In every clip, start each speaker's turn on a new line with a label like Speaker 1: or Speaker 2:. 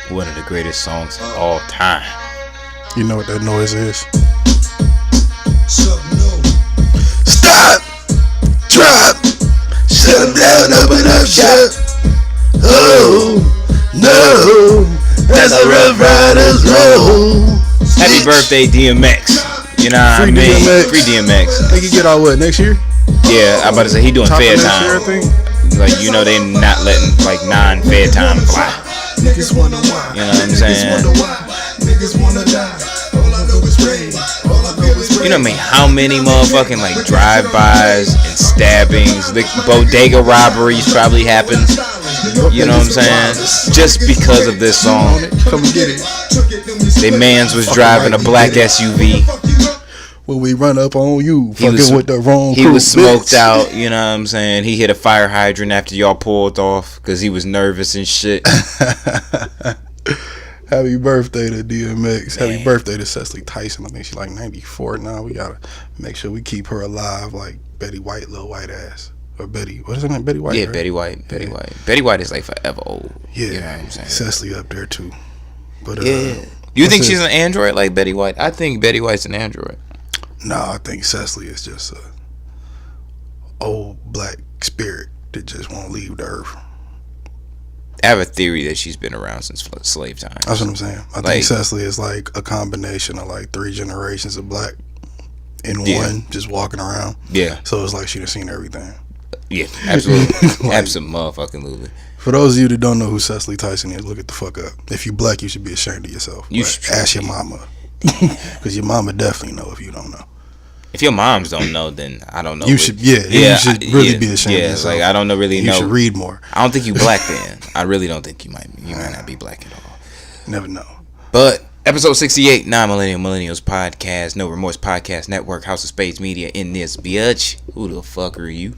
Speaker 1: One of the greatest songs of all time.
Speaker 2: You know what that noise is? Stop! Drop! Shut them down, open up shop! Oh, no! That's a Rough Riders roll!
Speaker 1: Happy birthday, DMX. You know what I mean?
Speaker 2: DMX.
Speaker 1: Free DMX.
Speaker 2: I think he get out what, next year?
Speaker 1: Yeah, I'm about to say he doing
Speaker 2: Top of
Speaker 1: fair
Speaker 2: next
Speaker 1: time.
Speaker 2: year, I think.
Speaker 1: Like, you know, they not letting like non-fair time fly. You know what I'm saying? You know what I mean? How many motherfucking like drive-bys and stabbings, the bodega robberies probably happened. You know what I'm saying? Just because of this song.
Speaker 2: Come get it.
Speaker 1: They mans was driving a black SUV.
Speaker 2: When we run up on you, fucking with the wrong
Speaker 1: crew.
Speaker 2: He
Speaker 1: was smoked out, you know what I'm saying? He hit a fire hydrant after y'all pulled off because he was nervous and shit.
Speaker 2: Happy birthday to DMX.
Speaker 1: Man.
Speaker 2: Happy birthday to Cecily Tyson. I think she's like 94 now. We gotta make sure we keep her alive like Betty White, little white ass. Or Betty, what is her name? Betty White?
Speaker 1: Yeah,
Speaker 2: right?
Speaker 1: Betty White. Betty White. Betty White is like forever old.
Speaker 2: Yeah,
Speaker 1: you know what I'm saying?
Speaker 2: Cecily up there too. But
Speaker 1: yeah. You think she's an android like Betty White? I think Betty White's an android.
Speaker 2: No, I think Cecily is just a old black spirit that just won't leave the earth.
Speaker 1: I have a theory that she's been around since slave time.
Speaker 2: That's what I'm saying. I think Cecily is like a combination of like 3 generations of black in one, just walking around.
Speaker 1: Yeah.
Speaker 2: So it's like she done seen everything.
Speaker 1: Yeah, absolutely.
Speaker 2: Like,
Speaker 1: Absolutely.
Speaker 2: For those of you that don't know who Cecily Tyson is, look it the fuck up. If you black, you should be ashamed of yourself.
Speaker 1: You should
Speaker 2: ask your mama. Because your mama definitely know if you don't know.
Speaker 1: If your moms don't know, then I don't know.
Speaker 2: You should, you should really be ashamed of yourself.
Speaker 1: Like, I don't know really
Speaker 2: you
Speaker 1: know.
Speaker 2: You should read more.
Speaker 1: I don't think you black then. I really don't think you might not be black at all.
Speaker 2: Never know.
Speaker 1: But episode 68, Non-Millennial Millennials Podcast, No Remorse Podcast Network, House of Spades Media in this bitch. Who the fuck are you?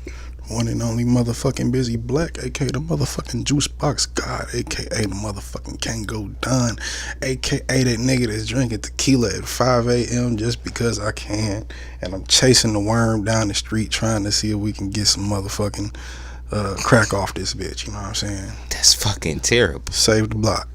Speaker 2: One and only motherfucking Busy Black, aka the motherfucking Juice Box God, aka the motherfucking Can't Go Done, aka that nigga that's drinking tequila at 5 a.m. just because I can, and I'm chasing the worm down the street trying to see if we can get some motherfucking crack off this bitch, you know what I'm saying?
Speaker 1: That's fucking terrible.
Speaker 2: Save the block.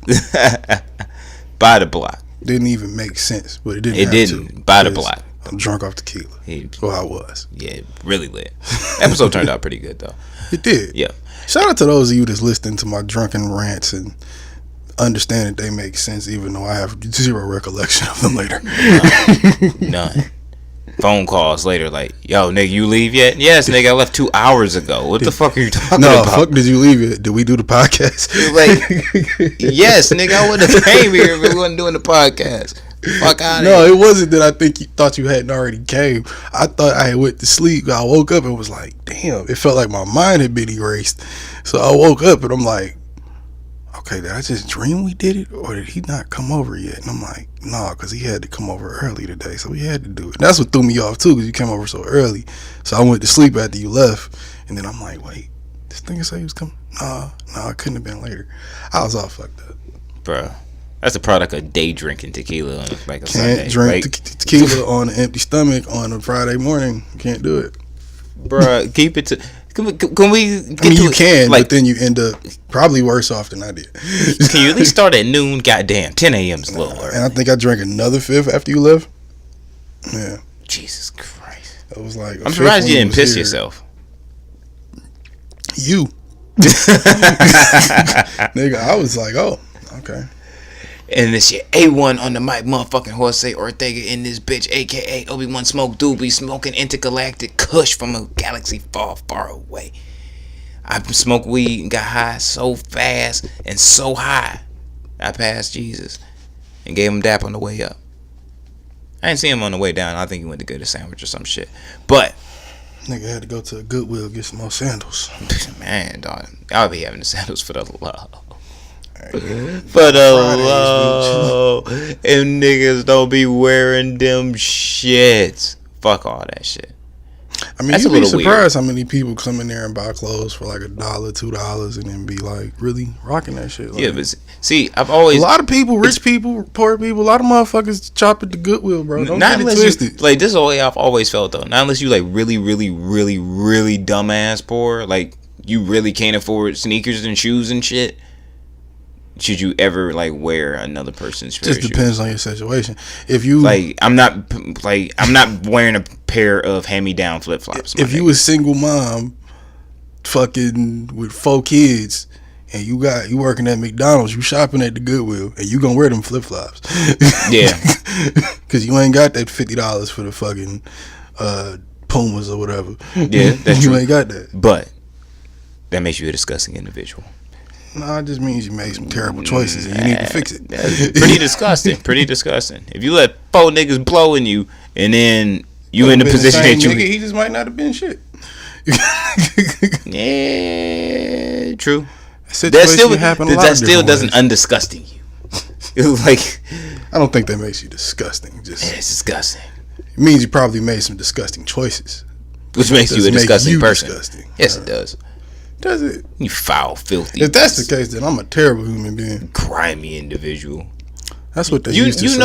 Speaker 1: Buy the block.
Speaker 2: Didn't even make sense, but it didn't.
Speaker 1: It didn't. Buy the block.
Speaker 2: I'm drunk off tequila. Well, I was.
Speaker 1: Yeah, really lit. Episode turned out pretty good though.
Speaker 2: It did.
Speaker 1: Yeah. Shout
Speaker 2: out to those of you that's listening to my drunken rants and understand that they make sense, even though I have zero recollection of them later.
Speaker 1: None. Phone calls later, like, yo, nigga, you leave yet? Yes, nigga, I left 2 hours ago. What the fuck are you talking about?
Speaker 2: No, fuck, did you leave yet? Did we do the podcast?
Speaker 1: Like, yes, nigga, I wouldn't have came here if we wasn't doing the podcast. Fuck out of here.
Speaker 2: No, it wasn't that I think you thought you hadn't already came. I thought I had went to sleep. I woke up and was like, damn, it felt like my mind had been erased. So I woke up and I'm like, okay, did I just dream we did it? Or did he not come over yet? And I'm like, nah, because he had to come over early today. So we had to do it. And that's what threw me off too, because you came over so early. So I went to sleep after you left. And then I'm like, wait, this nigga say he was coming? Nah, it couldn't have been later. I was all fucked up.
Speaker 1: Bro. That's a product of day drinking tequila on like a Sunday.
Speaker 2: Can't drink tequila on an empty stomach on a Friday morning. Can't do it.
Speaker 1: Bruh, keep it to... Can we get
Speaker 2: you can, like, but then you end up probably worse off than I did.
Speaker 1: Can you at least start at noon? Goddamn, 10 a.m. is lower.
Speaker 2: And I think I drank another fifth after you left. Yeah.
Speaker 1: Jesus Christ.
Speaker 2: It was like...
Speaker 1: I'm surprised you didn't piss yourself.
Speaker 2: You. Nigga, I was like, oh, okay.
Speaker 1: And this shit, A1 on the mic, motherfucking Jose Ortega in this bitch, aka Obi-Wan Smoke Doobie, smoking intergalactic kush from a galaxy far, far away. I smoked weed and got high so fast and so high, I passed Jesus and gave him dap on the way up. I didn't see him on the way down. I think he went to get a sandwich or some shit. But
Speaker 2: nigga had to go to a Goodwill get some more sandals.
Speaker 1: Man, dog, I'll be having the sandals for the love. For the low, and niggas don't be wearing them shits. Fuck all that shit.
Speaker 2: I mean, you'd be surprised how many people come in there and buy clothes for like $1, $2, and then be like really rocking that shit. Like,
Speaker 1: yeah, but see, I've always
Speaker 2: a lot of people, rich people, poor people, a lot of motherfuckers chop at the Goodwill, bro. Don't
Speaker 1: not
Speaker 2: get
Speaker 1: unless
Speaker 2: it twisted.
Speaker 1: You, like this is the way I've always felt though. Not unless you like really dumbass poor, like you really can't afford sneakers and shoes and shit. should you ever like wear another person's pair
Speaker 2: Just depends on your situation. If you
Speaker 1: I'm not wearing a pair of hand-me-down flip-flops.
Speaker 2: If you a single mom, fucking with 4 kids, and you working at McDonald's, you shopping at the Goodwill, and you gonna wear them flip-flops.
Speaker 1: Yeah.
Speaker 2: Because you ain't got that $50 for the fucking Pumas or whatever.
Speaker 1: Yeah, that's
Speaker 2: you
Speaker 1: true.
Speaker 2: ain't got that.
Speaker 1: But that makes you a disgusting individual.
Speaker 2: No, it just means you made some terrible choices and you need to fix it.
Speaker 1: Pretty disgusting. Pretty disgusting. If you let 4 niggas blowing you, and then you in the position that you...
Speaker 2: Nigga, he just might not have been shit.
Speaker 1: Yeah, true.
Speaker 2: That
Speaker 1: still doesn't undisgusting you. It was like...
Speaker 2: I don't think that makes you disgusting.
Speaker 1: It's disgusting.
Speaker 2: It means you probably made some disgusting choices.
Speaker 1: Which makes you a disgusting person.
Speaker 2: Disgusting.
Speaker 1: Yes, it does.
Speaker 2: Does it?
Speaker 1: You foul, filthy.
Speaker 2: If that's the case, then I'm a terrible human being.
Speaker 1: Grimy individual.
Speaker 2: That's what they used to say.
Speaker 1: You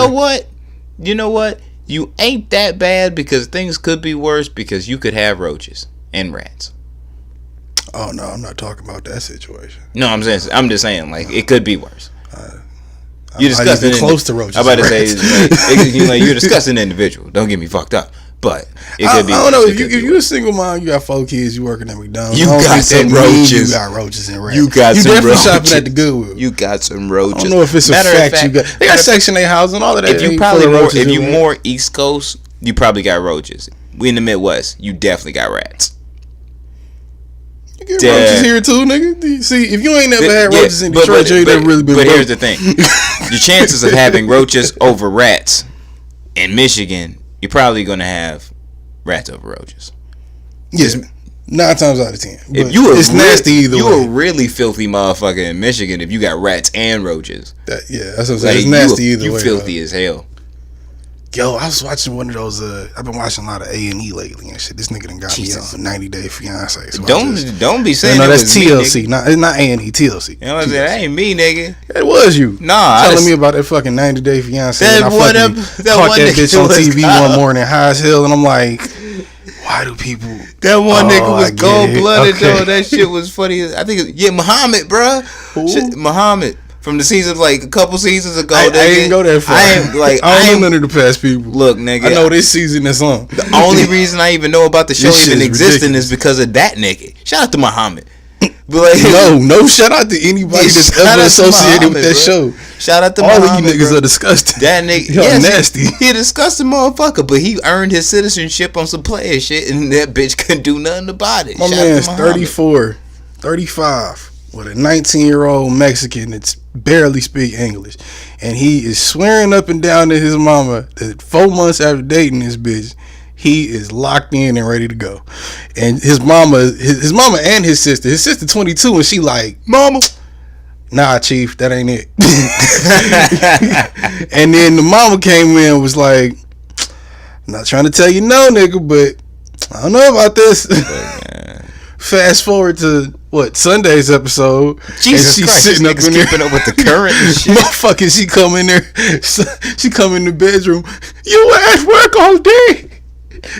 Speaker 1: know what? You ain't that bad because things could be worse because you could have roaches and rats.
Speaker 2: Oh no, I'm not talking about that situation.
Speaker 1: No, I'm just saying like it could be worse.
Speaker 2: You're disgusting. Close to roaches.
Speaker 1: I'm about to say you're a disgusting individual. Don't get me fucked up. But it could be.
Speaker 2: I don't know if you're a single mom, you got 4 kids, you working at McDonald's.
Speaker 1: You got some roaches.
Speaker 2: You got roaches and rats.
Speaker 1: You
Speaker 2: definitely shopping at the Goodwill.
Speaker 1: You got some roaches.
Speaker 2: I don't know if it's a fact. You got. They got Section 8 housing, all of that.
Speaker 1: If you more East Coast, you probably got roaches. We in the Midwest, you definitely got rats.
Speaker 2: You get roaches here too, nigga. See, if you ain't never had roaches in Detroit, you ain't never really been.
Speaker 1: But here's the thing: your chances of having roaches over rats in Michigan, you're probably gonna have rats over roaches.
Speaker 2: Yes, 9 times out of 10.
Speaker 1: If it's nasty either way. You a really filthy motherfucker in Michigan if you got rats and roaches.
Speaker 2: That's what I'm saying. It's nasty either way.
Speaker 1: You filthy as hell.
Speaker 2: Yo, I was watching one of those. I've been watching a lot of A&E lately and shit. This nigga done got me on 90 Day Fiance. So
Speaker 1: don't be saying
Speaker 2: no, that's TLC. It's not A&E. TLC.
Speaker 1: You know what I'm saying? That ain't me, nigga.
Speaker 2: It was you.
Speaker 1: Nah,
Speaker 2: telling me about that fucking 90 Day Fiance.
Speaker 1: That
Speaker 2: and I
Speaker 1: fucking
Speaker 2: caught that bitch on TV one morning, high as hell, and I'm like, why do people?
Speaker 1: That one nigga was cold blooded though. That shit was funny. I think Muhammad, bruh. Muhammad. From the seasons, like a couple seasons ago,
Speaker 2: I didn't go that far. I don't know none of the past people.
Speaker 1: Look, nigga,
Speaker 2: I know this season that's on.
Speaker 1: The only reason I even know about the show even existing is because of that nigga. Shout out to Muhammad. But like,
Speaker 2: no shout out to anybody that's ever associated with that show.
Speaker 1: Shout out to
Speaker 2: all
Speaker 1: Muhammad,
Speaker 2: of you niggas
Speaker 1: bro.
Speaker 2: Are disgusting.
Speaker 1: That nigga,
Speaker 2: nasty.
Speaker 1: He a disgusting motherfucker, but he earned his citizenship on some player shit, and that bitch couldn't do nothing about it.
Speaker 2: My man's 34, 35. With a 19-year-old Mexican that's barely speak English, and he is swearing up and down to his mama that 4 months after dating this bitch, he is locked in and ready to go. And his mama and his sister 22, and she like, mama, nah, chief, that ain't it. And then the mama came in and was like, I'm not trying to tell you no, nigga, but I don't know about this. Fast forward to Sunday's episode.
Speaker 1: Jesus Christ, sitting up in there keeping up with the current and shit.
Speaker 2: Motherfucker, she come in there. She come in the bedroom. You were at work all day.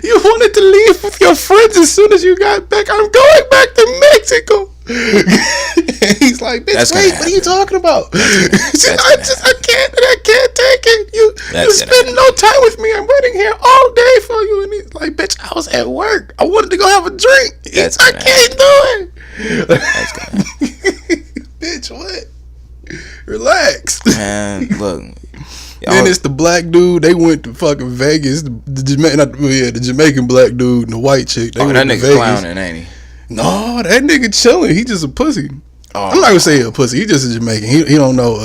Speaker 2: You wanted to leave with your friends as soon as you got back. I'm going back to Mexico. And he's like, bitch, wait, what are you talking about? I can't take it. You spend no time with me. I'm waiting here all day for you. And he's like, bitch, I was at work. I wanted to go have a drink. I can't do it. Bitch, what? Relax.
Speaker 1: Man, look.
Speaker 2: Then it's the black dude. They went to fucking Vegas. The Jamaican black dude and the white chick. They went
Speaker 1: that
Speaker 2: to
Speaker 1: nigga
Speaker 2: Vegas.
Speaker 1: clowning, ain't he?
Speaker 2: No, that nigga chilling. He just a pussy. I'm not gonna say he a pussy. He just a Jamaican. He don't know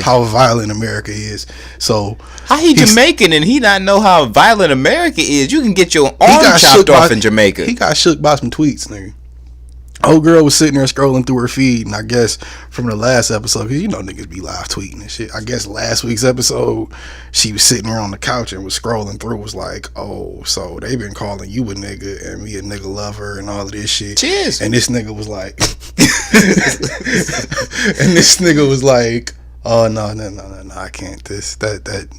Speaker 2: how violent America is. So
Speaker 1: how he Jamaican and he not know how violent America is? You can get your arm chopped off in Jamaica.
Speaker 2: He got shook by some tweets, nigga. Old girl was sitting there scrolling through her feed, and I guess from the last episode, because you know niggas be live tweeting and shit. I guess last week's episode, she was sitting there on the couch and was scrolling through. Was like, oh, so they been calling you a nigga and me a nigga lover and all of this shit.
Speaker 1: Cheers.
Speaker 2: And this nigga was like, oh no, I can't.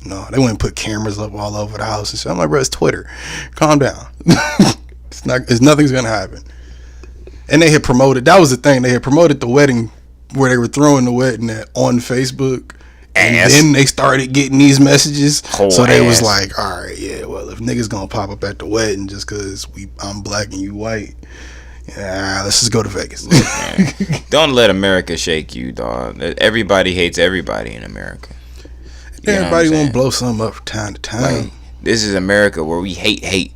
Speaker 2: No. They went and put cameras up all over the house and shit. I'm like, bro, it's Twitter. Calm down. Nothing's gonna happen. And they had promoted, that was the thing, they had promoted the wedding where they were throwing the wedding at on Facebook. And
Speaker 1: Ass.
Speaker 2: then they started getting these messages.
Speaker 1: Whole
Speaker 2: so they
Speaker 1: ass.
Speaker 2: was like, all right, yeah, well, if niggas gonna pop up at the wedding just because I'm black and you white, let's just go to Vegas.
Speaker 1: Man, don't let America shake you, dog. Everybody hates everybody in America.
Speaker 2: Everybody want to blow something up from time to time.
Speaker 1: Like, this is America where we hate. We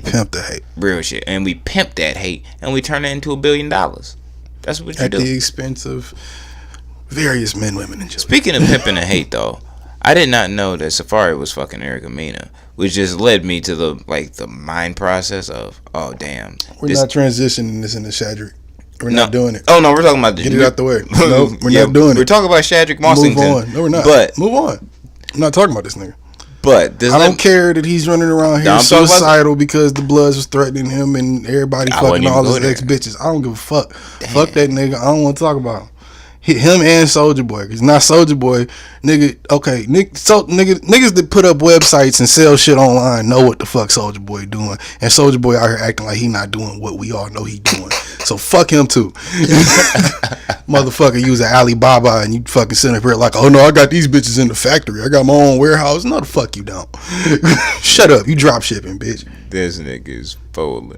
Speaker 2: pimp the hate.
Speaker 1: Real shit. And we pimp that hate and we turn it into $1 billion. That's what you
Speaker 2: At
Speaker 1: do.
Speaker 2: the expense of various men, women, and children.
Speaker 1: Speaking of pimping the hate, though, I did not know that Safari was fucking Erica Mena, which just led me to the mind process of, oh damn,
Speaker 2: we're not transitioning this into Shadrick. We're not doing it.
Speaker 1: Oh no, we're talking about
Speaker 2: Get it out the way. No, we're not doing it.
Speaker 1: We're talking about Shadrick Mossington.
Speaker 2: Move on. No, we're not.
Speaker 1: But
Speaker 2: move on. I'm not talking about this nigga.
Speaker 1: But
Speaker 2: I don't care that he's running around here suicidal because the Bloods was threatening him and everybody fucking all his ex bitches. I don't give a fuck. Damn. Fuck that nigga. I don't want to talk about him. Him and Soulja Boy, because not Soulja Boy, nigga. Okay, niggas that put up websites and sell shit online know what the fuck Soulja Boy doing, and Soulja Boy out here acting like he not doing what we all know he doing. So fuck him too, motherfucker. Use an Alibaba and you fucking sit up here like, oh no, I got these bitches in the factory. I got my own warehouse. No, the fuck you don't. Shut up, you drop shipping, bitch.
Speaker 1: This nigga is fooling.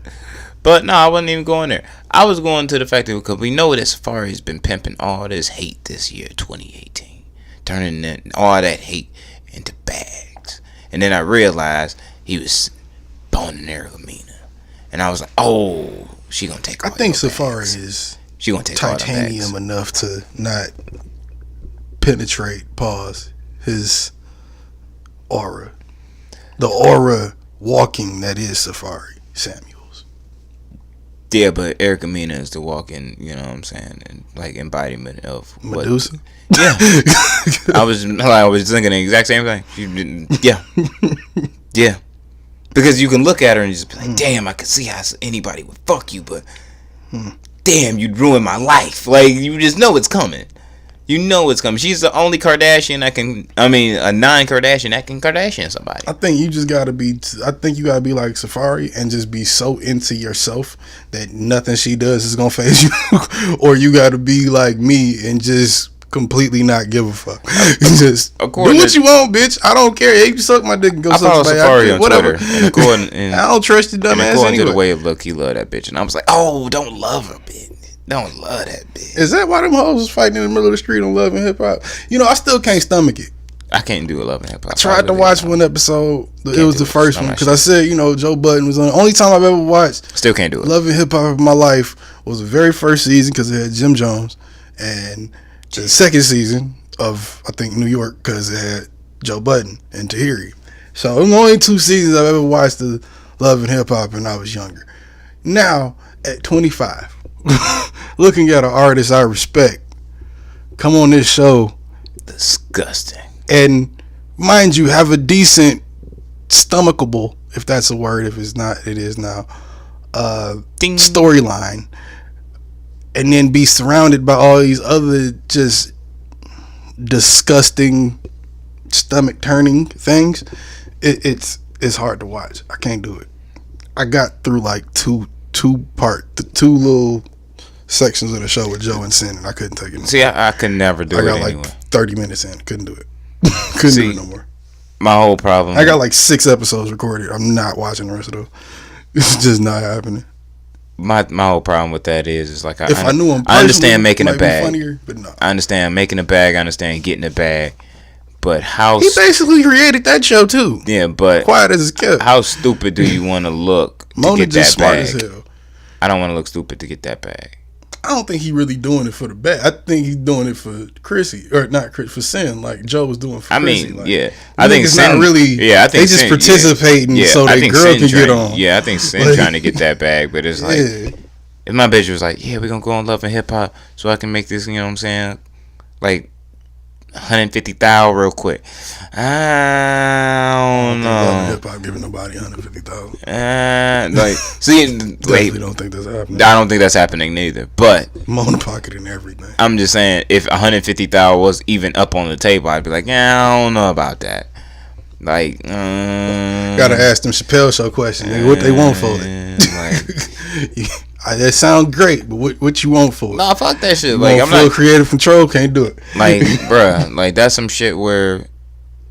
Speaker 1: But no, I wasn't even going there. I was going to the fact that because we know that Safari's been pimping all this hate this year, 2018, turning all that hate into bags. And then I realized he was boning Erica Mena, and I was like, oh, she gonna take. All
Speaker 2: I think
Speaker 1: your
Speaker 2: Safari
Speaker 1: bags.
Speaker 2: is
Speaker 1: she gonna take
Speaker 2: titanium enough to not penetrate. His aura, the aura walking that is Safari Samuel.
Speaker 1: Yeah, but Erica Mena is the walking, you know what I'm saying, and like embodiment of
Speaker 2: Medusa.
Speaker 1: Yeah, I was thinking the exact same thing. Yeah, because you can look at her and just be like, damn, I can see how anybody would fuck you, but damn, you'd ruin my life. Like, you just know it's coming. You know it's coming. She's the only Kardashian a non-Kardashian that can Kardashian somebody.
Speaker 2: I think you just gotta be. I think you gotta be like Safari and just be so into yourself that nothing she does is gonna faze you, or you gotta be like me and just completely not give a fuck. Just do what you want, bitch. I don't care. Hey, you suck my dick and go suck somebody.
Speaker 1: Safari on
Speaker 2: whatever.
Speaker 1: Twitter. And
Speaker 2: I don't trust you, dumbass.
Speaker 1: According
Speaker 2: anyway.
Speaker 1: to the way of look, he love that bitch, and I was like, oh, don't love her, bitch. Don't love that bitch.
Speaker 2: Is that why them hoes was fighting in the middle of the street on Love and Hip Hop? You know, I still can't stomach it.
Speaker 1: I can't do Love and Hip Hop.
Speaker 2: I tried to watch one episode. It was the first one because I said, Joe Budden was on. The only time I've ever watched.
Speaker 1: Still can't do it.
Speaker 2: Love and Hip Hop of my life was the very first season because it had Jim Jones, and the second season of I think New York because it had Joe Budden and Tahiri. So it was only 2 seasons I've ever watched the Love and Hip Hop, and I was younger. Now at 25. Looking at an artist I respect come on this show,
Speaker 1: disgusting,
Speaker 2: and mind you, have a decent stomachable, if that's a word, if it's not, it is now, storyline, and then be surrounded by all these other just disgusting stomach turning things. It's hard to watch. I can't do it. I got through like two little sections of the show with Joe and Sin, and I couldn't take it.
Speaker 1: See, I could never do it. I got
Speaker 2: like 30 minutes in, couldn't do it. Couldn't do it no more.
Speaker 1: My whole problem.
Speaker 2: I got like 6 episodes recorded. I'm not watching the rest of those. It's just not happening.
Speaker 1: My whole problem with that is like
Speaker 2: if I knew him,
Speaker 1: I understand making a bag.
Speaker 2: Funnier, but no.
Speaker 1: I understand making a bag. I understand getting a bag. But how
Speaker 2: he basically created that show too.
Speaker 1: Yeah, but
Speaker 2: quiet as it's kept.
Speaker 1: How stupid do you want to look to
Speaker 2: Mona
Speaker 1: get that
Speaker 2: smart
Speaker 1: bag?
Speaker 2: As hell.
Speaker 1: I don't want to look stupid to get that bag.
Speaker 2: I don't think he really doing it for the bag. I think he's doing it for Chrissy, or not Chris, for Sin, like Joe was doing for Chrissy.
Speaker 1: I mean,
Speaker 2: like,
Speaker 1: yeah, I think
Speaker 2: it's
Speaker 1: Sin,
Speaker 2: not really.
Speaker 1: Yeah, I think
Speaker 2: they just
Speaker 1: Sin,
Speaker 2: participating so that girl
Speaker 1: Sin
Speaker 2: can get on.
Speaker 1: Yeah, I think Sin trying to get that bag, but it's like if my bitch was like, yeah, we're gonna go on Love and Hip Hop so I can make this, you know what I'm saying, like 150,000 real quick. I don't know.
Speaker 2: Hip Hop giving nobody 150,000.
Speaker 1: Like, see,
Speaker 2: definitely don't think that's happening.
Speaker 1: I don't think that's happening neither. But
Speaker 2: Mona pocketing everything.
Speaker 1: I'm just saying, if 150,000 was even up on the table, I'd be like, yeah, I don't know about that. Like, gotta
Speaker 2: ask them Chappelle Show questions. What they want for it? That sounds great, but what you want for it?
Speaker 1: Nah, fuck that shit.
Speaker 2: You
Speaker 1: Like,
Speaker 2: want
Speaker 1: I'm
Speaker 2: full
Speaker 1: not
Speaker 2: creative control. Can't do it.
Speaker 1: like, bruh. Like, that's some shit where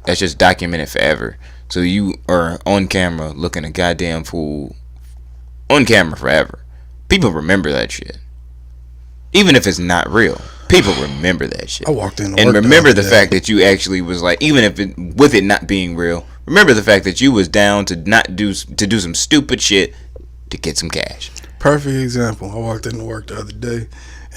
Speaker 1: that's just documented forever. So you are on camera looking a goddamn fool on camera forever. People remember that shit, even if it's not real. People remember that shit.
Speaker 2: I walked in
Speaker 1: and remember the fact that you actually was like, even if it with it not being real, remember the fact that you was down to do some stupid shit to get some cash.
Speaker 2: Perfect example. I walked into work the other day,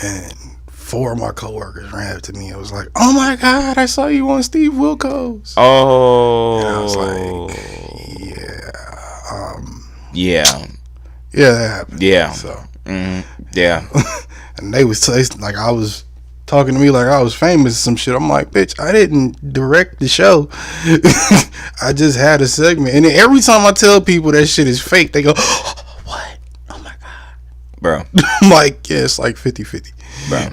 Speaker 2: and 4 of my coworkers ran up to me and was like, "Oh my God, I saw you on Steve Wilkos."
Speaker 1: Oh,
Speaker 2: and I was like, yeah, that happened.
Speaker 1: Yeah,
Speaker 2: so
Speaker 1: yeah,
Speaker 2: and they was like, I was talking to me like I was famous or some shit. I'm like, bitch, I didn't direct the show. I just had a segment, and then every time I tell people that shit is fake, they go, "What? Oh my God,
Speaker 1: bro."
Speaker 2: I'm like, yeah, it's like 50-50.
Speaker 1: Bro.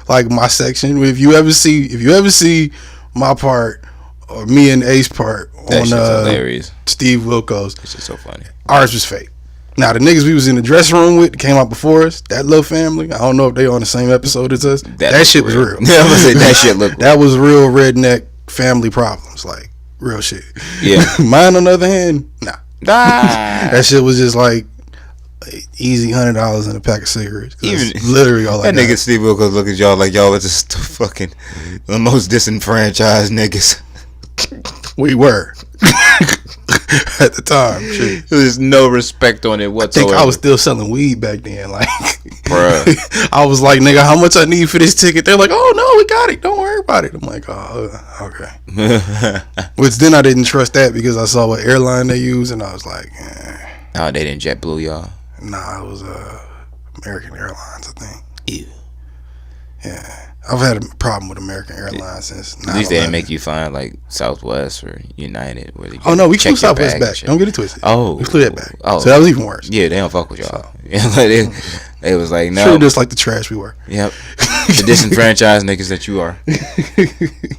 Speaker 2: Like my section, if you ever see my part or me and Ace part
Speaker 1: That
Speaker 2: on
Speaker 1: shit's hilarious.
Speaker 2: Steve Wilkos,
Speaker 1: It's just so funny.
Speaker 2: ours was fake. Now the niggas we was in the dressing room with came out before us, that little family, I don't know if they on the same episode as us. That shit was real.
Speaker 1: Yeah, I'm gonna say that shit looked real.
Speaker 2: That was real redneck family problems, like real shit.
Speaker 1: Yeah.
Speaker 2: Mine on the other hand, nah. That shit was just like easy $100 in a pack of cigarettes. Even literally all
Speaker 1: that nigga Steve Wilkos look at y'all like y'all was just fucking the most disenfranchised niggas.
Speaker 2: We were at the time. Shit.
Speaker 1: There's no respect on it whatsoever.
Speaker 2: I think I was still selling weed back then. Like,
Speaker 1: bruh.
Speaker 2: I was like, nigga, how much I need for this ticket? They're like, oh no, we got it. Don't worry about it. I'm like, oh, okay. Which then I didn't trust that because I saw what airline they use, and I was like,
Speaker 1: oh, they didn't JetBlue y'all.
Speaker 2: Nah, it was American Airlines, I think.
Speaker 1: Ew.
Speaker 2: Yeah. I've had a problem with American Airlines since 9/11.
Speaker 1: At least they didn't make you find like Southwest or United. Where they
Speaker 2: no, we flew Southwest back. Don't get it twisted.
Speaker 1: Oh,
Speaker 2: we flew that back.
Speaker 1: Oh,
Speaker 2: so that was even worse.
Speaker 1: Yeah, they don't fuck with y'all. So. They was like, no.
Speaker 2: Sure, just like the trash we were.
Speaker 1: Yep. The disenfranchised niggas that you are.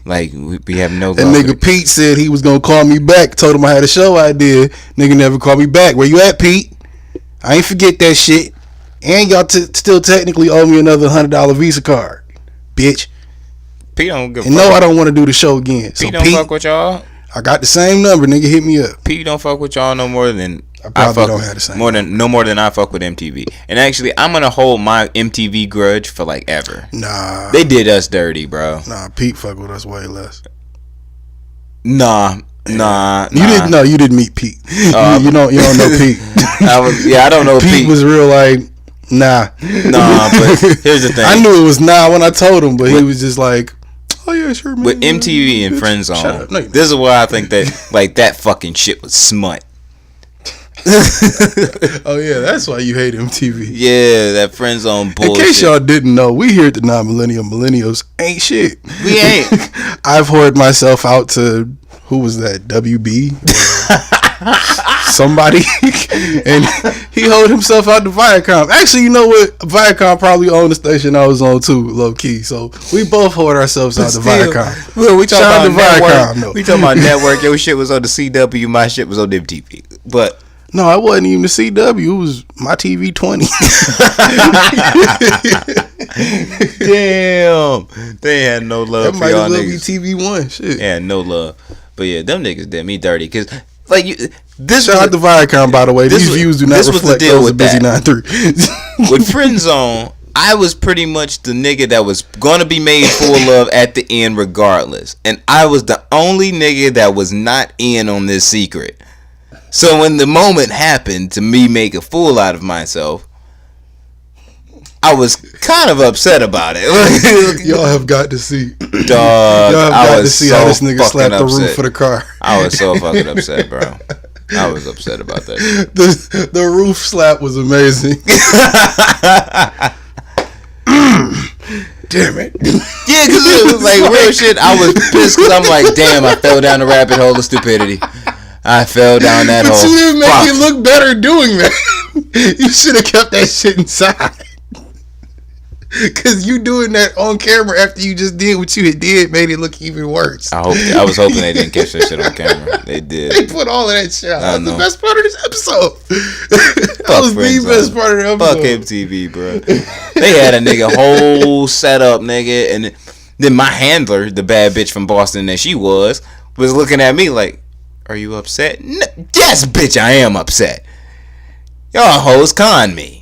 Speaker 1: Like, we have no love.
Speaker 2: That nigga Pete said he was gonna call me back. Told him I had a show idea. Nigga never called me back. Where you at, Pete? I ain't forget that shit. And y'all still technically owe me another $100 Visa card, bitch.
Speaker 1: Pete don't give a
Speaker 2: fuck. No, I don't want to do the show again.
Speaker 1: Pete so don't fuck with y'all.
Speaker 2: I got the same number, nigga. Hit me up.
Speaker 1: Pete don't fuck with y'all no more than
Speaker 2: I fuck don't have the same
Speaker 1: more than I fuck with MTV. And actually, I'm gonna hold my MTV grudge for like ever.
Speaker 2: Nah,
Speaker 1: they did us dirty, bro.
Speaker 2: Nah, Pete fuck with us way less.
Speaker 1: Nah.
Speaker 2: You didn't know. You didn't meet Pete. You don't know Pete.
Speaker 1: I don't know Pete.
Speaker 2: Pete was real like nah.
Speaker 1: But here's the thing.
Speaker 2: I knew it was nah when I told him, but he was just like, oh yeah, sure, man.
Speaker 1: With MTV and Friend Zone, this is why I think that like that fucking shit was smut.
Speaker 2: Oh yeah, that's why you hate MTV.
Speaker 1: Yeah, that Friend Zone bullshit.
Speaker 2: In case y'all didn't know, we here at the millennials ain't shit.
Speaker 1: We ain't.
Speaker 2: I've whored myself out to who was that? WB. Somebody. And he hoed himself out to Viacom. Actually, you know what? Viacom probably owned the station I was on too, low key. So we both hoed ourselves out to Viacom.
Speaker 1: Well, we talking about network. No. We talking about network. Your shit was on the CW. My shit was on MTV. But
Speaker 2: no, it wasn't even the CW. It was my TV 20.
Speaker 1: Damn. They had no love for y'all niggas.
Speaker 2: That might be TV 1. Shit.
Speaker 1: They had no love. But yeah, them niggas did me dirty. Because, like,
Speaker 2: shout out to Viacom, by the way. These views do not reflect those of Busy 93.
Speaker 1: With Friend Zone, I was pretty much the nigga that was gonna be made full of at the end regardless. And I was the only nigga that was not in on this secret. So when the moment happened to me make a fool out of myself, I was kind of upset about it.
Speaker 2: Y'all have got to see.
Speaker 1: Dog, y'all have got to see
Speaker 2: how this nigga slapped the roof of the car.
Speaker 1: I was so fucking upset, bro. I was upset about that.
Speaker 2: The roof slap was amazing. Damn it.
Speaker 1: Yeah, because it was like real shit. I was pissed because I'm like, damn, I fell down the rabbit hole of stupidity. I fell down that hole.
Speaker 2: But you didn't make it look better doing that. You should have kept that shit inside. Cause you doing that on camera after you just did what you did made it look even worse.
Speaker 1: I was hoping they didn't catch that shit on camera. They did.
Speaker 2: They put all of that shit out. That's the best part of this episode. That was the best part of the episode.
Speaker 1: Fuck MTV, bro. They had a nigga whole setup, nigga, and then my handler, the bad bitch from Boston that she was looking at me like, "Are you upset?" Yes, bitch, I am upset. Y'all hoes con me.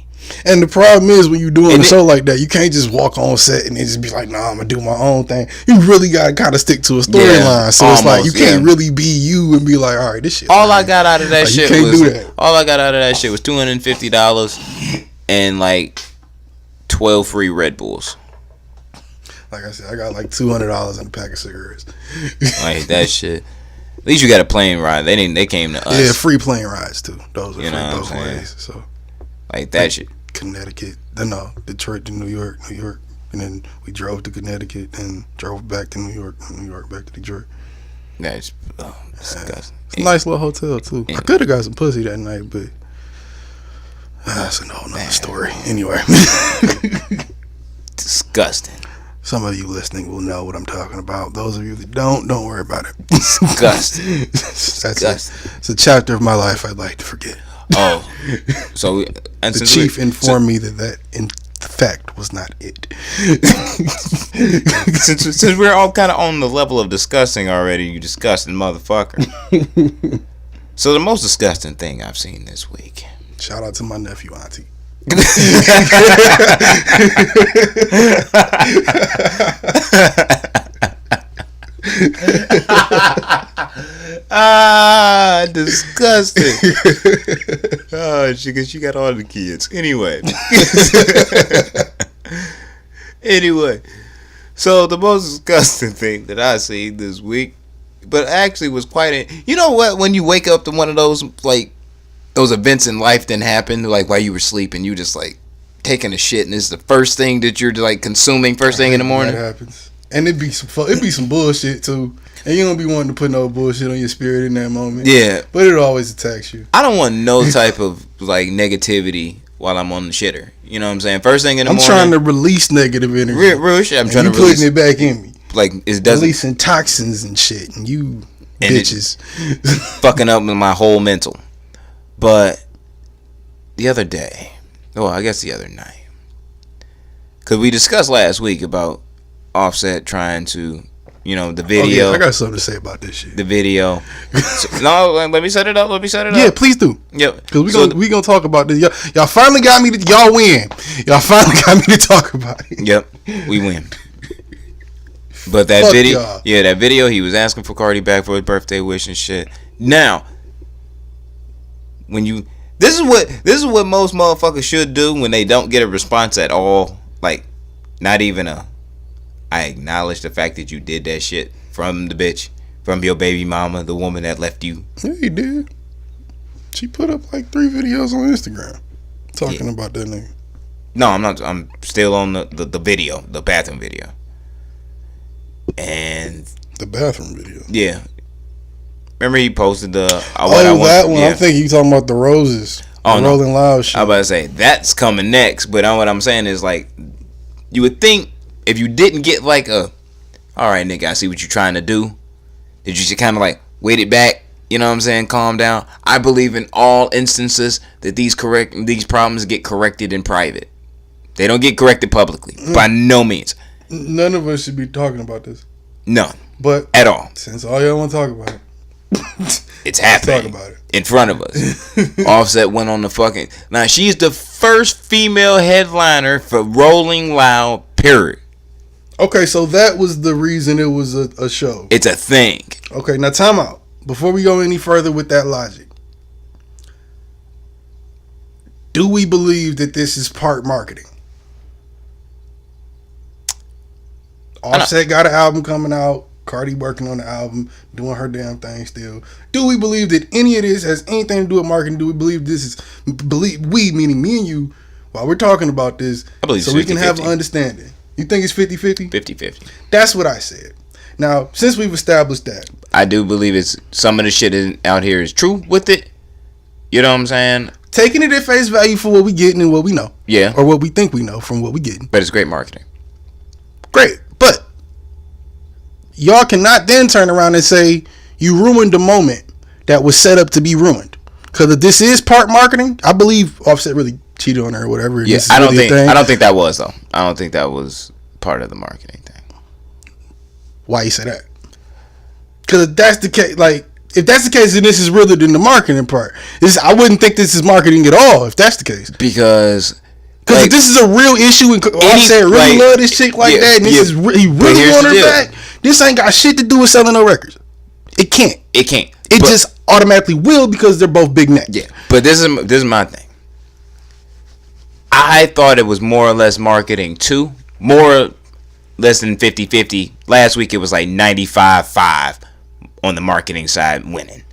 Speaker 2: And the problem is when you doing a show like that, you can't just walk on set and then just be like, "Nah, I'm gonna do my own thing." You really gotta kind of stick to a storyline. So almost, it's like you can't really be you and be like, "All right, this shit."
Speaker 1: All I got out of that shit was all I got out of that shit was $250 and like 12 free Red Bulls.
Speaker 2: Like I said, I got like $200 in a pack of cigarettes.
Speaker 1: Like that shit. At least you got a plane ride. They came to us.
Speaker 2: Yeah, free plane rides too. Those are free both ways. So
Speaker 1: like that shit.
Speaker 2: Connecticut, no, Detroit to New York, and then we drove to Connecticut and drove back to New York, and New York back to Detroit.
Speaker 1: That's disgusting.
Speaker 2: It's a nice little hotel too. I could have got some pussy that night, but that's another story. Anyway,
Speaker 1: disgusting.
Speaker 2: Some of you listening will know what I'm talking about. Those of you that don't worry about it.
Speaker 1: Disgusting.
Speaker 2: It's a chapter of my life I'd like to forget.
Speaker 1: Oh, so
Speaker 2: the chief informed me that in fact was not it.
Speaker 1: since we're all kind of on the level of disgusting already, you disgusting motherfucker. So the most disgusting thing I've seen this week.
Speaker 2: Shout out to my nephew, Auntie.
Speaker 1: Disgusting. Oh, she got all the kids. Anyway. So the most disgusting thing that I seen this week, but actually was you know what? When you wake up to one of those like those events in life that happen, like while you were sleeping, you just like taking a shit, and it's the first thing that you're like consuming first thing in the morning.
Speaker 2: That happens, and it'd be some bullshit too. And you don't be wanting to put no bullshit on your spirit in that moment. Yeah. But it always attacks you.
Speaker 1: I don't want no type of like negativity while I'm on the shitter. You know what I'm saying? First thing in the morning.
Speaker 2: I'm trying to release negative energy.
Speaker 1: Real shit. I'm trying to release.
Speaker 2: Putting it back in me.
Speaker 1: Like it doesn't.
Speaker 2: Releasing toxins and shit. And you bitches.
Speaker 1: Fucking up with my whole mental. But the other day. Well, I guess the other night. Because we discussed last week about Offset trying to. You know, the video.
Speaker 2: Oh, yeah, I got something to say about this shit.
Speaker 1: The video. No, let me set it up.
Speaker 2: Yeah, please do. Yep. Because we gonna talk about this. Y'all finally got me to. Y'all win. Y'all finally got me to talk about it.
Speaker 1: Yep. We win. But that video. Y'all. Yeah, that video, he was asking for Cardi back for his birthday wish and shit. Now, when you. This is what most motherfuckers should do when they don't get a response at all. Like, not even I acknowledge the fact that you did that shit from the bitch, from your baby mama, the woman that left you.
Speaker 2: Yeah, he did. She put up like 3 videos on Instagram talking about that nigga.
Speaker 1: No, I'm not. I'm still on the video, the bathroom video. And
Speaker 2: the bathroom video.
Speaker 1: Yeah. Remember he posted the.
Speaker 2: That one. Yeah. I'm thinking you talking about the roses. Oh, no. Rolling Loud shit.
Speaker 1: I was about to say that's coming next, but what I'm saying is like, you would think. If you didn't get like all right, nigga, I see what you're trying to do. Did you just kind of like wait it back? You know what I'm saying? Calm down. I believe in all instances that these problems get corrected in private. They don't get corrected publicly by no means.
Speaker 2: None of us should be talking about this.
Speaker 1: None.
Speaker 2: But
Speaker 1: at all.
Speaker 2: Since all y'all want to talk about it,
Speaker 1: it's happening.
Speaker 2: Talk about it
Speaker 1: in front of us. Offset went on the fucking. Now she's the first female headliner for Rolling Loud. Period.
Speaker 2: Okay, so that was the reason it was a show.
Speaker 1: It's a thing.
Speaker 2: Okay, now time out. Before we go any further with that logic, do we believe that this is part marketing? Offset got an album coming out. Cardi working on the album, doing her damn thing still. Do we believe that any of this has anything to do with marketing? Do we believe this is... we, meaning me and you, while we're talking about this,
Speaker 1: I believe
Speaker 2: so we can have an understanding. You think it's 50-50?
Speaker 1: 50-50.
Speaker 2: That's what I said. Now, since we've established that,
Speaker 1: I do believe it's some of the shit out here is true with it. You know what I'm saying?
Speaker 2: Taking it at face value for what we getting and what we know.
Speaker 1: Yeah.
Speaker 2: Or what we think we know from what we getting.
Speaker 1: But it's great marketing.
Speaker 2: Great. But y'all cannot then turn around and say you ruined the moment that was set up to be ruined. Because if this is part marketing, I believe Offset really cheated on her or whatever.
Speaker 1: Yeah, I don't think that was though. I don't think that was part of the marketing thing.
Speaker 2: Why you say that? Because if that's the case, if that's the case, then this is realer than the marketing part. I wouldn't think this is marketing at all if that's the case.
Speaker 1: Because
Speaker 2: if this is a real issue and Offset really love this chick that, and he really want her back, this ain't got shit to do with selling no records. It can't. It just automatically will because they're both big necks.
Speaker 1: Yeah, but this is my thing. I thought it was more or less marketing too. More or less than 50-50. Last week it was like 95-5 on the marketing side winning.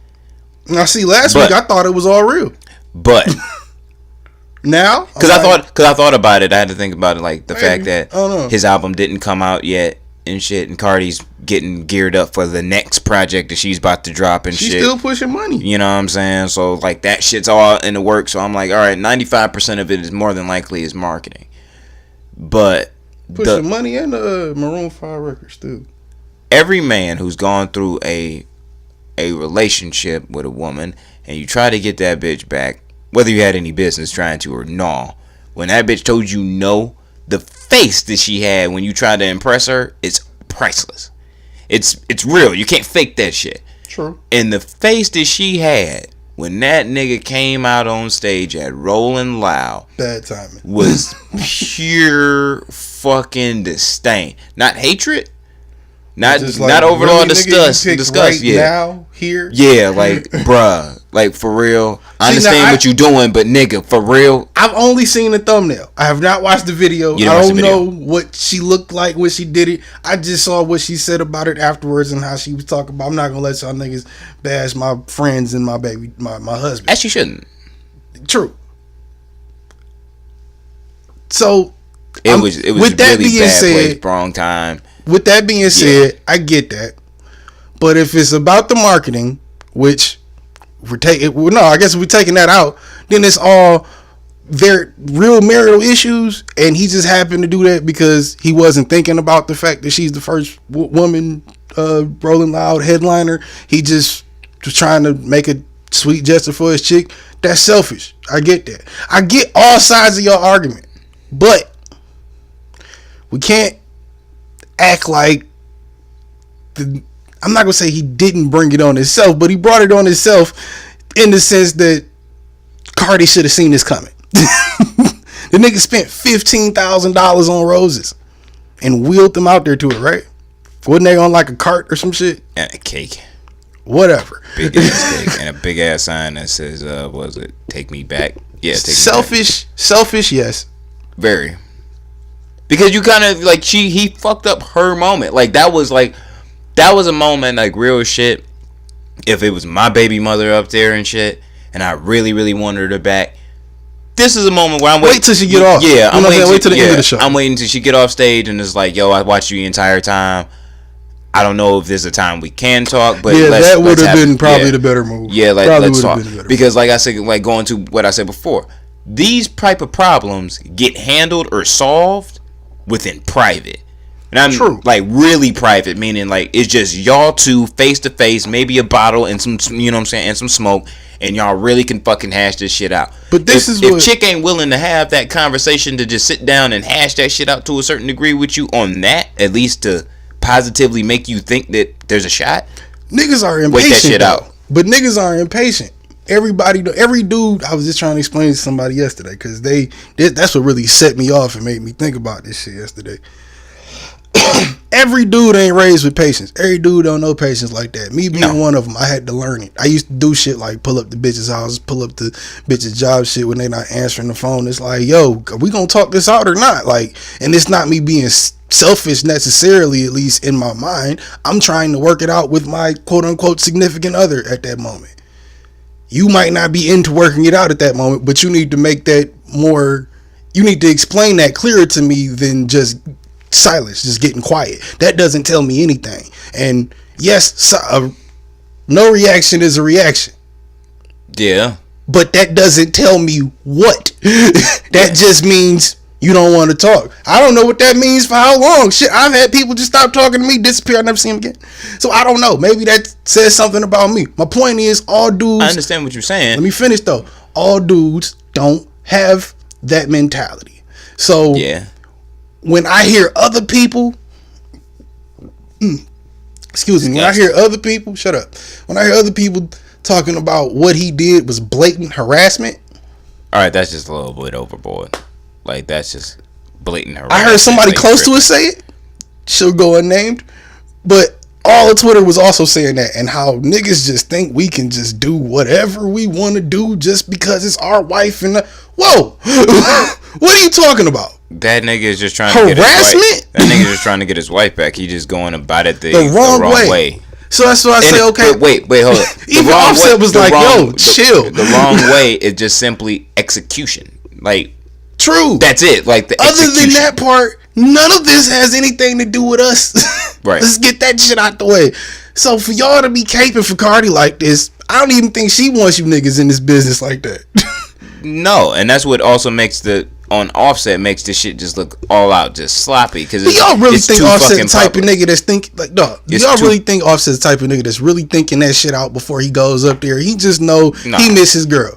Speaker 2: Now see, last week I thought it was all real.
Speaker 1: But
Speaker 2: now,
Speaker 1: because I thought about it, I had to think about it, like the fact that his album didn't come out yet and shit, and Cardi's getting geared up for the next project that she's about to drop and
Speaker 2: she's
Speaker 1: shit.
Speaker 2: She's still pushing money.
Speaker 1: You know what I'm saying? So like that shit's all in the works. So I'm like, all right, 95% of it is more than likely is marketing. But
Speaker 2: pushing money and the Maroon 5 records too.
Speaker 1: Every man who's gone through a relationship with a woman and you try to get that bitch back, whether you had any business trying to or no, when that bitch told you no, the face that she had when you tried to impress her, it's priceless. It's real. You can't fake that shit.
Speaker 2: True.
Speaker 1: And the face that she had when that nigga came out on stage at Rolling Loud,
Speaker 2: bad timing,
Speaker 1: was pure fucking disdain, not hatred. Not overall disgust.
Speaker 2: Right now, here.
Speaker 1: Yeah, like, bruh. Like, for real. I understand what you doing, but nigga, for real.
Speaker 2: I've only seen the thumbnail. I have not watched the video. I don't know what she looked like when she did it. I just saw what she said about it afterwards and how she was talking about. I'm not going to let y'all niggas bash my friends and my baby, my husband.
Speaker 1: As she shouldn't.
Speaker 2: True. So,
Speaker 1: it was with that really bad place, wrong time.
Speaker 2: With that being said, I get that. But if it's about the marketing, which I guess if we're taking that out, then it's all their real marital issues, and he just happened to do that because he wasn't thinking about the fact that she's the first woman Rolling Loud headliner. He just was trying to make a sweet gesture for his chick. That's selfish. I get that. I get all sides of your argument, but we can't act like I'm not gonna say he didn't bring it on himself, but he brought it on himself in the sense that Cardi should have seen this coming. The nigga spent $15,000 on roses and wheeled them out there to it, right? Wasn't they on like a cart or some shit?
Speaker 1: And a cake.
Speaker 2: Whatever.
Speaker 1: Big ass cake and a big ass sign that says, what was it? Take me back. Yeah, take
Speaker 2: selfish, me back. Selfish, yes.
Speaker 1: Very. Because you kind of like he fucked up her moment. Like that was a moment like real shit. If it was my baby mother up there and shit, and I really really wanted her back, this is a moment where I'm waiting.
Speaker 2: Wait till she get off.
Speaker 1: Yeah, I'm waiting.
Speaker 2: Wait till the end of the show.
Speaker 1: I'm waiting till she get off stage and it's like, yo, I watched you the entire time. I don't know if there's a time we can talk, but
Speaker 2: that would have been probably the better move.
Speaker 1: Yeah, let's talk. Because like I said, like going to what I said before, these type of problems get handled or solved within private. And I'm like really private, meaning like it's just y'all two face to face, maybe a bottle and some, you know what I'm saying, and some smoke, and y'all really can fucking hash this shit out.
Speaker 2: But if
Speaker 1: chick ain't willing to have that conversation to just sit down and hash that shit out to a certain degree with you on that, at least to positively make you think that there's a shot.
Speaker 2: Niggas are impatient. Wait that shit out. But niggas are impatient. Every dude, I was just trying to explain to somebody yesterday because that's what really set me off and made me think about this shit yesterday. Every dude ain't raised with patience. Every dude don't know patience like that. Me being one of them, I had to learn it. I used to do shit like pull up the bitch's house, pull up the bitch's job shit when they not answering the phone. It's like, yo, are we gonna talk this out or not? Like, and it's not me being selfish necessarily, at least in my mind. I'm trying to work it out with my quote unquote significant other at that moment. You might not be into working it out at that moment, but you need to make that more, you need to explain that clearer to me than just silence, just getting quiet. That doesn't tell me anything. And yes, no reaction is a reaction.
Speaker 1: Yeah.
Speaker 2: But that doesn't tell me what. That just means You don't want to talk. I don't know what that means for how long. Shit, I've had people just stop talking to me, disappear, I never see them again. So I don't know. Maybe that says something about me. My point is, all dudes.
Speaker 1: I understand what you're saying.
Speaker 2: Let me finish though. All dudes don't have that mentality. So
Speaker 1: yeah,
Speaker 2: when I hear other people, excuse me, when I hear other people, shut up. When I hear other people talking about what he did was blatant harassment.
Speaker 1: All right, that's just a little bit overboard. Like, that's just blatant harassment.
Speaker 2: I heard somebody close to it say it. She'll go unnamed. But all of Twitter was also saying that, and how niggas just think we can just do whatever we want to do just because it's our wife. And whoa, what are you talking about?
Speaker 1: That nigga is just trying to get his wife. That nigga is just trying to get his wife back. He just going about it the wrong way.
Speaker 2: So that's why I say, okay.
Speaker 1: Wait, hold up.
Speaker 2: Even Offset was like, yo, chill.
Speaker 1: The wrong way is just simply execution. Like,
Speaker 2: true.
Speaker 1: That's it. Like, the
Speaker 2: other than that part, none of this has anything to do with us.
Speaker 1: Right.
Speaker 2: Let's get that shit out the way. So for y'all to be caping for Cardi like this, I don't even think she wants you niggas in this business like that.
Speaker 1: No, and that's what also makes on Offset makes this shit just look all out just sloppy. Because
Speaker 2: y'all really think Offset's the type of nigga that's thinking like, no? Y'all really think Offset's the type of nigga that's really thinking that shit out before he goes up there? He just know he miss his girl.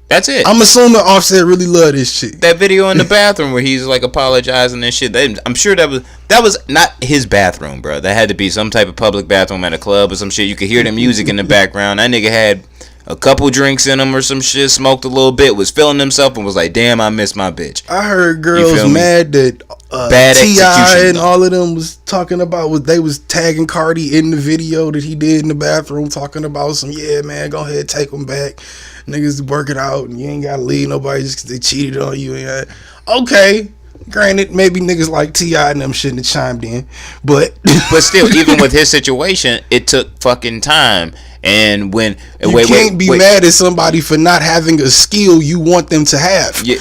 Speaker 1: That's it.
Speaker 2: I'm assuming Offset really love this shit.
Speaker 1: That video in the bathroom where he's like apologizing and shit. I'm sure that was not his bathroom, bro. That had to be some type of public bathroom at a club or some shit. You could hear the music in the background. That nigga had a couple drinks in him or some shit, smoked a little bit, was feeling himself, and was like, damn, I miss my bitch.
Speaker 2: I heard girls mad that T.I. and all of them was talking about what they was tagging Cardi in the video that he did in the bathroom, talking about some, yeah, man, go ahead, take them back. Niggas work it out, and you ain't got to leave nobody just because they cheated on you. Okay. Granted, maybe niggas like T.I. and them shouldn't have chimed in, but
Speaker 1: still, even with his situation, it took fucking time. And when
Speaker 2: you can't be mad at somebody for not having a skill you want them to have.
Speaker 1: Yeah,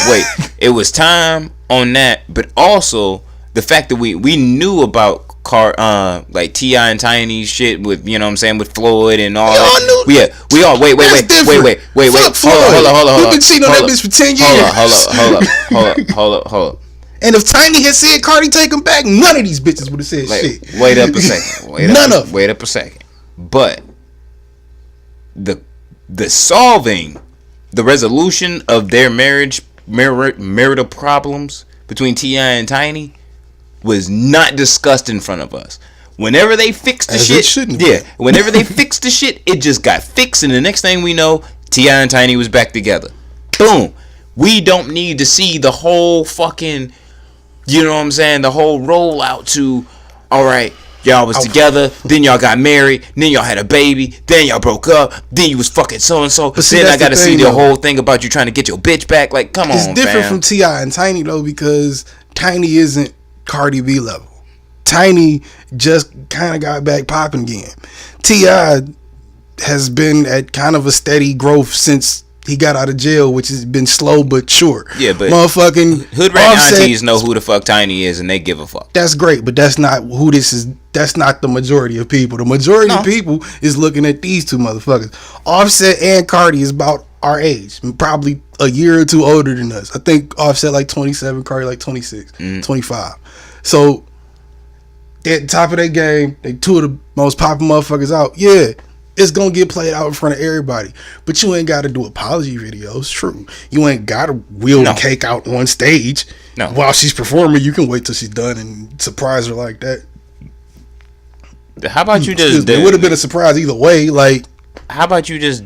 Speaker 1: wait, it was time on that, but also the fact that we knew about like T.I. and Tiny shit with, you know what I'm saying, with Floyd and all that. We all wait.
Speaker 2: Fuck Floyd.
Speaker 1: Hold on.
Speaker 2: We've been cheating on that bitch for 10 years.
Speaker 1: Hold up.
Speaker 2: And if Tiny had said Cardi take him back, none of these bitches would have said shit.
Speaker 1: Wait up a second. Wait up a second. But the solving, the resolution of their marital problems between T.I. and Tiny was not discussed in front of us. Whenever they fixed the shit, whenever they fixed the shit, it just got fixed, and the next thing we know, T.I. and Tiny was back together. Boom. We don't need to see the whole fucking, you know what I'm saying, the whole rollout to, all right, y'all was together, then y'all got married, then y'all had a baby, then y'all broke up, then you was fucking so-and-so, then I gotta see the whole thing about you trying to get your bitch back. Like, come on,
Speaker 2: it's different from T.I. and Tiny, though, because Tiny isn't Cardi B level. Tiny just kind of got back popping again. T.I. has been at kind of a steady growth since he got out of jail, which has been slow but sure.
Speaker 1: Yeah, but
Speaker 2: motherfucking
Speaker 1: hood rat aunties know who the fuck Tiny is, and they give a fuck.
Speaker 2: That's great, but that's not who this is. That's not the majority of people. The majority of people is looking at these two motherfuckers. Offset and Cardi is about our age, probably a year or two older than us. I think Offset like 27, Cardi like 26, 25. So at the top of their game, they two of the most popular motherfuckers out. Yeah, it's gonna get played out in front of everybody, but you ain't gotta do apology videos. True, you ain't gotta wheel the cake out on stage while she's performing. You can wait till she's done and surprise her like that.
Speaker 1: How about you just?
Speaker 2: It would have been a surprise either way. Like,
Speaker 1: how about you just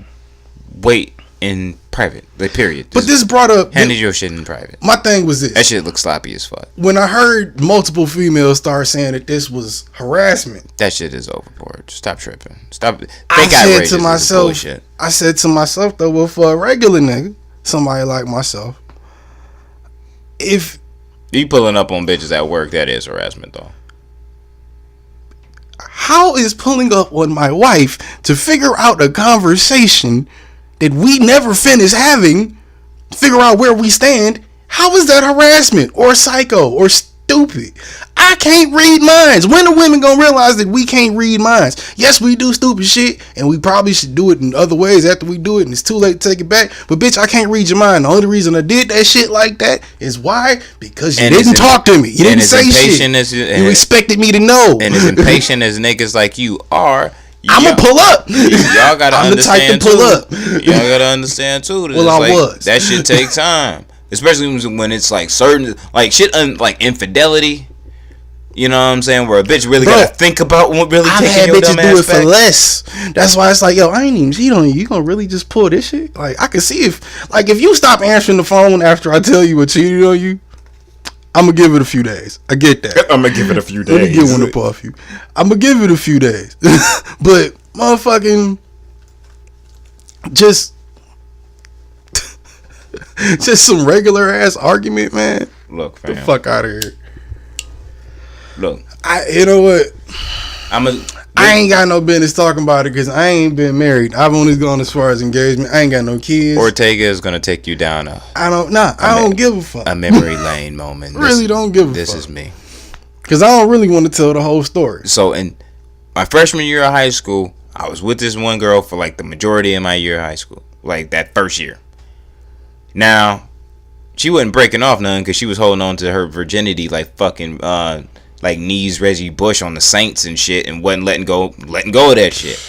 Speaker 1: wait in private? Like, period.
Speaker 2: But this brought up
Speaker 1: handle your shit in private.
Speaker 2: My thing was this:
Speaker 1: that shit looks sloppy as fuck.
Speaker 2: When I heard multiple females start saying that this was harassment,
Speaker 1: that shit is overboard. Stop tripping. Stop.
Speaker 2: I said to myself though, well, for a regular nigga, somebody like myself, if
Speaker 1: you pulling up on bitches at work, that is harassment though.
Speaker 2: How is pulling up on my wife to figure out a conversation that we never finished having, figure out where we stand? How is that harassment or psycho or stupid. I can't read minds. When are women gonna realize that we can't read minds? Yes, we do stupid shit, and we probably should do it in other ways after we do it, and it's too late to take it back. But bitch, I can't read your mind. The only reason I did that shit like that is why? Because you didn't talk to me. You didn't say shit. You expected me to know.
Speaker 1: And as impatient as niggas like you are,
Speaker 2: I'm gonna pull up.
Speaker 1: Y'all gotta
Speaker 2: I'm
Speaker 1: understand
Speaker 2: the type to pull up.
Speaker 1: Y'all gotta understand too.
Speaker 2: Well, I was.
Speaker 1: That shit takes time, especially when it's like certain like shit, like infidelity. You know what I'm saying? Where a bitch really gotta think about what really taking your dumb ass back. I've had bitches do it for
Speaker 2: less. That's why it's like, yo, I ain't even cheat on you. You gonna really just pull this shit? Like, I can see if you stop answering the phone after I tell you I cheated on you, I'm gonna give it a few days. I get that.
Speaker 1: I'm gonna give it a few days.
Speaker 2: Let me get one up off you. I'm gonna give it a few days. But motherfucking just some regular ass argument, man.
Speaker 1: Look, fam.
Speaker 2: Get the fuck out of here.
Speaker 1: Look,
Speaker 2: you know what?
Speaker 1: I
Speaker 2: ain't got no business talking about it because I ain't been married. I've only gone as far as engagement. I ain't got no kids.
Speaker 1: Ortega is gonna take you down
Speaker 2: I don't give a fuck.
Speaker 1: A memory lane moment.
Speaker 2: Really don't give a fuck.
Speaker 1: This is me.
Speaker 2: Because I don't really want to tell the whole story.
Speaker 1: So in my freshman year of high school, I was with this one girl for like the majority of my year of high school. Like that first year. Now, she wasn't breaking off none because she was holding on to her virginity like fucking like knees Reggie Bush on the Saints and shit, and wasn't letting go of that shit.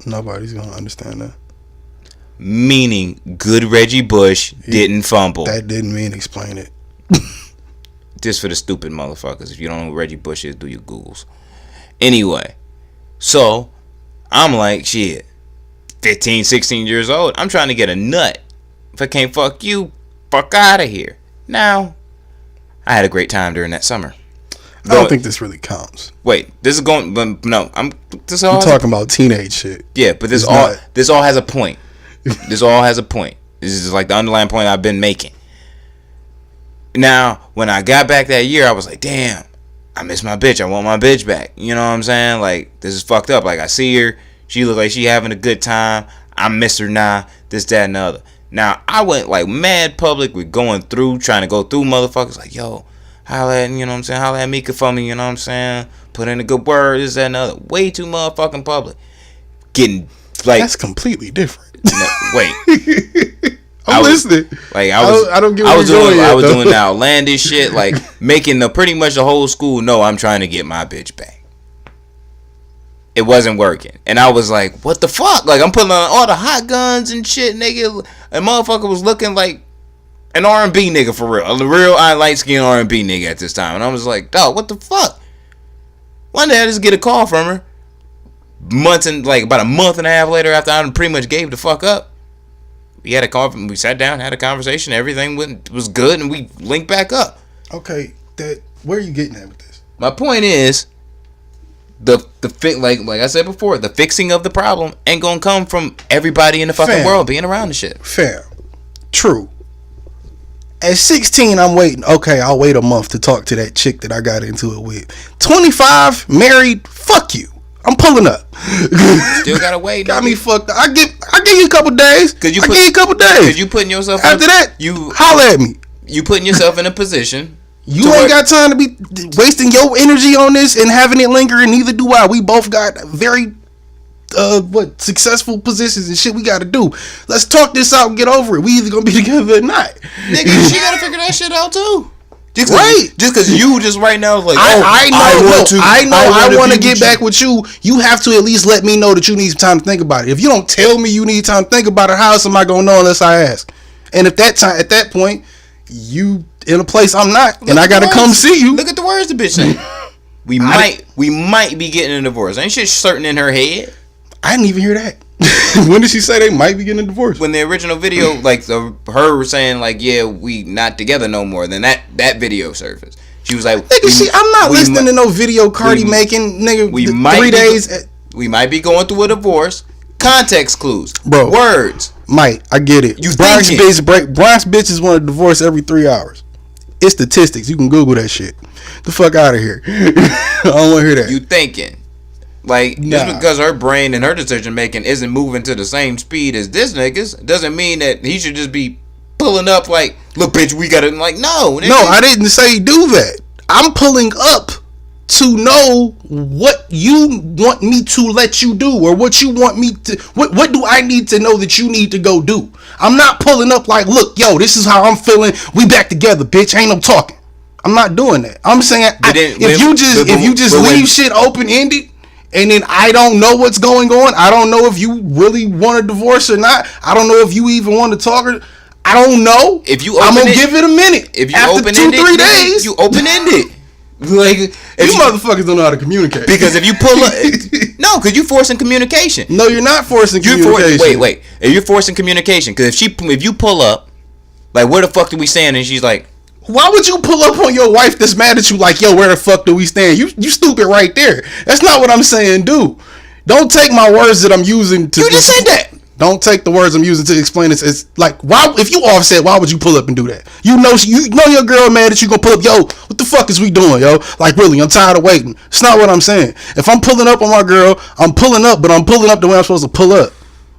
Speaker 2: Nobody's gonna understand that.
Speaker 1: Meaning, good Reggie Bush didn't fumble.
Speaker 2: That didn't mean explain it.
Speaker 1: Just for the stupid motherfuckers. If you don't know what Reggie Bush is, do your Googles. Anyway, so I'm like, shit, 15, 16 years old. I'm trying to get a nut. If I can't fuck you, fuck out of here. Now, I had a great time during that summer.
Speaker 2: I don't think this really counts.
Speaker 1: Wait, this is going. No, I'm
Speaker 2: talking about teenage shit.
Speaker 1: Yeah, but this all has a point. This all has a point. This is like the underlying point I've been making. Now, when I got back that year, I was like, damn, I miss my bitch. I want my bitch back. You know what I'm saying? Like, this is fucked up. Like, I see her. She look like she having a good time. I miss her now. This, that, and the other. Now, I went like mad public with trying to go through motherfuckers like, yo, holla at, you know what I'm saying? Holla at Mika for me, you know what I'm saying? Put in a good word, this, that, and the other. Way too motherfucking public. Getting, like...
Speaker 2: That's completely different.
Speaker 1: No, wait.
Speaker 2: I'm listening.
Speaker 1: Like,
Speaker 2: I don't get what you're doing
Speaker 1: I was doing the outlandish shit, like, making pretty much the whole school know I'm trying to get my bitch back. It wasn't working. And I was like, what the fuck? Like, I'm putting on all the hot guns and shit, nigga. And motherfucker was looking like an R&B nigga for real. A real light-skinned R&B nigga at this time. And I was like, dog, what the fuck? One day I just get a call from her. About a month and a half later after I pretty much gave the fuck up. We had a call. We sat down, had a conversation. Everything was good, and we linked back up.
Speaker 2: Okay, where are you getting at with this?
Speaker 1: My point is, like I said before, the fixing of the problem ain't gonna come from everybody in the fucking world being around the shit.
Speaker 2: Fair, true. At 16, I'm waiting. Okay, I'll wait a month to talk to that chick that I got into it with. 25, married. Fuck you. I'm pulling up.
Speaker 1: Still gotta wait.
Speaker 2: Got me fucked up. I give you a couple days. Give you a couple days.
Speaker 1: Cause you putting yourself
Speaker 2: after that. You holler at me.
Speaker 1: You putting yourself in a position.
Speaker 2: You ain't got time to be wasting your energy on this and having it linger, and neither do I. We both got very successful positions and shit we gotta do. Let's talk this out and get over it. We either gonna be together or not.
Speaker 1: Nigga, she gotta figure that shit out too. Just cause you just right now like,
Speaker 2: I want to get back with you. You have to at least let me know that you need some time to think about it. If you don't tell me you need time to think about it, how else am I gonna know unless I ask? And at that point, you in a place I'm not, and I gotta come see you.
Speaker 1: Look at the words the bitch say. We might be getting a divorce. Ain't shit certain in her head.
Speaker 2: I didn't even hear that. When did she say they might be getting a divorce?
Speaker 1: When the original video, like her saying like, yeah, we not together no more. Then that video surfaced. She was like,
Speaker 2: nigga, I'm not listening to no video Cardi making, nigga.
Speaker 1: We might be going through a divorce. Context clues,
Speaker 2: bro.
Speaker 1: Words.
Speaker 2: Mike, I get it. Bronx bitches want a divorce every 3 hours. It's statistics. You can Google that shit. The fuck out of here. I don't want to hear that.
Speaker 1: You thinking. Like, just because her brain and her decision making isn't moving to the same speed as this nigga's, doesn't mean that he should just be pulling up like, look, bitch, we gotta, like, no.
Speaker 2: No, I didn't say do that. I'm pulling up to know what you want me to let you do, or what you want me to, what do I need to know that you need to go do. I'm not pulling up like, look, yo, this is how I'm feeling, we back together, bitch, ain't no talking. I'm not doing that. I'm saying, if you just leave shit open-ended, and then I don't know what's going on, I don't know if you really want a divorce or not, I don't know if you even want to talk, or I don't know.
Speaker 1: If you
Speaker 2: I'm gonna give it a minute.
Speaker 1: If you
Speaker 2: after
Speaker 1: open-ended,
Speaker 2: 2-3 days,
Speaker 1: you open-ended. Like,
Speaker 2: you motherfuckers don't know how to communicate.
Speaker 1: Because if you pull up, no, because you're forcing communication.
Speaker 2: No, you're not forcing communication.
Speaker 1: Wait. If you're forcing communication, because if you pull up, like, where the fuck do we stand? And she's like,
Speaker 2: why would you pull up on your wife that's mad at you like, yo, where the fuck do we stand? You stupid right there. That's not what I'm saying, dude. Don't take my words that I'm using to...
Speaker 1: You just said that.
Speaker 2: Don't take the words I'm using to explain this. It's like, why, if you offset, why would you pull up and do that? You know your girl mad that you gonna pull up, yo, what the fuck is we doing, yo? Like, really, I'm tired of waiting. It's not what I'm saying. If I'm pulling up on my girl, I'm pulling up, but I'm pulling up the way I'm supposed to pull up.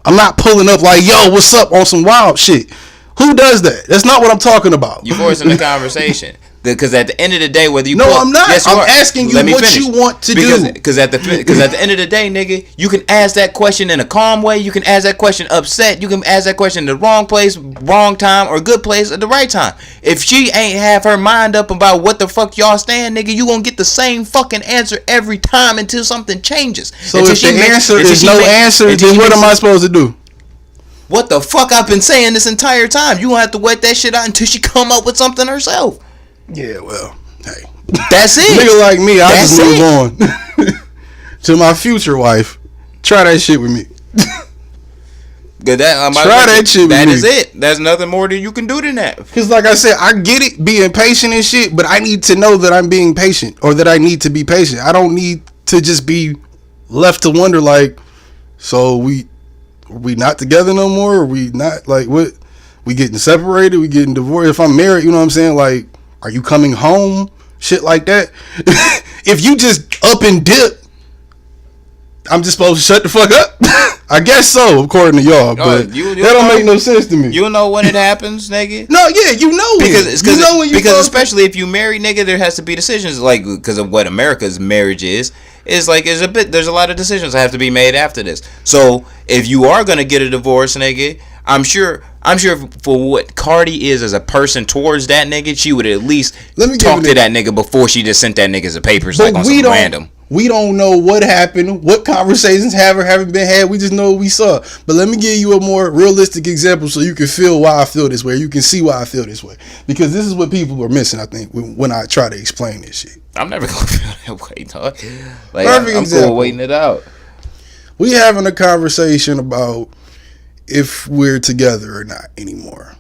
Speaker 2: I'm not pulling up like, yo, what's up, on some wild shit. Who does that? That's not what I'm talking about.
Speaker 1: You forcing the conversation. Because at the end of the day, whether you
Speaker 2: I'm not. Yes, I'm asking you what you want to do.
Speaker 1: Because at the end of the day, nigga, you can ask that question in a calm way. You can ask that question upset. You can ask that question in the wrong place, wrong time, or good place at the right time. If she ain't have her mind up about what the fuck y'all stand, nigga, you gonna get the same fucking answer every time until something changes.
Speaker 2: So if the answer is no answer, then what am I supposed to do?
Speaker 1: What the fuck I've been saying this entire time? You gonna have to wait that shit out until she come up with something herself.
Speaker 2: Yeah, well, hey.
Speaker 1: That's it.
Speaker 2: Nigga like me, I just move on. To my future wife, try that shit with me.
Speaker 1: Try
Speaker 2: that shit with me.
Speaker 1: That is it. There's nothing more that you can do than that.
Speaker 2: Because like I said, I get it, being patient and shit, but I need to know that I'm being patient, or that I need to be patient. I don't need to just be left to wonder like, so we not together no more? Or we not, like, what? We getting separated? We getting divorced? If I'm married, you know what I'm saying? Like, are you coming home? Shit like that. If you just up and dip, I'm just supposed to shut the fuck up? I guess so, according to y'all. But that don't make no sense to me.
Speaker 1: You know when it happens, nigga?
Speaker 2: No, yeah, you know when.
Speaker 1: Because especially if you married, nigga, there has to be decisions, like, because of what America's marriage is. It's like there's a lot of decisions that have to be made after this. So if you are gonna get a divorce, nigga, I'm sure for what Cardi is as a person towards that nigga, she would at least talk to that nigga before she just sent that nigga some papers, but like on some random.
Speaker 2: We don't know what happened, what conversations have or haven't been had. We just know what we saw. But let me give you a more realistic example so you can feel why I feel this way. You can see why I feel this way. Because this is what people are missing, I think, when I try to explain this shit.
Speaker 1: I'm never going to feel that way, dog. Like, I'm cool waiting it out.
Speaker 2: We having a conversation about if we're together or not anymore.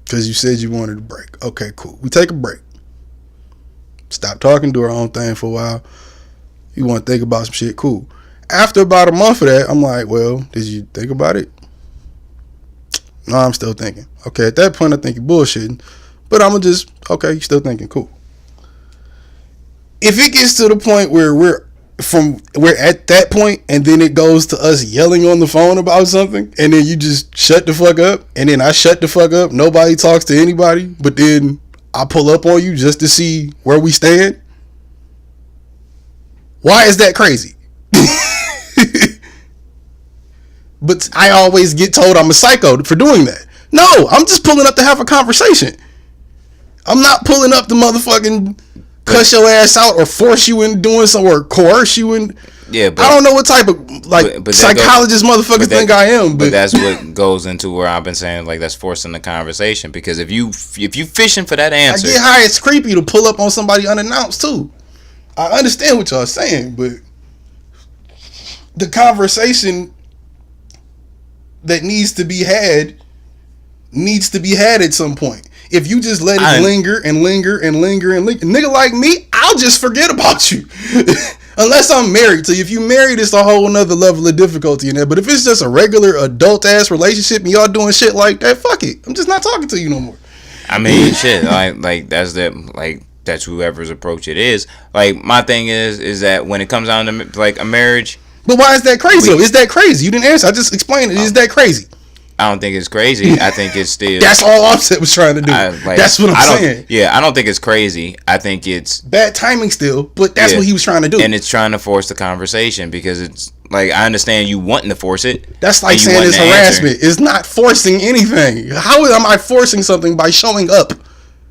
Speaker 2: Because you said you wanted a break. Okay, cool. We take a break. Stop talking, do our own thing for a while. You want to think about some shit, cool. After about a month of that, I'm like, well, did you think about it? No, I'm still thinking. Okay, at that point, I think you're bullshitting. But I'm going to just, okay, you're still thinking, cool. If it gets to the point where we're at that point, and then it goes to us yelling on the phone about something, and then you just shut the fuck up, and then I shut the fuck up, nobody talks to anybody, but then I pull up on you just to see where we stand. Why is that crazy? But I always get told I'm a psycho for doing that. No, I'm just pulling up to have a conversation. I'm not pulling up to motherfucking cuss your ass out or force you into doing something or coerce you in. Yeah, but I don't know what type of psychologist motherfuckers think I am.
Speaker 1: But that's what goes into where I've been saying, like, that's forcing the conversation. Because if you fishing for that answer,
Speaker 2: I get how it's creepy to pull up on somebody unannounced too. I understand what y'all saying, but the conversation that needs to be had at some point. If you just let it linger, nigga like me, I'll just forget about you. Unless I'm married. So if you married, it's a whole nother level of difficulty in there. But if it's just a regular adult ass relationship and y'all doing shit like that, fuck it. I'm just not talking to you no more.
Speaker 1: I mean, shit. Like that's that's whoever's approach it is. Like, my thing is that when it comes down to like a marriage.
Speaker 2: But why is that crazy? Is that crazy? You didn't answer. I just explained it. Is that crazy?
Speaker 1: I don't think it's crazy. I think it's still.
Speaker 2: That's all Offset was trying to do. That's what I'm saying.
Speaker 1: Yeah, I don't think it's crazy. I think it's
Speaker 2: bad timing still, but that's what he was trying to do.
Speaker 1: And it's trying to force the conversation because it's like I understand you wanting to force it.
Speaker 2: That's like saying it's harassment. It's not forcing anything. How am I forcing something by showing up?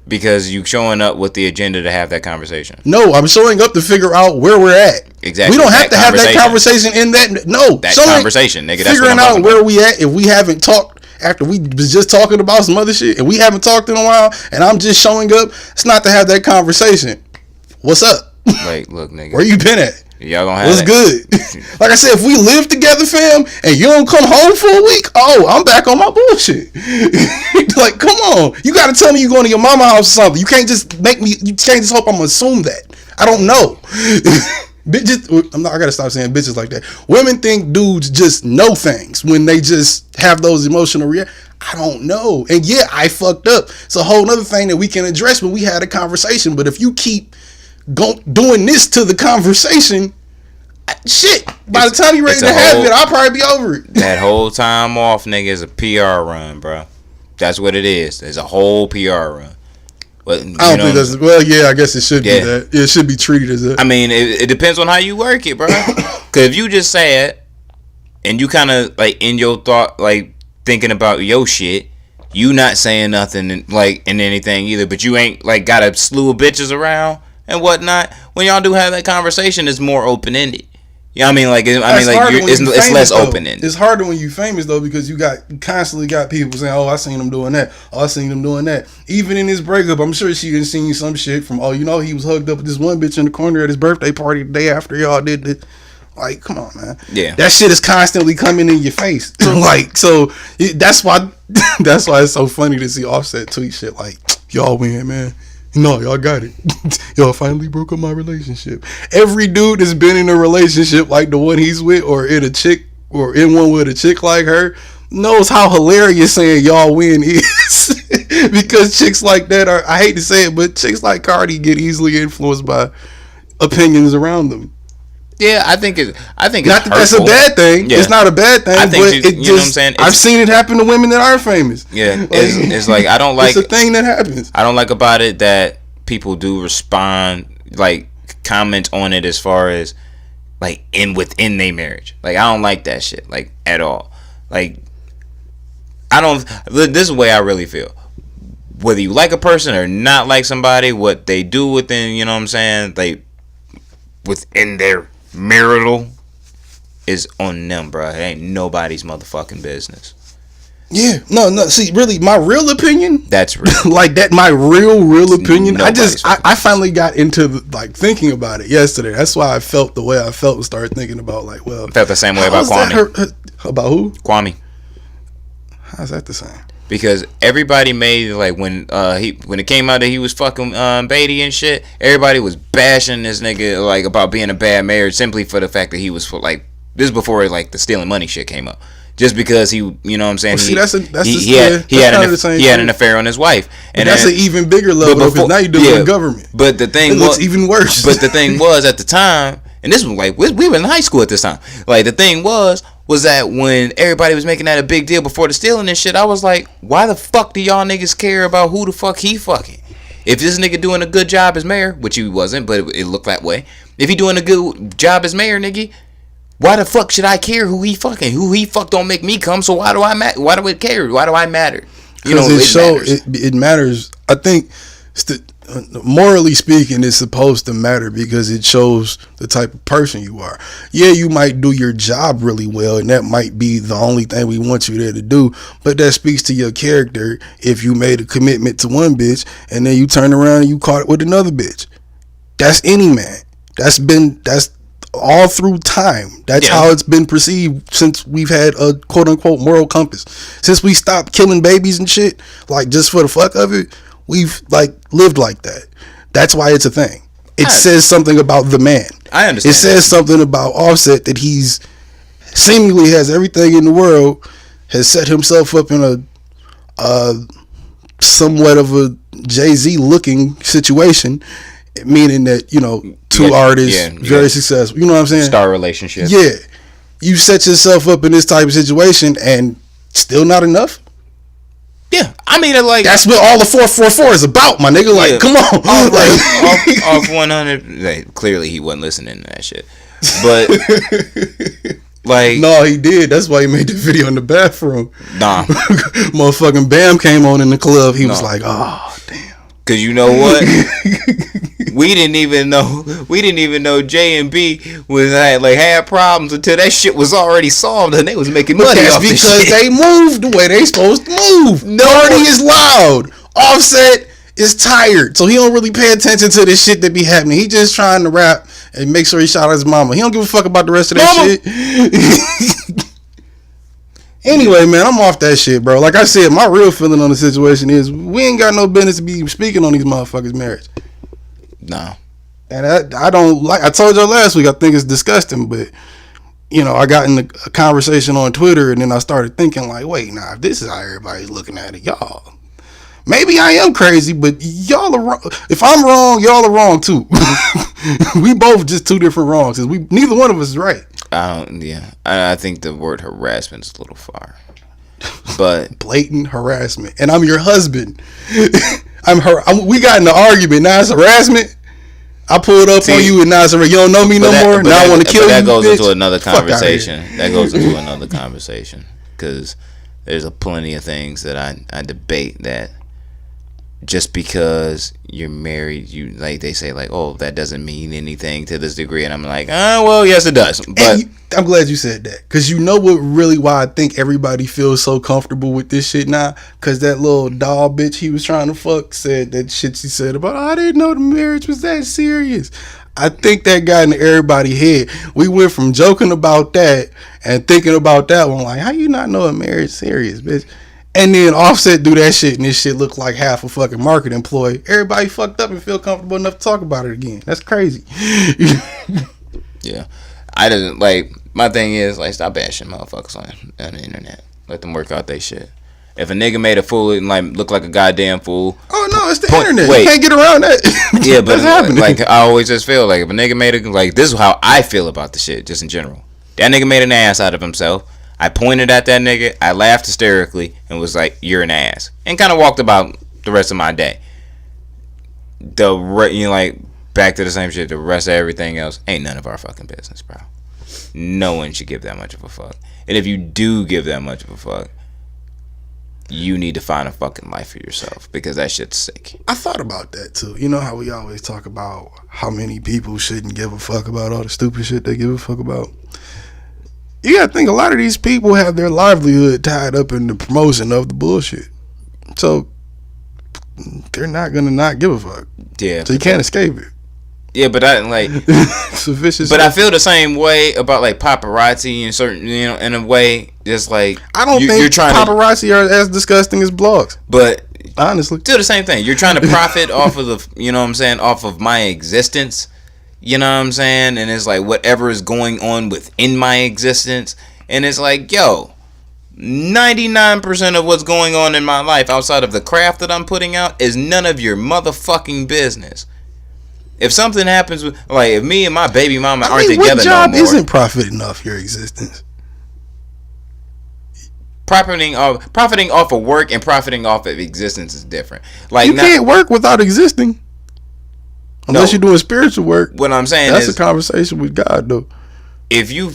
Speaker 1: Because you showing up with the agenda to have that conversation.
Speaker 2: No, I'm showing up to figure out where we're at.
Speaker 1: Exactly.
Speaker 2: We don't have to have that conversation in that. No,
Speaker 1: that conversation, nigga. That's
Speaker 2: figuring out where we at. If we haven't talked after we was just talking about some other shit, and we haven't talked in a while, and I'm just showing up, it's not to have that conversation. What's up?
Speaker 1: Like, look, nigga.
Speaker 2: Where you been at?
Speaker 1: Y'all gonna have
Speaker 2: what's good? Like I said, if we live together, fam, and you don't come home for a week, I'm back on my bullshit. Like, come on, you gotta tell me you going to your mama house or something. You can't just make me. You can't just hope I'm gonna assume that. I don't know. Bitches, I gotta stop saying bitches like that. Women think dudes just know things when they just have those emotional reactions. I don't know, and yeah, I fucked up. It's a whole other thing that we can address when we had a conversation. But if you keep doing this to the conversation, shit, by the time you're ready to have it, I'll probably be over it.
Speaker 1: That whole time off, nigga, is a PR run, bro. That's what it is. It's a whole PR run. But,
Speaker 2: I don't think that's, well, yeah, I guess it should be that. It should be treated as that.
Speaker 1: I mean, it depends on how you work it, bro. Because if you just say it, and you kind of, like, in your thought, like, thinking about your shit, you not saying nothing, like, in anything either, but you ain't, like, got a slew of bitches around and whatnot. When y'all do have that conversation, it's more open-ended. You know what I mean? Like, it's less open-ended.
Speaker 2: It's harder when you famous, though, because you constantly got people saying, oh, I seen him doing that. Oh, I seen him doing that. Even in his breakup, I'm sure she done seen some shit from, oh, you know, he was hugged up with this one bitch in the corner at his birthday party the day after y'all did this. Like, come on, man.
Speaker 1: Yeah.
Speaker 2: That shit is constantly coming in your face. That's why it's so funny to see Offset tweet shit like, y'all win, man. No, y'all got it. Y'all finally broke up my relationship. Every dude that's been in a relationship like the one he's with, or in one with a chick like her, knows how hilarious saying y'all win is. Because chicks like that are, I hate to say it, but chicks like Cardi get easily influenced by opinions around them.
Speaker 1: Yeah, I think it's not
Speaker 2: that that's a bad thing. Yeah. It's not a bad thing. I think but you know what I'm saying. I've seen it happen to women that are famous.
Speaker 1: Yeah, it's like I don't like.
Speaker 2: It's a thing that happens.
Speaker 1: I don't like about it that people do respond, like, comment on it as far as like within their marriage. Like, I don't like that shit, like, at all. Like, I don't. This is the way I really feel. Whether you like a person or not like somebody, what they do within, you know what I'm saying, like, within their marital is on them, bro. It ain't nobody's motherfucking business.
Speaker 2: Yeah, no. See, really, my real opinion.
Speaker 1: That's real.
Speaker 2: Like that, my real opinion. I finally got into thinking about it yesterday. That's why I felt the way I felt and started thinking about like, well,
Speaker 1: I felt the same way about Kwame.
Speaker 2: About who?
Speaker 1: Kwame.
Speaker 2: How's that the same?
Speaker 1: Because everybody made, like, when it came out that he was fucking Beatty and shit, everybody was bashing this nigga, like, about being a bad marriage simply for the fact that he was, like, this is before, like, the stealing money shit came up. Just because he, you know what I'm saying?
Speaker 2: Well,
Speaker 1: he had an affair on his wife, and
Speaker 2: that's an even bigger level because now you're dealing with government.
Speaker 1: But the thing
Speaker 2: looks even worse.
Speaker 1: But the thing was at the time, and this was like we were in high school at this time. Like, the thing was that when everybody was making that a big deal before the stealing and shit, I was like, why the fuck do y'all niggas care about who the fuck he fucking? If this nigga doing a good job as mayor, which he wasn't, but it looked that way. If he doing a good job as mayor, nigga, why the fuck should I care who he fucking? Who he fuck don't make me come, so why do I matter? Why do it care? Why do I matter? You know,
Speaker 2: it matters. I think morally speaking, it's supposed to matter because it shows the type of person you are. Yeah, you might do your job really well, and that might be the only thing we want you there to do, but that speaks to your character if you made a commitment to one bitch and then you turn around and you caught it with another bitch. That's any man. That's all through time. That's how it's been perceived since we've had a quote-unquote moral compass. Since we stopped killing babies and shit, like, just for the fuck of it, we've, like, lived like that. That's why it's a thing. It says something about the man.
Speaker 1: I understand.
Speaker 2: It says something about Offset that he's seemingly has everything in the world, has set himself up in a somewhat of a Jay-Z looking situation, meaning that, you know, two artists, very successful. You know what I'm saying?
Speaker 1: Star relationship.
Speaker 2: Yeah. You set yourself up in this type of situation, and Still not enough?
Speaker 1: Yeah, I mean, like
Speaker 2: that's what all the 444 is about, my nigga. Like, come on,
Speaker 1: off 100. Like, clearly, he wasn't listening to that shit. But like,
Speaker 2: no, he did. That's why he made the video in the bathroom.
Speaker 1: Nah,
Speaker 2: motherfucking Bam came on in the club. He was like, oh damn.
Speaker 1: Cause you know what? we didn't even know J and B was had problems until that shit was already solved and they was making money off this shit.
Speaker 2: Because they moved the way they supposed to move. Naughty is loud. Offset is tired, so he don't really pay attention to this shit that be happening. He just trying to rap and make sure he shout out his mama. He don't give a fuck about the rest of that shit. Anyway, man, I'm off that shit, bro. Like I said, my real feeling on the situation is we ain't got no business to be speaking on these motherfuckers' marriage.
Speaker 1: No.
Speaker 2: And I don't like. I told y'all last week. I think it's disgusting, but you know, I got in a conversation on Twitter, and then I started thinking like, wait, nah, if this is how everybody's looking at it, y'all. Maybe I am crazy, but y'all are wrong. If I'm wrong, y'all are wrong too. We both just two different wrongs, because neither one of us is right.
Speaker 1: I think the word harassment is a little far, but
Speaker 2: blatant harassment, and I'm your husband. We got in an argument. Now it's harassment. I pulled up on you, and now it's you don't know me no more. Now I want to kill you.
Speaker 1: That goes into another conversation. That goes into another conversation, because there's plenty of things that I debate that. Just because you're married, you like they say like, oh, that doesn't mean anything to this degree, and I'm like, well, yes, it does. But
Speaker 2: I'm glad you said that, because you know why I think everybody feels so comfortable with this shit now, because that little doll bitch he was trying to fuck said that shit she said about, I didn't know the marriage was that serious. I think that got into everybody's head. We went from joking about that and thinking about that one, like, how you not know a marriage serious, bitch? And then Offset do that shit, and this shit look like half a fucking market employee. Everybody fucked up and feel comfortable enough to talk about it again. That's crazy.
Speaker 1: Yeah. I didn't, like, my thing is, like, stop bashing motherfuckers on the internet. Let them work out their shit. If a nigga made a fool and, like, look like a goddamn fool.
Speaker 2: Oh, no, it's the internet. You can't get around that.
Speaker 1: Yeah, but, like, I always just feel like if a nigga made a, like, this is how I feel about the shit, just in general. That nigga made an ass out of himself. I pointed at that nigga, I laughed hysterically, and was like, you're an ass. And kind of walked about the rest of my day. Like, back to the same shit, the rest of everything else ain't none of our fucking business, bro. No one should give that much of a fuck. And if you do give that much of a fuck, you need to find a fucking life for yourself, because that shit's sick.
Speaker 2: I thought about that, too. You know how we always talk about how many people shouldn't give a fuck about all the stupid shit they give a fuck about? You gotta think, a lot of these people have their livelihood tied up in the promotion of the bullshit. So they're not gonna not give a fuck.
Speaker 1: Yeah.
Speaker 2: So you can't escape it.
Speaker 1: Yeah, but I like
Speaker 2: it's a vicious.
Speaker 1: But I feel the same way about like paparazzi and certain, you know, in a way, just like
Speaker 2: I don't think you're trying paparazzi are as disgusting as blogs.
Speaker 1: But
Speaker 2: honestly,
Speaker 1: still the same thing. You're trying to profit off of the, you know what I'm saying, off of my existence. You know what I'm saying? And it's like whatever is going on within my existence. And it's like, yo, 99% of what's going on in my life outside of the craft that I'm putting out is none of your motherfucking business. If something happens with, like, if me and my baby mama aren't together
Speaker 2: what job
Speaker 1: no more,
Speaker 2: isn't profiting off your existence?
Speaker 1: Profiting off of work and profiting off of existence is different. Like,
Speaker 2: you can't work without existing. Unless you're doing spiritual work.
Speaker 1: What I'm saying
Speaker 2: is, that's a conversation with God, though.
Speaker 1: If you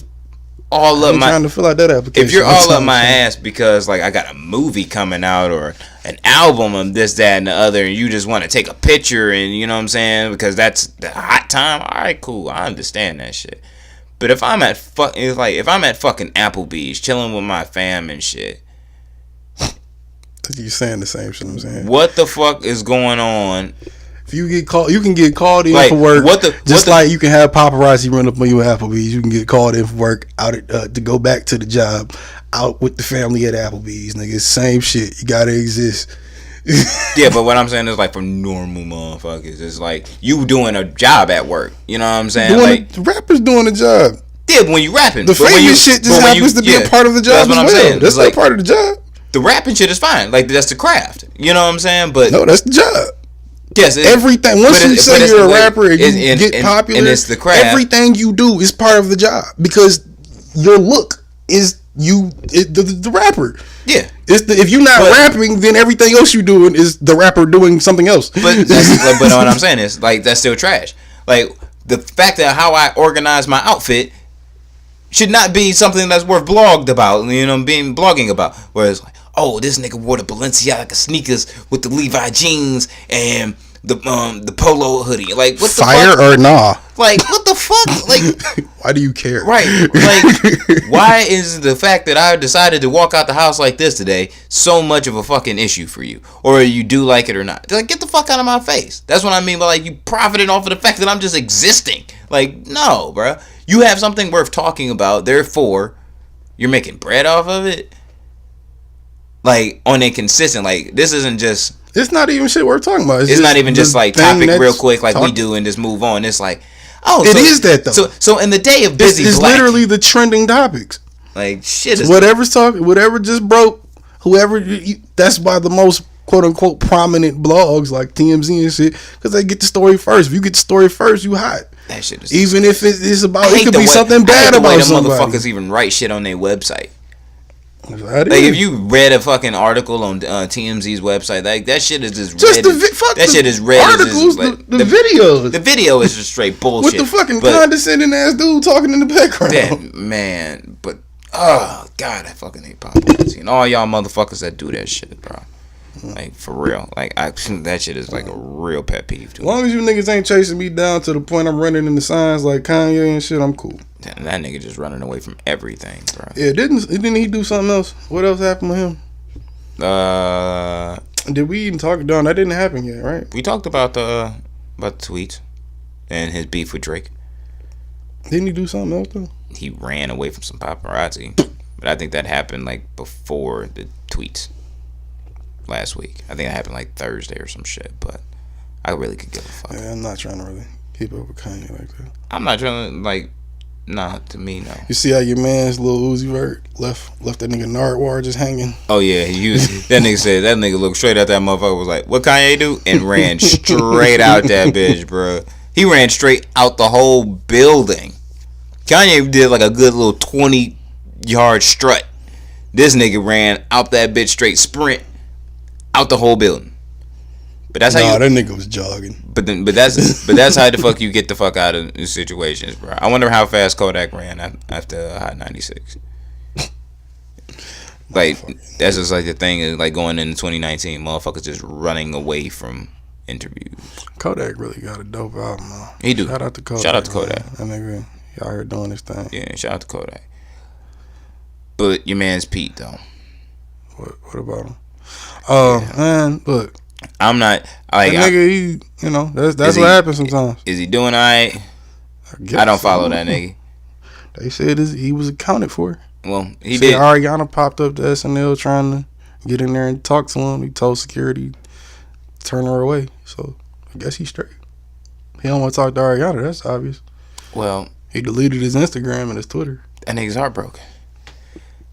Speaker 1: all up my
Speaker 2: trying to fill out that application.
Speaker 1: If you're all up my ass because like I got a movie coming out or an album of this, that, and the other, and you just want to take a picture and you know what I'm saying because that's the hot time. All right, cool. I understand that shit. But if I'm at fucking Applebee's chilling with my fam and shit.
Speaker 2: You saying the same shit I'm saying.
Speaker 1: What the fuck is going on?
Speaker 2: If you get called, you can get called in for work. Like you can have paparazzi run up on you at Applebee's. You can get called in for work out at, to go back to the job out with the family at Applebee's. Nigga, same shit. You gotta exist.
Speaker 1: Yeah, but what I'm saying is like for normal motherfuckers, it's like you doing a job at work. You know what I'm saying?
Speaker 2: The rappers doing a job.
Speaker 1: Yeah, but when you rapping,
Speaker 2: the famous shit just happens to be a part of the job. That's what I'm saying. That's like part of the job.
Speaker 1: The rapping shit is fine. Like that's the craft. You know what I'm saying? But
Speaker 2: no, that's the job.
Speaker 1: Yes,
Speaker 2: everything. Once you say you're a rapper and you get popular,
Speaker 1: and it's the craft.
Speaker 2: Everything you do is part of the job because your look is the rapper.
Speaker 1: Yeah.
Speaker 2: If you're not rapping, then everything else you're doing is the rapper doing something else.
Speaker 1: But what I'm saying is, like, that's still trash. Like, the fact that how I organize my outfit should not be something that's worth blogging about. Whereas, like, oh, this nigga wore the Balenciaga sneakers with the Levi jeans and the polo hoodie. Like, what the
Speaker 2: fire
Speaker 1: fuck?
Speaker 2: Or nah?
Speaker 1: Like, what the fuck? Like,
Speaker 2: why do you care?
Speaker 1: Right. Like, why is the fact that I decided to walk out the house like this today so much of a fucking issue for you? Or you do like it or not? Like, get the fuck out of my face. That's what I mean by, like, you profiting off of the fact that I'm just existing. Like, no, bro. You have something worth talking about, therefore, you're making bread off of it? Like, on a consistent, like, this isn't just...
Speaker 2: It's not even shit worth talking about.
Speaker 1: It's not even just, like, topic real quick like we do and just move on. It's like, oh,
Speaker 2: it is that, though.
Speaker 1: So in the day of busy
Speaker 2: it's
Speaker 1: black... It's
Speaker 2: literally the trending topics.
Speaker 1: Like, shit is...
Speaker 2: Whatever's talking, whatever just broke, whoever... that's why the most, quote-unquote, prominent blogs, like TMZ and shit, because they get the story first. If you get the story first, you hot.
Speaker 1: That shit is...
Speaker 2: Even if it's about... It could be something bad about somebody.
Speaker 1: Motherfuckers even write shit on their website.
Speaker 2: Like,
Speaker 1: if you read a fucking article on TMZ's website, like, that shit is just
Speaker 2: red.
Speaker 1: That shit is red.
Speaker 2: Articles, the videos.
Speaker 1: The video is just straight bullshit.
Speaker 2: With the fucking condescending ass dude talking in the background.
Speaker 1: That, man, but oh god, I fucking hate paparazzi and all y'all motherfuckers that do that shit, bro. Like, for real. Like, that shit is like a real pet peeve to me.
Speaker 2: As long as you niggas ain't chasing me down to the point I'm running in the signs like Kanye and shit, I'm cool.
Speaker 1: Damn, that nigga just running away from everything, bro.
Speaker 2: Yeah, didn't he do something else? What else happened with him? Did we even talk down? That didn't happen yet, right?
Speaker 1: We talked about the tweets and his beef with Drake.
Speaker 2: Didn't he do something else though?
Speaker 1: He ran away from some paparazzi, but I think that happened like before the tweets last week. I think it happened like Thursday or some shit, but I really could give a fuck.
Speaker 2: Yeah, I'm not trying to really keep up with Kanye like that.
Speaker 1: I'm not trying to, like, nah, to me, no.
Speaker 2: You see how your man's Lil Uzi Vert left that nigga Nardwar just hanging?
Speaker 1: Oh yeah, that nigga said, that nigga looked straight at that motherfucker, was like, what Kanye do? And ran straight out that bitch, bro. He ran straight out the whole building. Kanye did like a good little 20-yard strut. This nigga ran out that bitch straight sprint out the whole building. But that's how
Speaker 2: that nigga was jogging.
Speaker 1: But that's how the fuck you get the fuck out of situations, bro. I wonder how fast Kodak ran after Hot 96. Like, that's just like the thing is like going into 2019, motherfuckers just running away from interviews.
Speaker 2: Kodak really got a dope album, though.
Speaker 1: He do.
Speaker 2: Shout out to Kodak. That nigga, y'all here doing this thing.
Speaker 1: Yeah, shout out to Kodak. But your man's Pete though.
Speaker 2: What about him? Man, look.
Speaker 1: I'm not like
Speaker 2: that nigga. That's what happens sometimes.
Speaker 1: Is he doing alright? I don't follow that nigga.
Speaker 2: They said he was accounted for.
Speaker 1: Well, he did.
Speaker 2: Ariana popped up to SNL trying to get in there and talk to him. He told security to turn her away. So I guess he's straight. He don't want to talk to Ariana. That's obvious.
Speaker 1: Well,
Speaker 2: he deleted his Instagram and his Twitter.
Speaker 1: That nigga's heartbroken.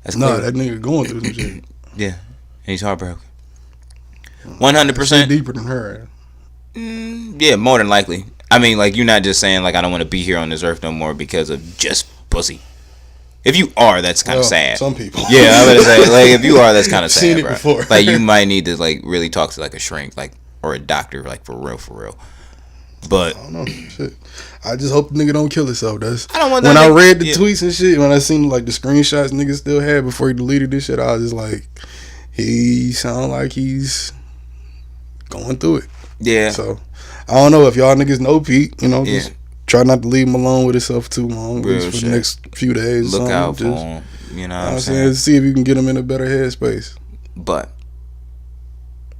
Speaker 2: That's clear. That nigga going through some shit.
Speaker 1: Yeah, he's heartbroken. 100%.
Speaker 2: Deeper than her.
Speaker 1: Yeah, more than likely. I mean, like, you're not just saying like I don't want to be here on this earth no more because of just pussy. If you are, that's kind of sad.
Speaker 2: Some people.
Speaker 1: Yeah, I'm gonna say, like, if you are, that's kind of sad,
Speaker 2: seen it
Speaker 1: bro.
Speaker 2: before.
Speaker 1: Like, you might need to like really talk to like a shrink, like, or a doctor, like, for real. But
Speaker 2: I don't know. Shit. I just hope the nigga don't kill himself.
Speaker 1: I don't want that.
Speaker 2: When I read the tweets and shit, when I seen like the screenshots niggas still had before he deleted this shit, I was just like, he sound like he's going through it. Yeah. So I don't know if y'all niggas know Pete. Just try not to leave him alone with himself too long. For the next few days.
Speaker 1: Look out for him. You know what I'm saying?
Speaker 2: See if you can get him in a better headspace.
Speaker 1: But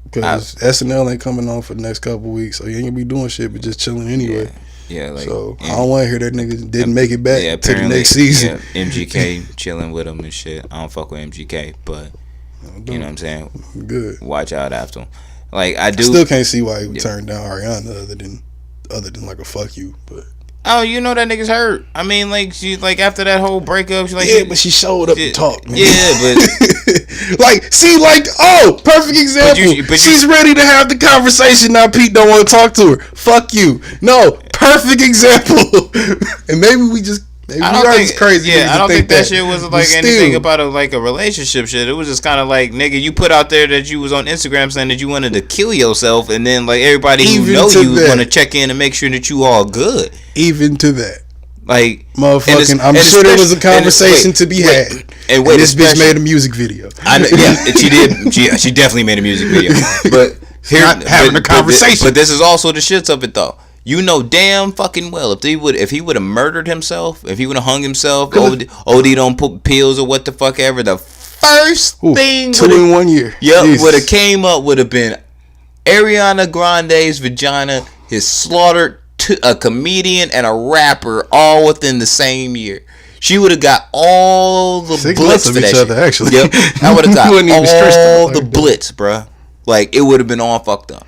Speaker 2: because SNL ain't coming on for the next couple weeks, so he ain't gonna be doing shit but just chilling anyway.
Speaker 1: Yeah, like,
Speaker 2: so I don't want to hear that nigga didn't make it back to the next season.
Speaker 1: Yeah, MGK chilling with him and shit. I don't fuck with MGK, but you know what I'm saying.
Speaker 2: Good.
Speaker 1: Watch out after him. Like, I
Speaker 2: still can't see why he would turn down Ariana other than like a fuck you, but.
Speaker 1: Oh, you know that nigga's hurt. I mean, like, she, like, after that whole breakup, she, like,
Speaker 2: but she showed up to talk, man.
Speaker 1: Yeah, but
Speaker 2: like, see, like, perfect example. But she's ready to have the conversation now. Pete don't want to talk to her. Fuck you. No, perfect example. And maybe we just
Speaker 1: I don't think
Speaker 2: crazy.
Speaker 1: Yeah, I don't think that shit was like anything about a relationship shit. It was just kind of like, nigga, you put out there that you was on Instagram saying that you wanted to kill yourself, and then like everybody who know you want to check in and make sure that you all good.
Speaker 2: Even to that,
Speaker 1: like
Speaker 2: motherfucking, I'm sure there was a conversation to be had. And this bitch made a music video.
Speaker 1: She did. She definitely made a music video. But here,
Speaker 2: having a conversation.
Speaker 1: But this is also the shits of it though. You know damn fucking well if he would have murdered himself, if he would have hung himself, OD'd on pills or what the fuck ever, the first thing
Speaker 2: 2 in 1 year.
Speaker 1: Yep, would have came up would have been Ariana Grande's vagina, his slaughtered a comedian and a rapper all within the same year. She would have got all the
Speaker 2: 6
Speaker 1: blitz
Speaker 2: months of
Speaker 1: for that
Speaker 2: each other,
Speaker 1: shit.
Speaker 2: actually.
Speaker 1: Yep, I would have got all the
Speaker 2: like
Speaker 1: blitz, bruh. Like it would have been all fucked up.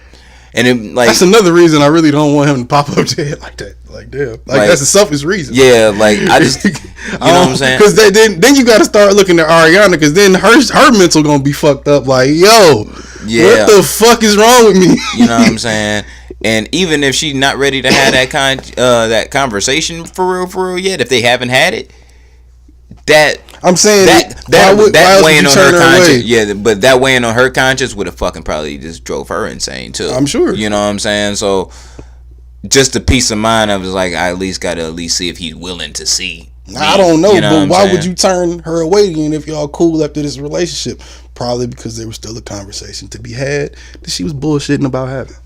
Speaker 1: And it, like,
Speaker 2: that's another reason I really don't want him to pop up to it like that. Like damn, like that's a selfish reason.
Speaker 1: Yeah, like I just, you know what I'm saying?
Speaker 2: Because then you got to start looking at Ariana, because then her mental gonna be fucked up. Like yo, what the fuck is wrong with me?
Speaker 1: You know what I'm saying? And even if she's not ready to have that conversation for real yet, if they haven't had it, that
Speaker 2: I'm saying
Speaker 1: that weighing on her conscience, yeah, but that weighing on her conscience would have fucking probably just drove her insane too.
Speaker 2: I'm sure.
Speaker 1: You know what I'm saying? So just the peace of mind of like, I at least got to see if he's willing to see.
Speaker 2: I don't know, but why would you turn her away again if y'all cool after this relationship? Probably because there was still a conversation to be had that she was bullshitting about having.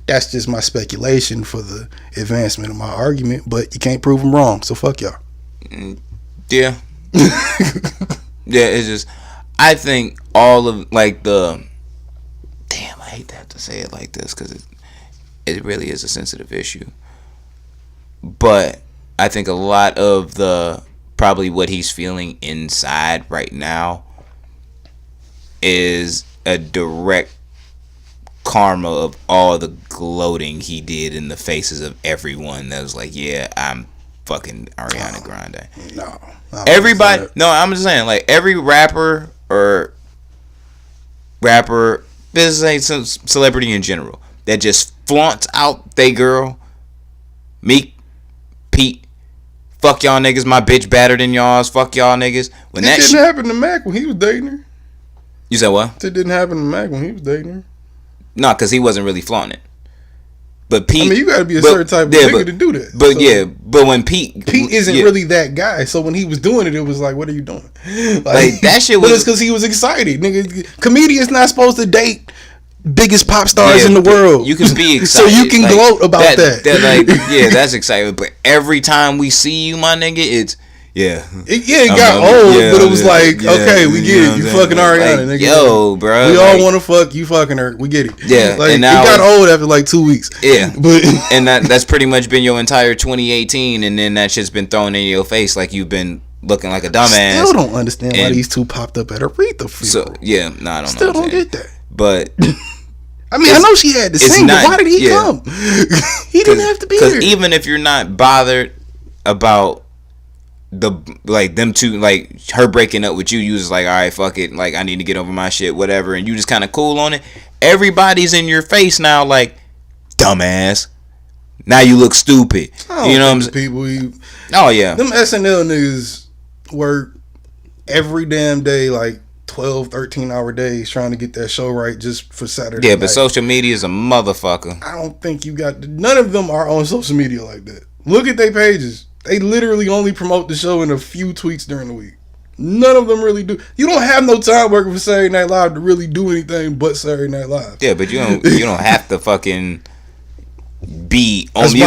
Speaker 2: That's just my speculation for the advancement of my argument, but you can't prove them wrong, so fuck y'all.
Speaker 1: Yeah. Yeah, it's just, I think all of like the, damn, I hate to have to say it like this because it really is a sensitive issue, but I think a lot of the, probably what he's feeling inside right now is a direct karma of all the gloating he did in the faces of everyone that was like, yeah, I'm fucking Ariana Grande.
Speaker 2: No.
Speaker 1: Everybody, no, I'm just saying, like, every rapper, this is a celebrity in general, that just flaunts out they girl, Meek, Pete, fuck y'all niggas, my bitch better than y'all's, fuck y'all niggas.
Speaker 2: When it didn't happen to Mac when he was dating her.
Speaker 1: You said what?
Speaker 2: It didn't happen to Mac when he was dating her.
Speaker 1: No, because he wasn't really flaunting it. But Pete,
Speaker 2: I mean, you gotta be a certain type of nigga to do that.
Speaker 1: But so, but when Pete
Speaker 2: isn't really that guy. So when he was doing it, it was like, what are you doing?
Speaker 1: Like that shit was.
Speaker 2: But it's because he was excited, nigga. Comedians not supposed to date biggest pop stars in the world.
Speaker 1: You can be excited,
Speaker 2: so you can gloat about that.
Speaker 1: Yeah, that's exciting. But every time we see you, my nigga, it's. Yeah.
Speaker 2: It got old, but it was like, okay, we get it. You fucking Ariana, nigga.
Speaker 1: Yo, bro.
Speaker 2: We all want to fuck. You fucking her. We get it.
Speaker 1: Yeah.
Speaker 2: Like, and now it got old after like 2 weeks.
Speaker 1: Yeah.
Speaker 2: But
Speaker 1: and that's pretty much been your entire 2018, and then that shit's been thrown in your face like you've been looking like a dumbass.
Speaker 2: I still don't understand why these two popped up at Aretha funeral.
Speaker 1: So, yeah, no, I don't
Speaker 2: still don't get that.
Speaker 1: But...
Speaker 2: I mean, I know she had to sing, but why did he come? He didn't have to be there.
Speaker 1: Because even if you're not bothered about... them two, like her breaking up with you was like, all right, fuck it, like I need to get over my shit, whatever, and you just kind of cool on it. Everybody's in your face now, like, dumbass, now you look stupid. You know what I'm saying?
Speaker 2: People,
Speaker 1: oh yeah,
Speaker 2: them SNL niggas work every damn day, like 12, 13-hour days trying to get that show right just for Saturday.
Speaker 1: Yeah, but social media is a motherfucker.
Speaker 2: I don't think you got none of them are on social media like that. Look at their pages. They literally only promote the show in a few tweets during the week. None of them really do. You don't have no time working for Saturday Night Live to really do anything but Saturday Night Live.
Speaker 1: Yeah, but you don't have to fucking be on.
Speaker 2: You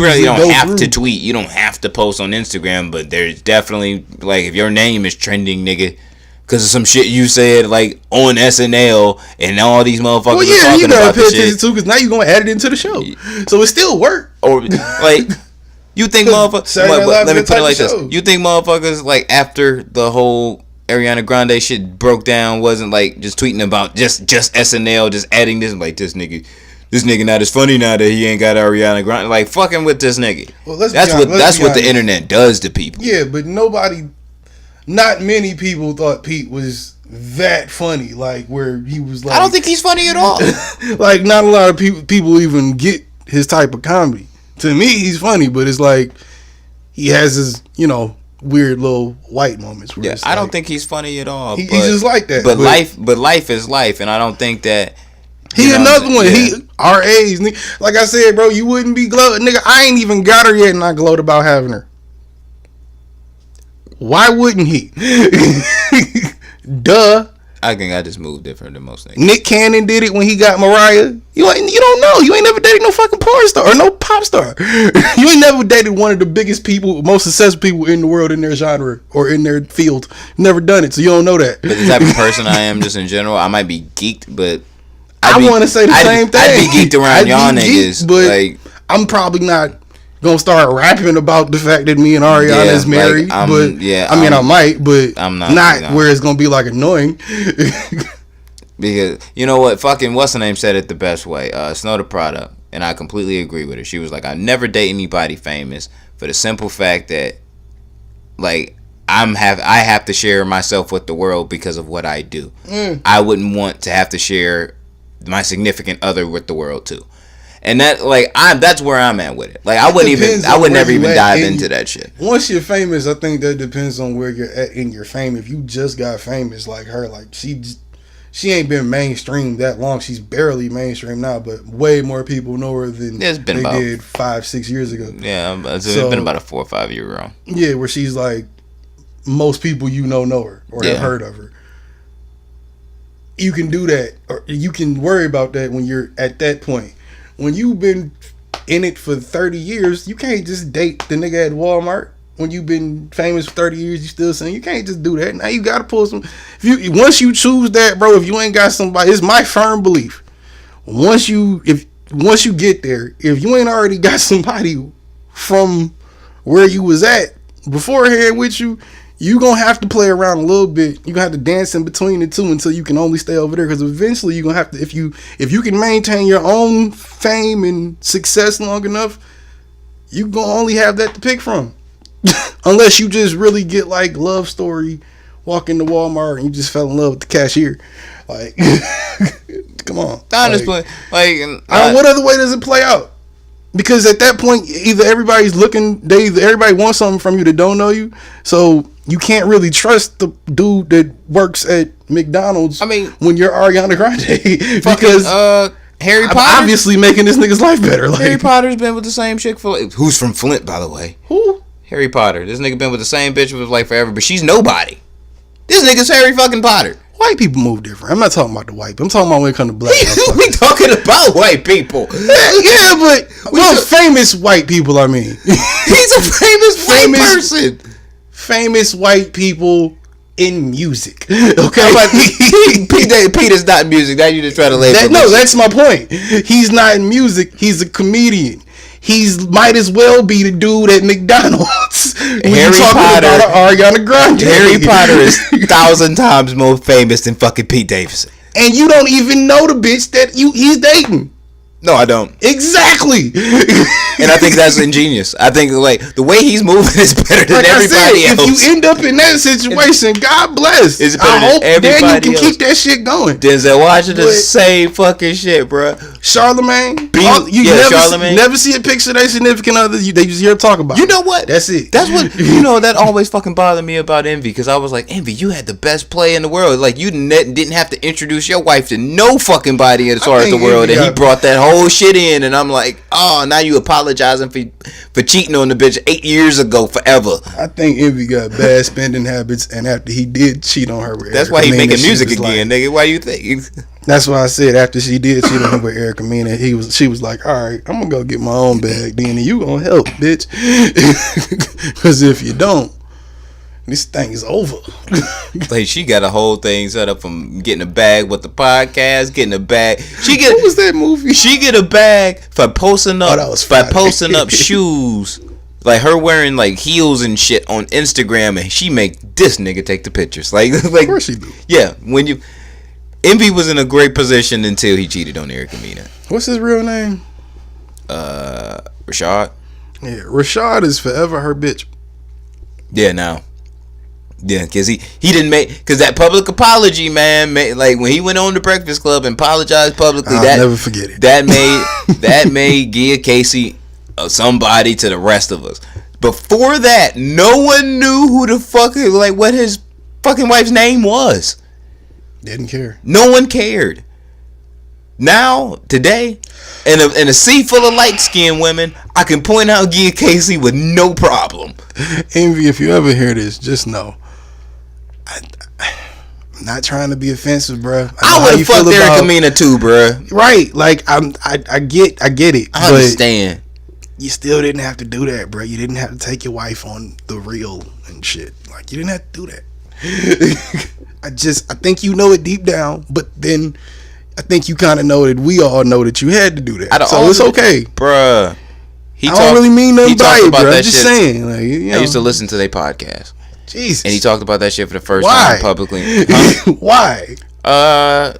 Speaker 1: really don't have to tweet. You don't have to post on Instagram. But there's definitely, like, if your name is trending, nigga, because of some shit you said, like, on SNL, and all these motherfuckers are talking about
Speaker 2: you gotta pay attention
Speaker 1: shit.
Speaker 2: too, because now you're gonna add it into the show, so it still work.
Speaker 1: Or like. You think motherfuckers? Let me put it like this. You think motherfuckers, like, after the whole Ariana Grande shit broke down, wasn't like just tweeting about just SNL, just adding this, like, this nigga not as funny now that he ain't got Ariana Grande, like, fucking with this nigga. Well, that's what the internet does to people.
Speaker 2: Yeah, but not many people thought Pete was that funny, like, where he was like,
Speaker 1: I don't think he's funny at all.
Speaker 2: Like, not a lot of people even get his type of comedy. To me, he's funny, but it's like he has his, weird little white moments. Where
Speaker 1: I don't think he's funny at all.
Speaker 2: He's just like that.
Speaker 1: But life is life, and I don't think that.
Speaker 2: He another one. Yeah. He our age. Like I said, bro, you wouldn't be glowed. Nigga, I ain't even got her yet, and I glowed about having her. Why wouldn't he? Duh.
Speaker 1: I think I just moved different than most niggas.
Speaker 2: Nick Cannon did it when he got Mariah. You don't know. You ain't never dated no fucking porn star or no pop star. You ain't never dated one of the biggest people, most successful people in the world in their genre or in their field. Never done it, so you don't know that.
Speaker 1: But the type of person I am, just in general, I might be geeked, but
Speaker 2: I want to say the same thing.
Speaker 1: I'd be geeked around y'all niggas,
Speaker 2: but like, I'm probably not gonna start rapping about the fact that me and Ariana is married. I might, but I'm not where it's gonna be like annoying.
Speaker 1: Because you know what, fucking what's the name said it the best way. Snow the product, and I completely agree with her. She was like, I never date anybody famous for the simple fact that, like, I have to share myself with the world because of what I do. I wouldn't want to have to share my significant other with the world too. And that, like, that's where I'm at with it. Like, I would never even dive into that shit.
Speaker 2: Once you're famous, I think that depends on where you're at in your fame. If you just got famous like her, like she ain't been mainstream that long. She's barely mainstream now, but way more people know her than they did 5-6 years ago.
Speaker 1: Yeah, it's been about a 4 or 5 year run.
Speaker 2: Yeah, where she's like, most people know her or have heard of her. You can do that, or you can worry about that when you're at that point. When you've been in it for 30 years, you can't just date the nigga at Walmart. When you've been famous for 30 years, you still saying you can't just do that. Now you gotta pull some. Once you choose that, bro, if you ain't got somebody, it's my firm belief. Once you get there, if you ain't already got somebody from where you was at beforehand with you, you gonna have to play around a little bit. You gonna have to dance in between the two until you can only stay over there. Because eventually you gonna have to, if you can maintain your own fame and success long enough, you gonna only have that to pick from. Unless you just really get like Love Story, walk into Walmart and you just fell in love with the cashier. Like, come on.
Speaker 1: Honestly,
Speaker 2: what other way does it play out? Because at that point, either everybody's looking, everybody wants something from you that don't know you, so you can't really trust the dude that works at McDonald's. When you're Ariana Grande, because
Speaker 1: Harry Potter
Speaker 2: obviously making this nigga's life better. Like,
Speaker 1: Harry Potter's been with the same chick for who's from Flint, by the way.
Speaker 2: Who?
Speaker 1: Harry Potter. This nigga been with the same bitch for like forever, but she's nobody. This nigga's Harry fucking Potter.
Speaker 2: White people move different. I'm not talking about the white people. I'm talking about when it comes to black.
Speaker 1: We talking about white people.
Speaker 2: Yeah, but famous white people, I mean.
Speaker 1: He's a famous white person.
Speaker 2: Famous white people in music. Okay?
Speaker 1: Peter's not in music. Now you just try to lay that.
Speaker 2: No, that's my point. He's not in music. He's a comedian. Might as well be the dude at McDonald's.
Speaker 1: Harry Potter,
Speaker 2: about Ariana Grande.
Speaker 1: Harry Potter is 1,000 times more famous than fucking Pete Davidson.
Speaker 2: And you don't even know the bitch that he's dating.
Speaker 1: No, I don't.
Speaker 2: Exactly.
Speaker 1: And I think that's ingenious. I think like the way he's moving is better than everybody else.
Speaker 2: If you end up in that situation, God bless. I hope that you can keep that shit going.
Speaker 1: Denzel Washington, same fucking shit, bro.
Speaker 2: Charlemagne.
Speaker 1: Charlemagne.
Speaker 2: Never see a picture of their significant other. They just hear talk about.
Speaker 1: You know what?
Speaker 2: That's it.
Speaker 1: That's what that always fucking bothered me about Envy, because I was like, Envy, you had the best play in the world. Like you didn't have to introduce your wife to no fucking body as far as the world, and he brought that whole shit in, and I'm like, oh, now you apologizing for cheating on the bitch 8 years ago forever.
Speaker 2: I think Envy got bad spending habits, and after he did cheat on her with
Speaker 1: that's why he making music again, nigga. Why you think?
Speaker 2: That's why I said after she did cheat on him with Erica Mena, she was like, all right, I'm gonna go get my own bag then, and you gonna help, bitch. Because if you don't, this thing is over.
Speaker 1: Like she got a whole thing set up from getting a bag with the podcast, getting a bag.
Speaker 2: What was that movie?
Speaker 1: She get a bag for posting up up shoes. Like her wearing like heels and shit on Instagram, and she make this nigga take the pictures. Like
Speaker 2: of course she do.
Speaker 1: Yeah, Envy was in a great position until he cheated on Erica Mena.
Speaker 2: What's his real name?
Speaker 1: Rashad.
Speaker 2: Yeah, Rashad is forever her bitch.
Speaker 1: Yeah, now. Yeah, because he didn't because that public apology, man, like when he went on the Breakfast Club and apologized publicly,
Speaker 2: I'll never forget it.
Speaker 1: That made Gia Casey somebody to the rest of us. Before that, no one knew who the fuck, like, what his fucking wife's name was.
Speaker 2: Didn't care.
Speaker 1: No one cared. Now, today, in a sea full of light-skinned women, I can point out Gia Casey with no problem.
Speaker 2: Envy, if you ever hear this, just know, I'm not trying to be offensive, bro.
Speaker 1: I would have fucked Erica Mena too, bro.
Speaker 2: Right, like I get it.
Speaker 1: I understand.
Speaker 2: You still didn't have to do that, bro. You didn't have to take your wife on the real and shit. Like, you didn't have to do that. I think you know it deep down, but then I think you kind of know that we all know that you had to do that. So it's okay,
Speaker 1: bruh.
Speaker 2: I don't really mean nothing by it, bro. I'm just saying. Like,
Speaker 1: I used to listen to their podcast.
Speaker 2: Jesus.
Speaker 1: And he talked about that shit for the first time publicly. Huh?
Speaker 2: Why?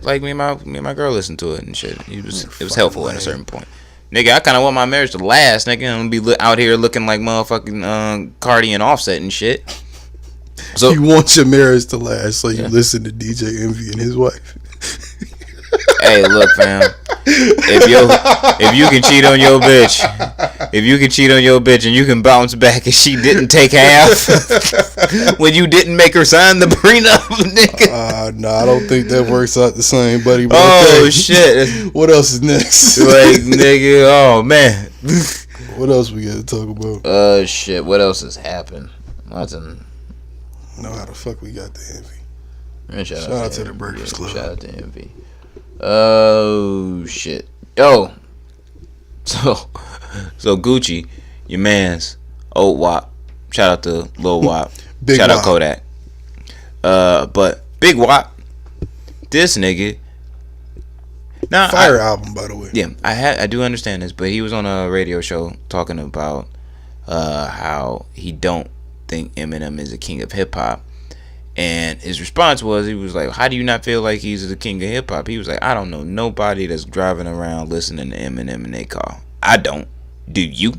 Speaker 1: Like me and my girl listened to it and shit. It was helpful at a certain point. Nigga, I kind of want my marriage to last, nigga. I'm gonna be out here looking like motherfucking Cardi and Offset and shit. So
Speaker 2: you want your marriage to last, so you listen to DJ Envy and his wife.
Speaker 1: Hey, look, fam. If you can cheat on your bitch, and you can bounce back and she didn't take half when you didn't make her sign the prenup, nigga.
Speaker 2: No, I don't think that works out the same, buddy. But
Speaker 1: okay. Shit.
Speaker 2: What else is next?
Speaker 1: Like, nigga, oh man.
Speaker 2: What else we gotta talk about?
Speaker 1: Shit. What else has happened? Nothing.
Speaker 2: Know how the fuck we got the Envy.
Speaker 1: Man, shout
Speaker 2: out to the Breakfast Club.
Speaker 1: Shout out to Envy. Oh shit. Yo. So Gucci, your man's old WAP. Shout out to Lil WAP. Shout out Kodak. But Big WAP, this nigga. Now,
Speaker 2: Fire album, by the way.
Speaker 1: Yeah, I do understand this, but he was on a radio show talking about how he don't think Eminem is a king of hip hop. And his response was, he was like, how do you not feel like he's the king of hip hop? He was like, I don't know nobody that's driving around listening to Eminem in their car. I don't. Do you?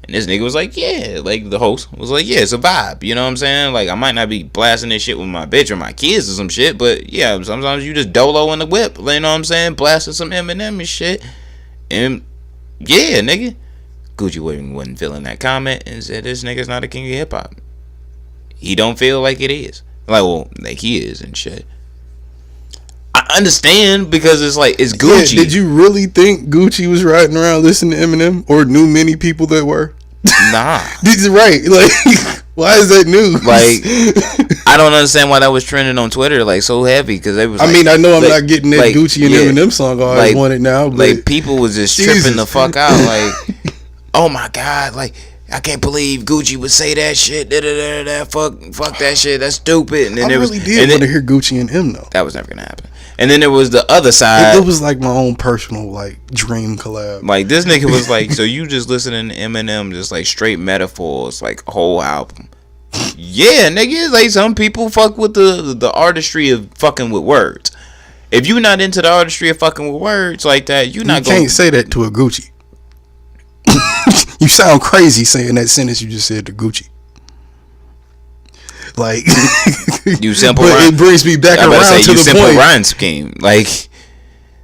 Speaker 1: And this nigga was like, yeah. Like, the host was like, yeah, it's a vibe. You know what I'm saying? Like, I might not be blasting this shit with my bitch or my kids or some shit, but yeah, sometimes you just dolo in the whip. You know what I'm saying? Blasting some Eminem and shit. And yeah, nigga. Gucci wasn't feeling that comment and said, this nigga's not a king of hip hop. He don't feel like it is. Like, well, like he is and shit. I understand because it's like, it's Gucci.
Speaker 2: Yeah, did you really think Gucci was riding around listening to Eminem or knew many people that were?
Speaker 1: Nah.
Speaker 2: Right. Like, why is that news?
Speaker 1: Like, I don't understand why that was trending on Twitter like so heavy because they was.
Speaker 2: I mean, I know I'm not getting that Gucci and Eminem song all I want it now. But
Speaker 1: like, people was just tripping the fuck out. Like, oh my God, like, I can't believe Gucci would say that shit. Fuck that shit. That's stupid. And then
Speaker 2: I really did want to hear Gucci and him though.
Speaker 1: That was never gonna happen. And then there was the other side.
Speaker 2: It was like my own personal like dream collab.
Speaker 1: Like, this nigga was like, so you just listening to Eminem, just like straight metaphors, like a whole album. Yeah, nigga. Like, some people fuck with the artistry of fucking with words. If you not into the artistry of fucking with words like that, you
Speaker 2: can't say that to a Gucci. You sound crazy saying that sentence you just said to Gucci. Like,
Speaker 1: you simple.
Speaker 2: But it brings me back around to the
Speaker 1: simple
Speaker 2: point.
Speaker 1: Rhyme scheme, like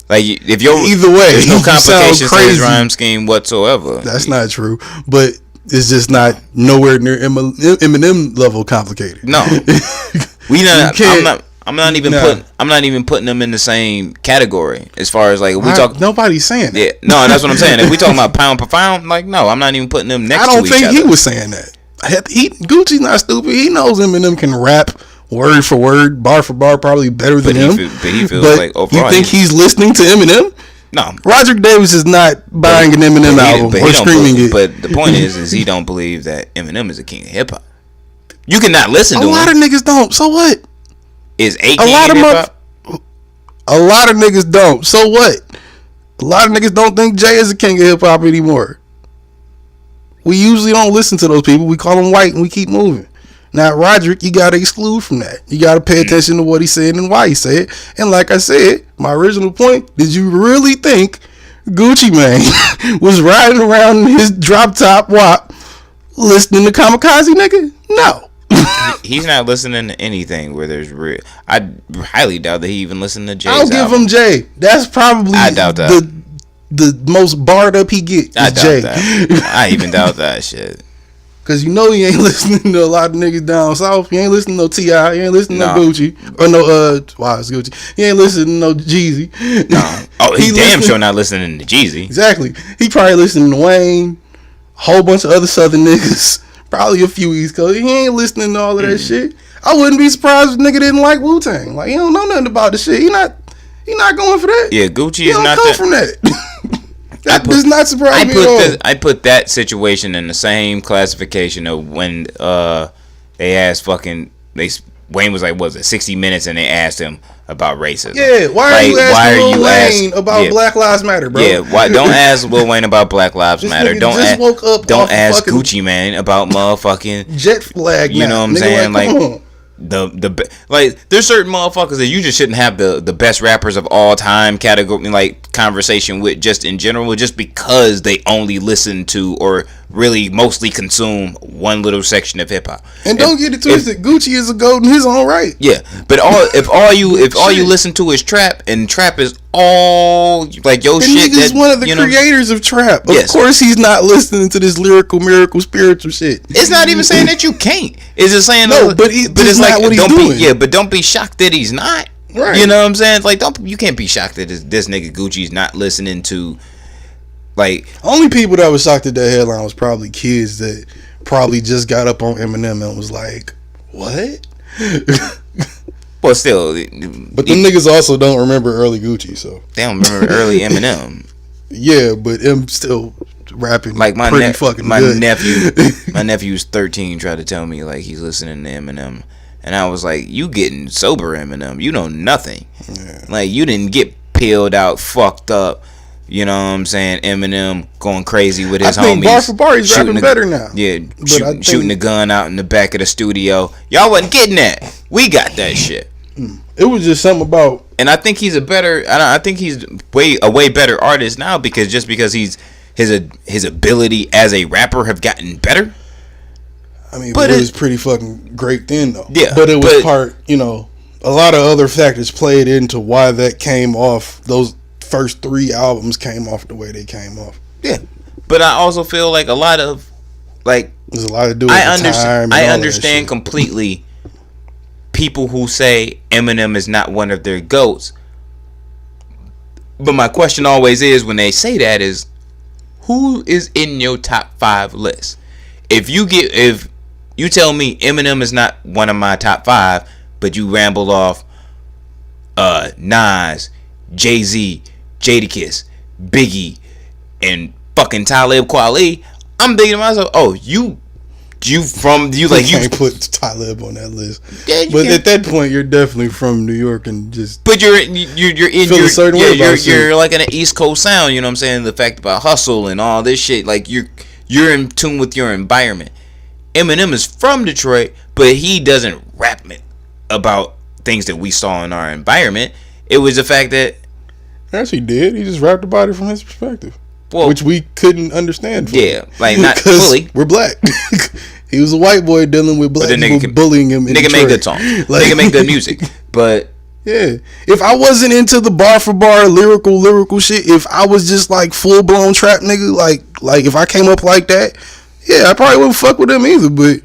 Speaker 1: if you're
Speaker 2: either way,
Speaker 1: there's no complications to his rhyme scheme whatsoever.
Speaker 2: That's not true, but it's just not nowhere near Eminem level complicated.
Speaker 1: No, I'm not even putting them in the same category as far as like
Speaker 2: nobody's saying that.
Speaker 1: Yeah, no, that's what I'm saying. If we talking about pound per pound, like, no, I'm not even putting them next to each other.
Speaker 2: I don't think he was saying that. Gucci's not stupid. He knows Eminem can rap word for word, bar for bar, probably better than him.
Speaker 1: But he feels like overall.
Speaker 2: You think he's listening to Eminem?
Speaker 1: No.
Speaker 2: Roderick Davis is not buying an Eminem album or streaming it.
Speaker 1: But the point is he don't believe that Eminem is a king of hip hop. You cannot listen to him.
Speaker 2: A lot of niggas don't. So what?
Speaker 1: Is a king of hip hop?
Speaker 2: A lot of niggas don't. So what? A lot of niggas don't think Jay is a king of hip hop anymore. We usually don't listen to those people. We call them white and we keep moving. Now, Roderick, you got to exclude from that. You got to pay attention to what he said and why he said it. And like I said, my original point, did you really think Gucci Mane was riding around in his drop top WAP listening to Kamikaze, nigga? No.
Speaker 1: He's not listening to anything where there's real. I highly doubt that he even listened to Jay's
Speaker 2: I'll give him Jay. That's probably
Speaker 1: I doubt that.
Speaker 2: The most barred up he get is
Speaker 1: I doubt
Speaker 2: Jay.
Speaker 1: That. I even doubt that shit.
Speaker 2: Cause you know you ain't listening to a lot of niggas down south. You ain't listening to no T.I. You ain't listening to no Gucci or no why it's Gucci. You ain't listening to no Jeezy.
Speaker 1: No. Oh, he damn sure not listening to Jeezy.
Speaker 2: Exactly. He probably listening to Wayne, a whole bunch of other Southern niggas, probably a few East Coast. He ain't listening to all of that shit. I wouldn't be surprised if nigga didn't like Wu-Tang. Like he don't know nothing about the shit. He not going for that.
Speaker 1: Yeah, Gucci
Speaker 2: he
Speaker 1: is
Speaker 2: don't
Speaker 1: not
Speaker 2: come
Speaker 1: that.
Speaker 2: from that. That does not surprise me at all.
Speaker 1: I put that situation in the same classification of when they asked Wayne was like, what was it, 60 Minutes, and they asked him about racism.
Speaker 2: Yeah, why are you asking Lil Wayne about Black Lives Matter, bro?
Speaker 1: Yeah, why don't ask Lil Wayne about Black Lives Matter? Don't ask Gucci Mane about motherfucking
Speaker 2: jet flag.
Speaker 1: You know what I'm saying? Like there's certain motherfuckers that you just shouldn't have the best rappers of all time category like conversation with just in general, just because they only listen to or really mostly consume one little section of hip hop.
Speaker 2: And don't get it twisted, Gucci is a goat in his own right.
Speaker 1: Yeah, but if all you listen to is trap, and trap is all like your shit.
Speaker 2: Nigga's one of the creators of trap. Of course, he's not listening to this lyrical, miracle, spiritual shit.
Speaker 1: It's not even saying that you can't. It's just saying
Speaker 2: but it's like what he's doing.
Speaker 1: But don't be shocked that he's not.
Speaker 2: Right.
Speaker 1: You know what I'm saying? Like you can't be shocked that this nigga Gucci's not listening to. Like,
Speaker 2: only people that was shocked at that headline was probably kids that probably just got up on Eminem and was like, "What?"
Speaker 1: Well, still,
Speaker 2: but them niggas also don't remember early Gucci, so
Speaker 1: they don't remember early Eminem.
Speaker 2: Yeah, but him still rapping
Speaker 1: like my
Speaker 2: good.
Speaker 1: nephew's 13 tried to tell me like he's listening to Eminem, and I was like, "You getting sober, Eminem? You know nothing. Yeah. Like you didn't get peeled out, fucked up." You know what I'm saying? Eminem going crazy with his homies. I think
Speaker 2: bar for bar he's rapping better now.
Speaker 1: Yeah, shooting the gun out in the back of the studio. Y'all wasn't getting that. We got that shit.
Speaker 2: It was just something about.
Speaker 1: And I think he's I think he's a way better artist now because his ability as a rapper have gotten better.
Speaker 2: I mean, but it was pretty fucking great then though.
Speaker 1: Yeah,
Speaker 2: but it was a lot of other factors played into why that came off. Those first 3 albums came off the way they came off.
Speaker 1: Yeah, but I also feel like a lot of
Speaker 2: there's a lot to do with time.
Speaker 1: I understand completely people who say Eminem is not one of their GOATs. But my question always is when they say that is, who is in your top 5 list? If you tell me Eminem is not one of my top 5, but you ramble off Nas, Jay-Z, Jadakiss, Biggie, and fucking Talib Kweli, I'm thinking to myself, oh, you can't
Speaker 2: put Talib on that list. Yeah, but at that point, you're definitely from New York and just.
Speaker 1: But you're like in an East Coast sound. You know what I'm saying? The fact about hustle and all this shit, like you're in tune with your environment. Eminem is from Detroit, but he doesn't rap about things that we saw in our environment. It was the fact that.
Speaker 2: Yes, he did. He just rapped about it from his perspective. Well, which we couldn't understand.
Speaker 1: Yeah, like not fully.
Speaker 2: We're black. He was a white boy dealing with black people bullying him.
Speaker 1: Nigga make good songs. Nigga make good music. But
Speaker 2: yeah, if I wasn't into the bar for bar lyrical shit, if I was just like full blown trap nigga, like if I came up like that, yeah, I probably wouldn't fuck with him either. But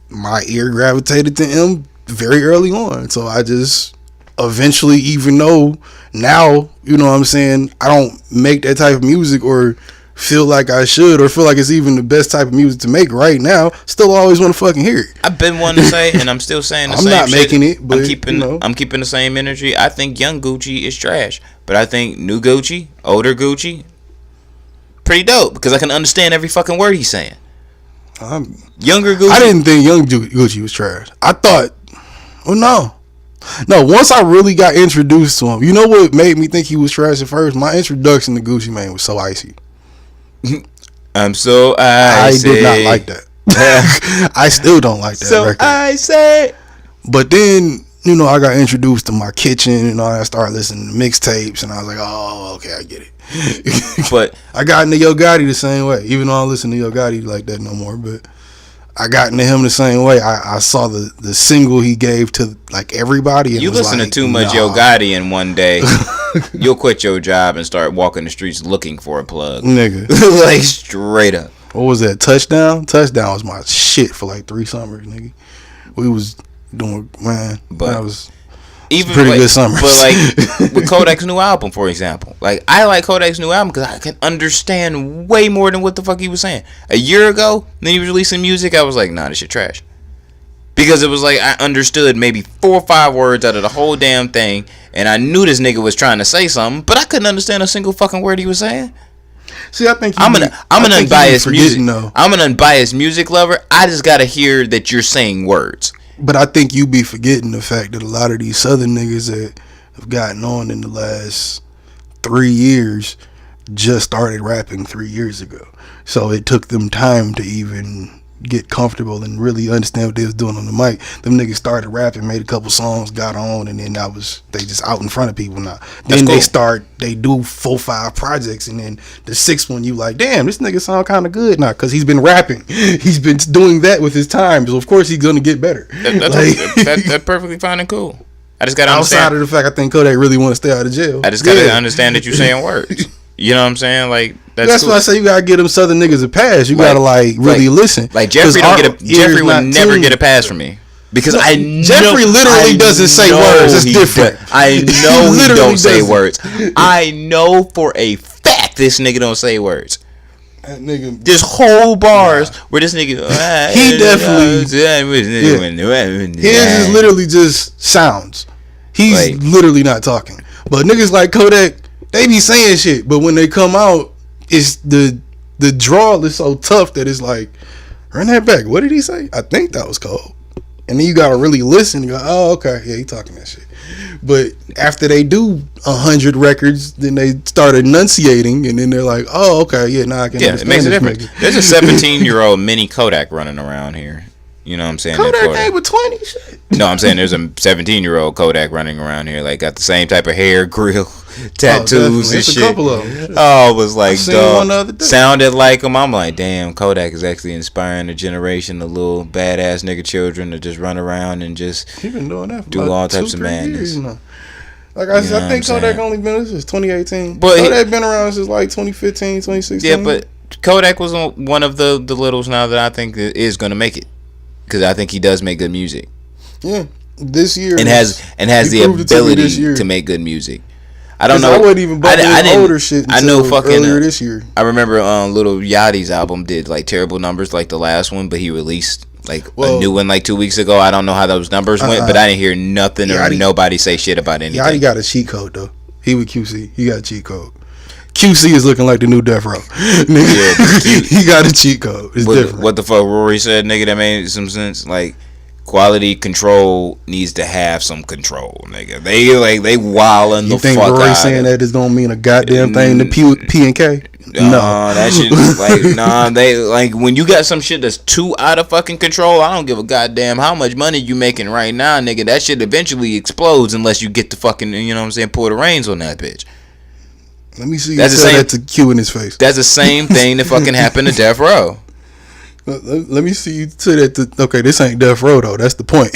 Speaker 2: my ear gravitated to him very early on, so I just eventually, even though now, you know what I'm saying, I don't make that type of music or feel like I should or feel like it's even the best type of music to make right now, still always want to fucking hear it.
Speaker 1: I've been wanting to say, and I'm still saying the
Speaker 2: I'm
Speaker 1: same
Speaker 2: not
Speaker 1: shit.
Speaker 2: Making it, but
Speaker 1: I'm keeping the same energy. I think young Gucci is trash, but I think new Gucci, older Gucci, pretty dope because I can understand every fucking word he's saying. Younger Gucci,
Speaker 2: I didn't think young Gucci was trash. I thought, no, once I really got introduced to him, you know what made me think he was trash at first? My introduction to Gucci Mane was so icy.
Speaker 1: I'm so icy.
Speaker 2: I did not like that. I still don't like that record.
Speaker 1: Icy.
Speaker 2: But then, I got introduced to My Kitchen and I started listening to mixtapes and I was like, oh, okay, I get it.
Speaker 1: But
Speaker 2: I got into Yo Gotti the same way, even though I don't listen to Yo Gotti like that no more, but I got into him the same way. I saw the single he gave to like everybody. And
Speaker 1: you listen to too much Yo Gotti in one day, you'll quit your job and start walking the streets looking for a plug,
Speaker 2: nigga.
Speaker 1: Like straight up.
Speaker 2: What was that? Touchdown? Touchdown was my shit for like 3 summers, nigga. We was doing, man.
Speaker 1: But
Speaker 2: that was
Speaker 1: even
Speaker 2: pretty
Speaker 1: like,
Speaker 2: good summers.
Speaker 1: But like with Kodak's new album, for example, like I like Kodak's new album because I can understand way more than what the fuck he was saying. A year ago, when he was releasing music, I was like, nah, this shit trash. Because it was like I understood maybe 4 or 5 words out of the whole damn thing, and I knew this nigga was trying to say something, but I couldn't understand a single fucking word he was saying.
Speaker 2: See, I think
Speaker 1: I'm an unbiased music. I'm an unbiased music lover. I just gotta hear that you're saying words.
Speaker 2: But I think you be forgetting the fact that a lot of these Southern niggas that have gotten on in the last 3 years just started rapping 3 years ago. So it took them time to even get comfortable and really understand what they was doing on the mic. Them niggas started rapping, made a couple songs, got on, and then they just out in front of people now. Then they do 4, 5 projects, and then the 6th one you like, damn, this nigga sound kind of good now because he's been rapping. He's been doing that with his time, so of course he's gonna get better.
Speaker 1: That's perfectly fine and cool. I just gotta understand.
Speaker 2: Outside of the fact, I think Kodak really want to stay out of jail.
Speaker 1: I just gotta understand that you're saying words. You know what I'm saying? Like
Speaker 2: that's cool. Why I say you gotta give them Southern niggas a pass. You gotta really listen.
Speaker 1: Like Jeffrey Jeffrey would never get a pass from me because
Speaker 2: Jeffrey literally doesn't say words. It's different.
Speaker 1: I know he don't say words. I know for a fact this nigga don't say words.
Speaker 2: That nigga,
Speaker 1: there's whole bars where this nigga
Speaker 2: he definitely his is literally just sounds. He's literally not talking. But niggas like Kodak, they be saying shit, but when they come out, it's the drawl is so tough that it's like, run that back. What did he say? I think that was cold. And then you gotta really listen. You go, oh, okay, yeah, he talking that shit. But after they do 100 records, then they start enunciating, and then they're like, oh, okay, yeah, now I can understand.
Speaker 1: It makes a difference. There's a 17-year-old mini Kodak running around here. You know what I'm saying?
Speaker 2: Kodak ain't with 20 shit.
Speaker 1: No, I'm saying there's a 17-year-old Kodak running around here, like got the same type of hair, grill, tattoos and shit. A couple of them. Oh, it was like, dog, sounded like him. I'm like, damn, Kodak is actually inspiring a generation of little badass nigga children to just run around and just
Speaker 2: he been doing that for
Speaker 1: do all types of madness.
Speaker 2: Like I said, I think Kodak only been since 2018. But Kodak been around since like 2015, 2016.
Speaker 1: Yeah, but Kodak was one of the littles now that I think is gonna make it. Because I think he does make good music.
Speaker 2: Yeah, this year
Speaker 1: and has the ability to make good music. I don't know.
Speaker 2: I wasn't even bumping older shit until
Speaker 1: I know fucking
Speaker 2: earlier this year.
Speaker 1: I remember Lil Yachty's album did like terrible numbers like the last one, but he released like a new one like 2 weeks ago. I don't know how those numbers went, but I didn't hear nothing or nobody say shit about anything.
Speaker 2: Yachty got a cheat code though. He with QC. He got a cheat code. QC is looking like the new Death Row. Nigga, he got a cheat code. It's different.
Speaker 1: What the fuck Rory said, nigga, that made some sense. Like, quality control needs to have some control, nigga. They wildin' the fuck out. You think Rory
Speaker 2: saying that is gonna mean a goddamn thing to P and K? No,
Speaker 1: that shit like they like when you got some shit that's too out of fucking control. I don't give a goddamn how much money you making right now, nigga. That shit eventually explodes unless you get the fucking, you know what I'm saying, pour the reins on that bitch.
Speaker 2: Let me see you tell that to Q in his face.
Speaker 1: That's the same thing that fucking happened to Death Row.
Speaker 2: Let me see you tell that to... Okay, this ain't Death Row, though. That's the point.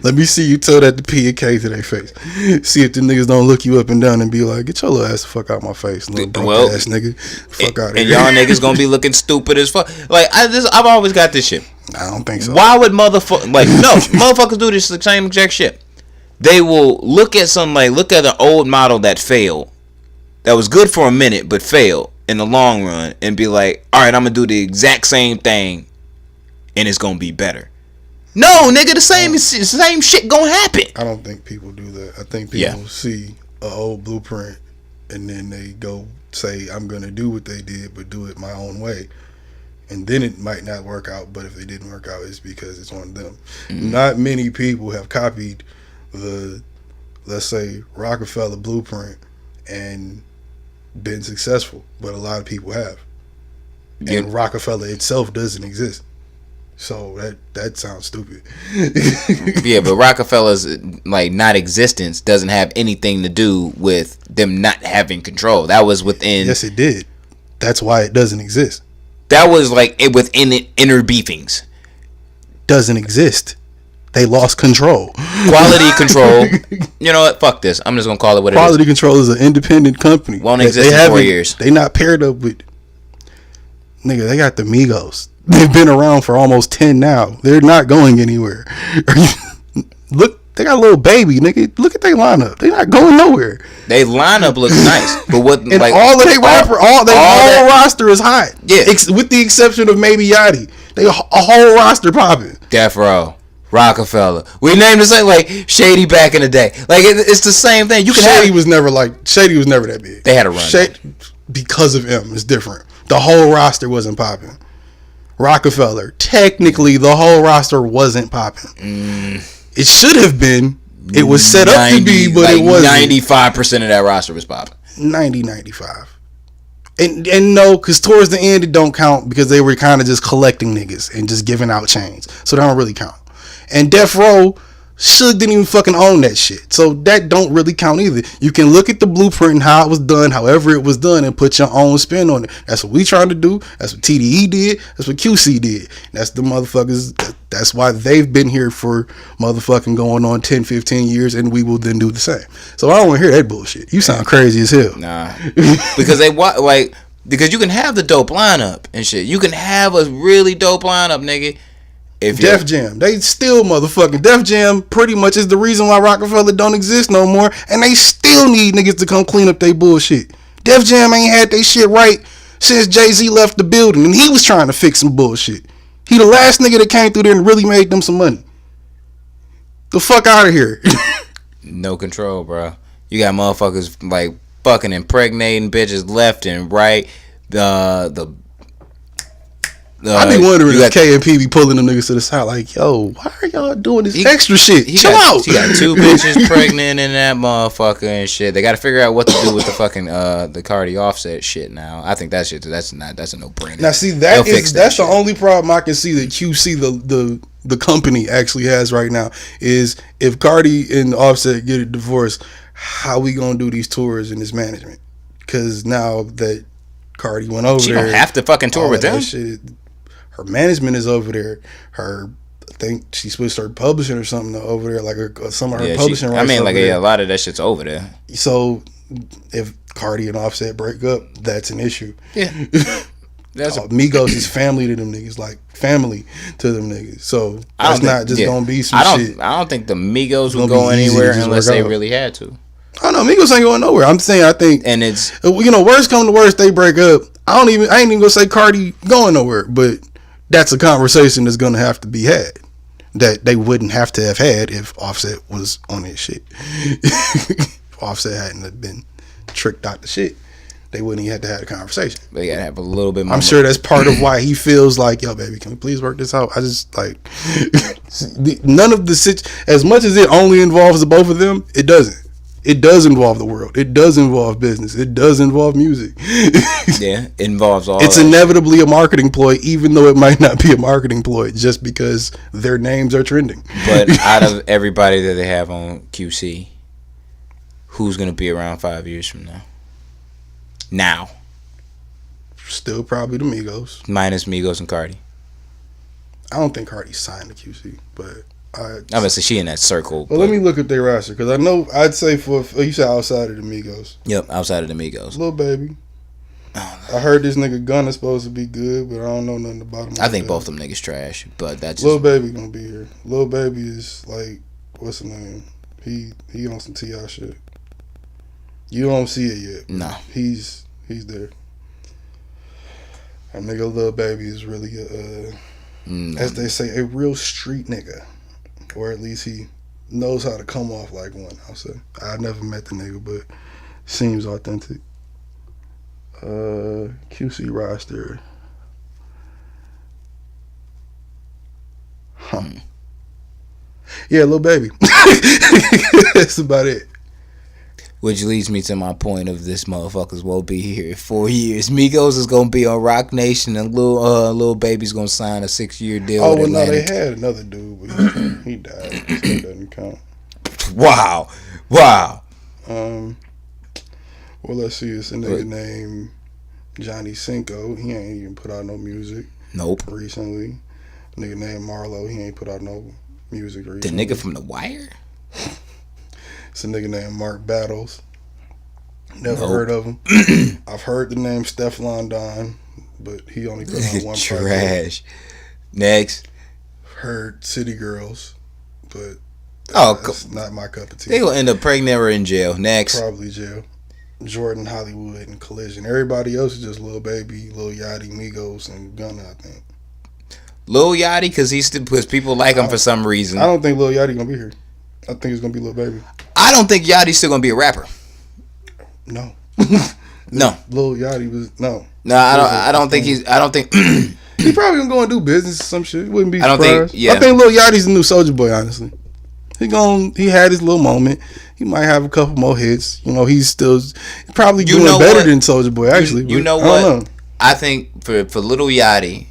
Speaker 2: Let me see you tell that to P and K to their face. See if the niggas don't look you up and down and be like, get your little ass the fuck out my face, little ass nigga. Fuck out of here.
Speaker 1: And y'all niggas gonna be looking stupid as fuck. Like, I've always got this shit.
Speaker 2: I don't think so.
Speaker 1: Why would motherfuckers do this the same exact shit? They will look at an old model that failed. That was good for a minute, but failed in the long run, and be like, all right, I'm going to do the exact same thing, and it's going to be better. No, nigga, the same shit going to happen.
Speaker 2: I don't think people do that. I think people see an old blueprint, and then they go say, I'm going to do what they did, but do it my own way. And then it might not work out, but if it didn't work out, it's because it's on them. Mm-hmm. Not many people have copied the, let's say, Rockefeller blueprint and been successful, but a lot of people have. And Rockefeller itself doesn't exist, so that sounds stupid.
Speaker 1: Yeah, but Rockefeller's like not existence doesn't have anything to do with them not having control. That was within.
Speaker 2: Yes, it did. That's why it doesn't exist.
Speaker 1: That was like it within it inner beefings.
Speaker 2: Doesn't exist. They lost control.
Speaker 1: Quality control. You know what? Fuck this. I'm just gonna call it what
Speaker 2: Quality
Speaker 1: it is.
Speaker 2: Control is an independent company.
Speaker 1: Won't exist in 4 years.
Speaker 2: They not paired up with. Nigga, they got the Migos. They've been around for almost 10 now. They're not going anywhere. Look, they got a little baby, nigga. Look at their lineup. They're not going nowhere.
Speaker 1: They lineup looks nice, but what?
Speaker 2: And
Speaker 1: like
Speaker 2: all of their whole roster is hot.
Speaker 1: Yeah,
Speaker 2: with the exception of maybe Yachty. They a whole roster popping.
Speaker 1: Death Row, Rockefeller. We named the same like Shady back in the day. Like it's the same thing. You can
Speaker 2: Shady was never that big.
Speaker 1: They had a run.
Speaker 2: Because of M is different. The whole roster wasn't popping. Rockefeller, technically, the whole roster wasn't popping. It should have been. It was set up to be, but it wasn't.
Speaker 1: 95% of that roster was popping.
Speaker 2: 95. And no, because towards the end, it don't count because they were kind of just collecting niggas and just giving out chains. So they don't really count. And Death Row, Suge didn't even fucking own that shit. So that don't really count either. You can look at the blueprint and how it was done, however it was done, and put your own spin on it. That's what we trying to do. That's what TDE did. That's what QC did. That's the motherfuckers. That's why they've been here for motherfucking going on 10, 15 years, and we will then do the same. So I don't want to hear that bullshit. You sound crazy as hell.
Speaker 1: Nah. Because because you can have the dope lineup and shit. You can have a really dope lineup, nigga.
Speaker 2: Def Jam, they still motherfucking Def Jam pretty much is the reason why Rockefeller don't exist no more, and they still need niggas to come clean up their bullshit. Def Jam ain't had they shit right since Jay-Z left the building, and he was trying to fix some bullshit. He the last nigga that came through there and really made them some money. The fuck out of here.
Speaker 1: No control, bro. You got motherfuckers like fucking impregnating bitches left and right.
Speaker 2: I be wondering if K&P be pulling them niggas to the side like, yo, why are y'all doing this extra shit? Chill out.
Speaker 1: He got 2 bitches pregnant in that motherfucker and shit. They got to figure out what to do with the fucking the Cardi Offset shit now. I think that shit that's a no brainer.
Speaker 2: Now see that's the only problem I can see that QC the company actually has right now is if Cardi and Offset get a divorce, how we gonna do these tours in this management? Because now that Cardi went over there,
Speaker 1: she don't have to fucking tour with them.
Speaker 2: Shit, her management is over there. I think she switched her publishing or something over there, like some of her publishing rights.
Speaker 1: I mean, like a lot of that shit's over there.
Speaker 2: So if Cardi and Offset break up, that's an issue.
Speaker 1: Yeah.
Speaker 2: Migos is family to them niggas, like family to them niggas. So that's not just gonna be some shit.
Speaker 1: I don't think the Migos would go anywhere unless they really had to.
Speaker 2: I know Migos ain't going nowhere. I'm saying I think,
Speaker 1: and it's
Speaker 2: worst come to worst, they break up. I ain't even gonna say Cardi going nowhere, but that's a conversation that's gonna have to be had that they wouldn't have to have had if Offset was on his shit. If Offset hadn't been tricked out the shit, they wouldn't even have to have a conversation.
Speaker 1: They gotta have a little bit more.
Speaker 2: I'm sure that's part of why he feels like, yo, baby, can we please work this out? I just like none of the as much as it only involves the both of them, it doesn't. It does involve the world. It does involve business. It does involve music.
Speaker 1: Yeah, it involves all.
Speaker 2: It's inevitably a marketing ploy, even though it might not be a marketing ploy, just because their names are trending.
Speaker 1: But out of everybody that they have on QC, who's gonna be around 5 years from now?
Speaker 2: Still probably the Migos.
Speaker 1: Minus Migos and Cardi.
Speaker 2: I don't think Cardi signed to QC, but
Speaker 1: I'm gonna say she in that circle.
Speaker 2: Well, let me look at their roster because I know I'd say for you said outside of the Migos.
Speaker 1: Yep, outside of the Migos.
Speaker 2: Lil Baby. I heard this nigga Gunna's supposed to be good, but I don't know nothing about him.
Speaker 1: I think both them niggas trash, but that's
Speaker 2: Lil Baby gonna be here. Lil Baby is like, what's his name? He on some T.I. shit. You don't see it yet.
Speaker 1: No,
Speaker 2: he's there. That nigga Lil Baby is really as they say, a real street nigga. Or at least he knows how to come off like one, I'll say. I never met the nigga, but seems authentic. QC roster. Yeah, Lil Baby. That's about it.
Speaker 1: Which leads me to my point of this motherfuckers won't be here in 4 years. Migos is gonna be on Rock Nation, and Lil Baby's gonna sign a 6-year deal.
Speaker 2: Oh, well, no, they had another dude, but he died. So that doesn't count.
Speaker 1: Wow.
Speaker 2: Well, let's see. It's a nigga named Johnny Cinco. He ain't even put out no music.
Speaker 1: Nope.
Speaker 2: Recently, a nigga named Marlo. He ain't put out no music recently.
Speaker 1: The nigga from The Wire.
Speaker 2: It's a nigga named Mark Battles. Never heard of him. I've heard the name Stefflon Don. but he only put on one project.
Speaker 1: Trash. Next.
Speaker 2: Heard City Girls, but
Speaker 1: Oh,
Speaker 2: that's not my cup of tea.
Speaker 1: They gonna end up pregnant or in jail. Next.
Speaker 2: Probably jail. Jordan, Hollywood, and Collision. Everybody else is just Lil Baby, Lil Yachty, Migos, and Gunna, I think.
Speaker 1: Lil Yachty, because people like him for some reason.
Speaker 2: I don't think Lil Yachty gonna be here. I think it's gonna be Lil Baby.
Speaker 1: I don't think Yachty's still gonna be a rapper.
Speaker 2: No.
Speaker 1: No.
Speaker 2: Lil Yachty was no.
Speaker 1: No, I don't think he's. I don't think.
Speaker 2: He probably gonna go and do business or some shit. Wouldn't be
Speaker 1: I don't
Speaker 2: surprised.
Speaker 1: think. Yeah.
Speaker 2: I think Lil Yachty's the new Soulja Boy. Honestly, he had his little moment. He might have a couple more hits. You know, he's probably doing better than Soulja Boy. Actually,
Speaker 1: you know what? I think for Lil Yachty,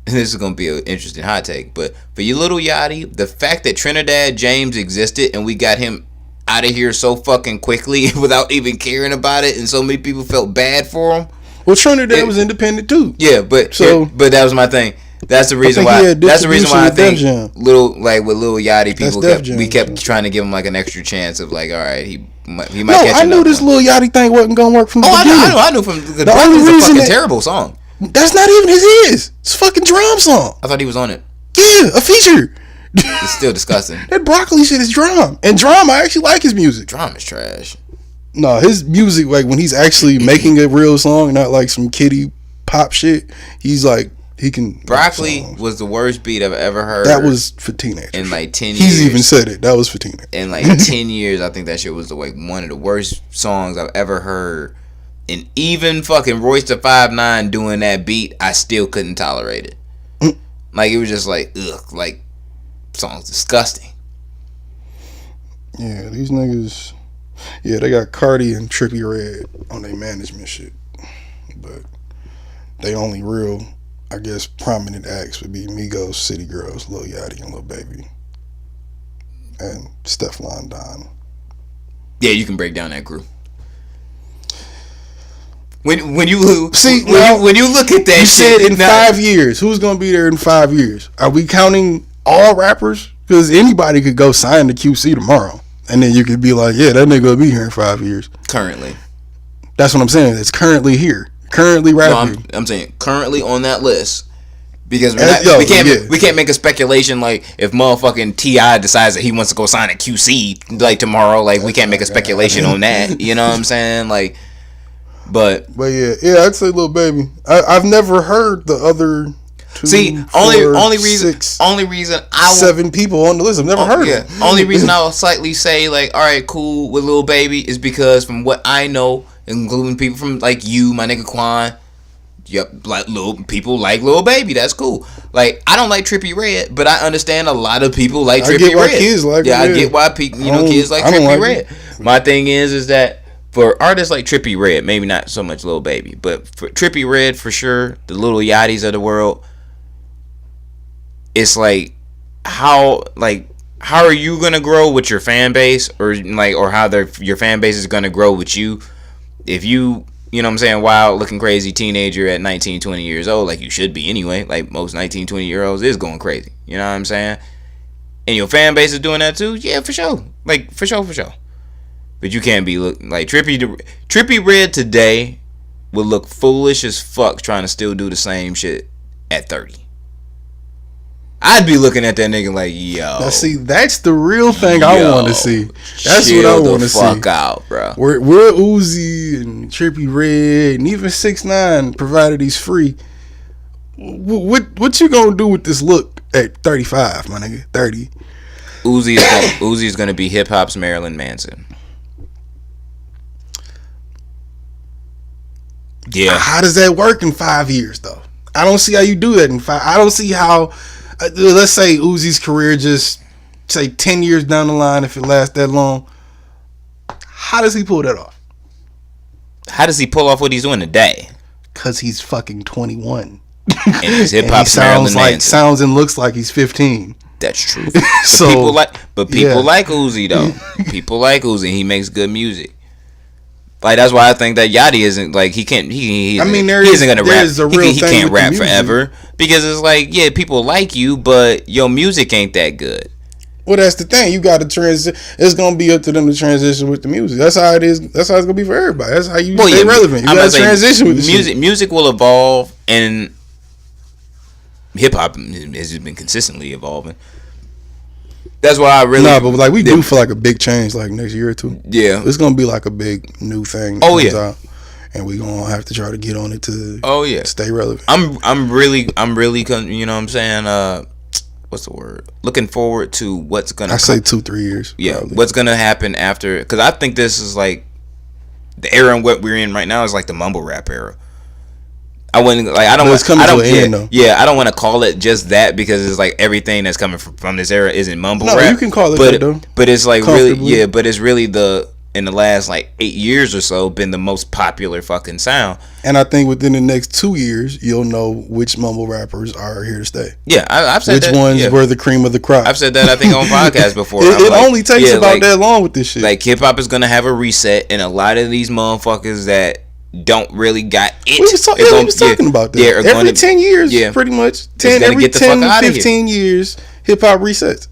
Speaker 1: and this is gonna be an interesting hot take, but for you, Lil Yachty, the fact that Trinidad James existed and we got him out of here so fucking quickly without even caring about it, and so many people felt bad for him.
Speaker 2: Well, Trinidad was independent too.
Speaker 1: Yeah, but that was my thing. That's the reason why. That's the reason why I think with Lil Yachty, we kept trying to give him like an extra chance of like, all right, he might. No, catch
Speaker 2: I knew this Lil Yachty thing wasn't gonna work from the beginning.
Speaker 1: I knew from the only reason it's a fucking terrible song.
Speaker 2: That's not even his. It's a fucking drum song.
Speaker 1: I thought he was on it.
Speaker 2: Yeah, a feature.
Speaker 1: It's still disgusting.
Speaker 2: That broccoli shit is drum, and drum. I actually like his music.
Speaker 1: Drum is trash.
Speaker 2: No, his music, like when he's actually making a real song, not like some kiddie pop shit. He's like, he can.
Speaker 1: Broccoli was the worst beat I've ever heard.
Speaker 2: That was for teenagers.
Speaker 1: In like 10 years.
Speaker 2: He's even said it. That was for teenagers.
Speaker 1: In like 10 years, I think that shit was one of the worst songs I've ever heard. And even fucking Royce da 5'9" doing that beat, I still couldn't tolerate it. Like, it was just like, ugh, like, song's disgusting.
Speaker 2: Yeah, these niggas. Yeah, they got Cardi and Trippie Redd on their management shit. But they only real, I guess, prominent acts would be Migos, City Girls, Lil Yachty, and Lil Baby. And Stefflon Don.
Speaker 1: Yeah, you can break down that group. When you look at that
Speaker 2: you
Speaker 1: shit
Speaker 2: said in 5 years, who's gonna be there in 5 years? Are we counting all rappers? Because anybody could go sign to QC tomorrow, and then you could be like, yeah, that nigga will be here in 5 years.
Speaker 1: Currently,
Speaker 2: that's what I'm saying. It's currently here, currently rapping.
Speaker 1: No, I'm saying currently on that list. Because we can't make a speculation like if motherfucking T.I. decides that he wants to go sign at QC like tomorrow, like we can't make a speculation on that. You know what I'm saying? Like, but
Speaker 2: yeah, I'd say Lil Baby. I've never heard the other two.
Speaker 1: See, only reason I
Speaker 2: 7 people on the list. I've never heard of them.
Speaker 1: Only reason I will slightly say like, all right, cool with Lil Baby is because from what I know, including people from like you, my nigga Quan. Yep, like people like Lil Baby. That's cool. Like I don't like Trippie Redd, but I understand a lot of people like Trippie Redd.
Speaker 2: Kids like
Speaker 1: I get why people, kids like Trippie Redd. My thing is that for artists like Trippie Redd, maybe not so much Lil Baby, but for Trippie Redd for sure, the Lil Yachty's of the world. It's like how are you gonna grow with your fan base, or how your fan base is gonna grow with you if you. You know what I'm saying? Wild, looking crazy teenager at 19, 20 years old, like you should be anyway. Like most 19, 20-year-olds is going crazy. You know what I'm saying? And your fan base is doing that too? Yeah, for sure. Like, for sure. But you can't be like Trippie Redd today would look foolish as fuck trying to still do the same shit at 30. I'd be looking at that nigga like, yo.
Speaker 2: Now, see, that's the real thing I want to see. That's what I want to see.
Speaker 1: Fuck out, bro.
Speaker 2: Where Uzi and Trippie Redd and even 6ix9ine, provided he's free. What you gonna do with this look at 35, my nigga? 30.
Speaker 1: Uzi's gonna be hip hop's Marilyn Manson. Yeah.
Speaker 2: How does that work in 5 years though? I don't see how you do that in 5. I don't see how. Let's say Uzi's career just say 10 years down the line, if it lasts that long. How does he pull that off?
Speaker 1: How does he pull off what he's doing today?
Speaker 2: Because he's fucking 21.
Speaker 1: And he's hip hop's Marilyn Manson.
Speaker 2: Sounds and looks like he's 15.
Speaker 1: That's true.
Speaker 2: So
Speaker 1: people like Uzi though. People like Uzi. He makes good music. Like that's why I think that Yachty isn't like he can't. He isn't gonna rap. He can't rap forever because it's like people like you, but your music ain't that good.
Speaker 2: Well, that's the thing. You got to transition. It's gonna be up to them to transition with the music. That's how it is. That's how it's gonna be for everybody. That's how you stay relevant. You got to transition with the
Speaker 1: music. Music will evolve, and hip hop has just been consistently evolving. That's why I really
Speaker 2: but like we do feel like a big change, like next year or two.
Speaker 1: Yeah,
Speaker 2: it's gonna be like a big new thing.
Speaker 1: That comes out,
Speaker 2: and we gonna have to try to get on it to. Stay relevant.
Speaker 1: I'm really, you know what I'm saying. What's the word? Looking forward to what's gonna.
Speaker 2: Say 2-3 years.
Speaker 1: Yeah, probably. What's gonna happen after? Because I think this is like the era in what we're in right now is like the mumble rap era. I wouldn't like. I don't.
Speaker 2: It's coming to an end, though.
Speaker 1: Yeah, I don't want to call it just that because it's like everything that's coming from this era isn't mumble rap.
Speaker 2: No, you can call it that though.
Speaker 1: But it's like really, yeah. But it's really in the last like 8 years or so been the most popular fucking sound.
Speaker 2: And I think within the next 2 years, you'll know which mumble rappers are here to stay.
Speaker 1: Yeah, I've said
Speaker 2: which
Speaker 1: that.
Speaker 2: Ones were the cream of the crop.
Speaker 1: I've said that I think on podcasts before.
Speaker 2: It only takes about that long with this shit.
Speaker 1: Like hip hop is gonna have a reset, and a lot of these motherfuckers that don't really got it.
Speaker 2: We was talking about that. Every 10 years, pretty much. Every 10 to 15 years, hip hop resets.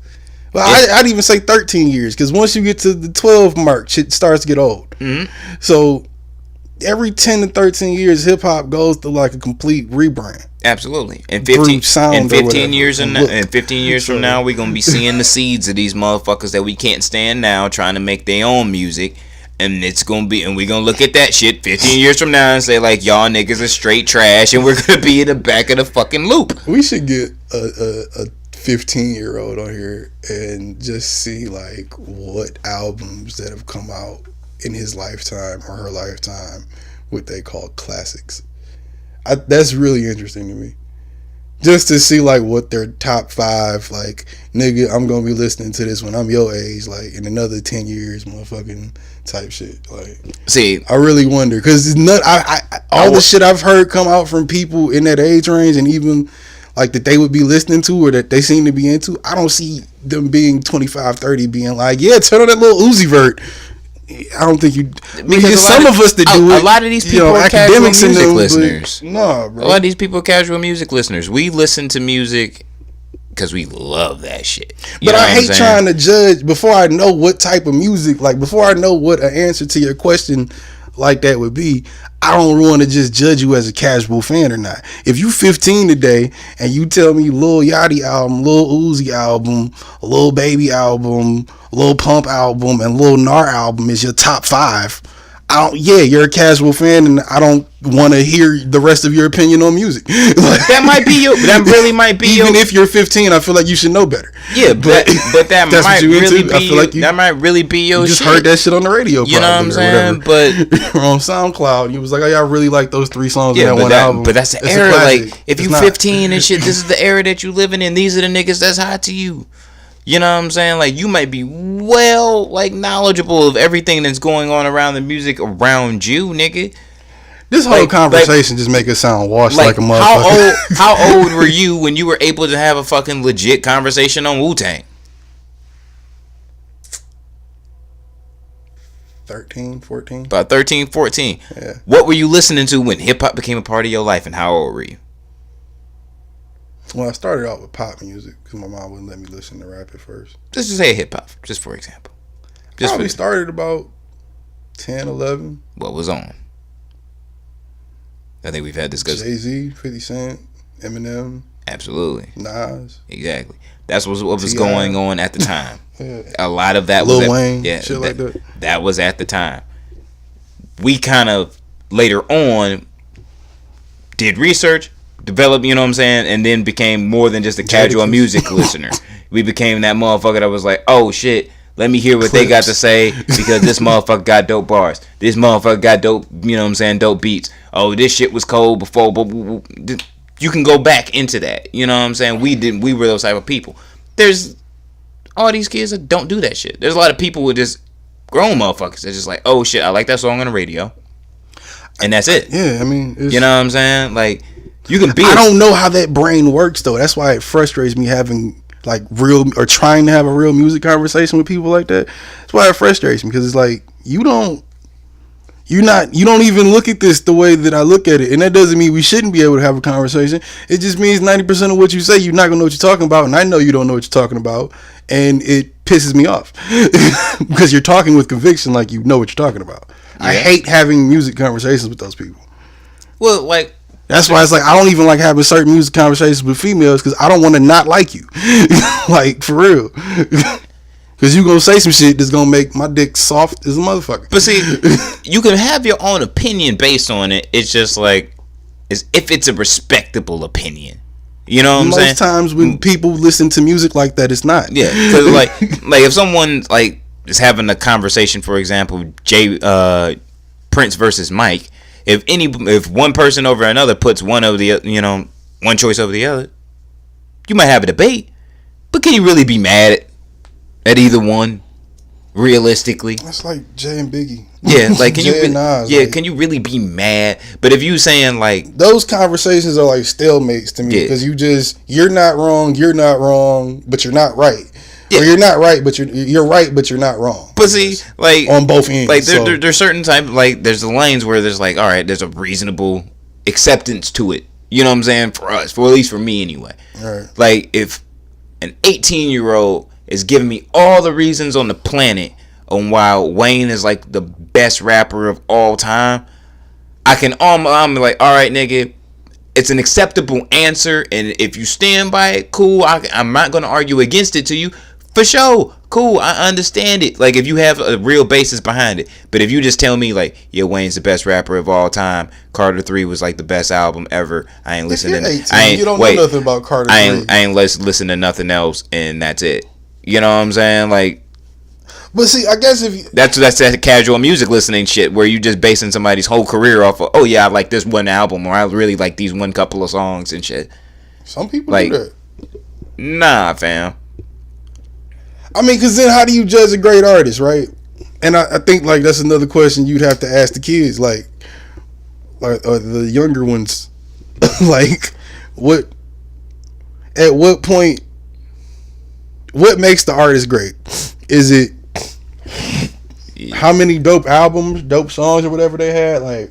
Speaker 2: Well, I'd even say 13 years, because once you get to the 12 mark, shit starts to get old. Mm-hmm. So every 10 to 13 years, hip hop goes through like a complete rebrand.
Speaker 1: Absolutely. And 15 years from now, we're gonna be seeing the seeds of these motherfuckers that we can't stand now trying to make their own music. And it's gonna be, and we're gonna look at that shit 15 years from now and say like, y'all niggas are straight trash, and we're gonna be in the back of the fucking loop.
Speaker 2: We should get a 15-year-old on here and just see like what albums that have come out in his lifetime or her lifetime, what they call classics. That's really interesting to me. Just to see like what their top 5, like, nigga, I'm gonna be listening to this when I'm your age, like in another 10 years, motherfucking type shit. Like,
Speaker 1: see,
Speaker 2: I really wonder, because it's not all the shit I've heard come out from people in that age range, and even like that they would be listening to or that they seem to be into. I don't see them being 25, 30 being like, yeah, turn on that little Uzi Vert. I don't think you, because some of us that do it.
Speaker 1: A lot of these people are casual music listeners.
Speaker 2: No, bro.
Speaker 1: A lot of these people are casual music listeners. We listen to music because we love that shit.
Speaker 2: But I hate trying to judge before I know what type of music, like before I know what an answer to your question like that would be. I don't want to just judge you as a casual fan or not. If you 15 today and you tell me Lil Yachty album, Lil Uzi album, Lil Baby album, Lil Pump album, and Lil Nar album is your top 5, you're a casual fan, and I don't want to hear the rest of your opinion on music.
Speaker 1: That really might be
Speaker 2: even if you're 15, I feel like you should know better.
Speaker 1: Yeah, but that might really be. I feel like that might really be your.
Speaker 2: You just
Speaker 1: shit.
Speaker 2: Heard that shit on the radio.
Speaker 1: You know what I'm saying? But
Speaker 2: on SoundCloud, you was like, "Oh, y'all really like those 3 songs in that one album."
Speaker 1: But that's the era. Like, if you 15 and shit, this is the era that you living in. These are the niggas that's hot to you. You know what I'm saying? Like, you might be well, like, knowledgeable of everything that's going on around the music around you, nigga.
Speaker 2: This whole conversation just make it sound washed like a motherfucker.
Speaker 1: How old were you when you were able to have a fucking legit conversation on Wu-Tang?
Speaker 2: 13, 14.
Speaker 1: About 13, 14.
Speaker 2: Yeah.
Speaker 1: What were you listening to when hip-hop became a part of your life, and how old were you?
Speaker 2: Well, I started out with pop music because my mom wouldn't let me listen to rap at first.
Speaker 1: Just to say hip-hop, just for example.
Speaker 2: Probably started about 10, 11.
Speaker 1: What was on? I think we've had this.
Speaker 2: Jay-Z, 50 Cent, Eminem.
Speaker 1: Absolutely.
Speaker 2: Nas.
Speaker 1: Exactly. That's what was going on at the time.
Speaker 2: Yeah.
Speaker 1: A lot of that
Speaker 2: Lil
Speaker 1: was
Speaker 2: Wayne, shit like that.
Speaker 1: That was at the time. We kind of later on did research, developed, you know what I'm saying, and then became more than just a casual music listener. We became that motherfucker that was like, oh shit, let me hear what they got to say, because this motherfucker got dope bars. This motherfucker got dope, you know what I'm saying, dope beats. Oh, this shit was cold before. You can go back into that. You know what I'm saying? We were those type of people. There's all these kids that don't do that shit. There's a lot of people with just grown motherfuckers that's just like, oh shit, I like that song on the radio, and that's it.
Speaker 2: Yeah, I mean,
Speaker 1: you know what I'm saying? Like, you can be.
Speaker 2: I don't know how that brain works though. That's why it frustrates me having like real or trying to have a real music conversation with people like that. That's why it frustrates me, because it's like you don't You don't even look at this the way that I look at it, and that doesn't mean we shouldn't be able to have a conversation. It just means 90% of what you say, you're not gonna know what you're talking about, and I know you don't know what you're talking about, and it pisses me off because you're talking with conviction, like you know what you're talking about. Yeah. I hate having music conversations with those people.
Speaker 1: Well, like
Speaker 2: that's why it's like I don't even like having certain music conversations with females because I don't want to not like you, like for real. Because you gonna say some shit that's gonna make my dick soft as a motherfucker.
Speaker 1: But see, you can have your own opinion based on it. It's just like, as if it's a respectable opinion. You know what I'm saying?
Speaker 2: Most times when people listen to music like that, it's not.
Speaker 1: Yeah, because like if someone like is having a conversation, for example, Prince versus Mike. If one person over another puts one choice over the other, you might have a debate. But can you really be mad at either one, realistically?
Speaker 2: That's like Jay and Biggie.
Speaker 1: Yeah, like can you really,
Speaker 2: Nas,
Speaker 1: can you really be mad? But if you saying like
Speaker 2: those conversations are like stalemates to me because you're not wrong, but you're not right. Yeah. Or you're not right, but you're right, but you're not wrong.
Speaker 1: But see, like
Speaker 2: on both ends,
Speaker 1: like there's certain type like there's the lanes where there's like, all right, there's a reasonable acceptance to it. You know what I'm saying? For us, for at least for me anyway. Right. Like if an 18-year-old is giving me all the reasons on the planet on why Wayne is like the best rapper of all time, I'm like, all right, nigga, it's an acceptable answer, and if you stand by it, cool. I'm not gonna argue against it to you. For sure, cool, I understand it. Like if you have a real basis behind it. But if you just tell me like, yeah, Wayne's the best rapper of all time, Carter 3 was like the best album ever, I ain't listening.
Speaker 2: You don't know nothing about Carter 3.
Speaker 1: I ain't listening to nothing else, and that's it. You know what I'm saying? Like,
Speaker 2: but see, I guess if you,
Speaker 1: that's that casual music listening shit where you just basing somebody's whole career off of, oh yeah, I like this one album, or I really like these one couple of songs and shit.
Speaker 2: Some people
Speaker 1: like,
Speaker 2: do that.
Speaker 1: Nah, fam.
Speaker 2: I mean, because then how do you judge a great artist, right? And I think like that's another question you'd have to ask the kids, like or the younger ones, like at what point, what makes the artist great? Is it how many dope albums, dope songs, or whatever they had? Like,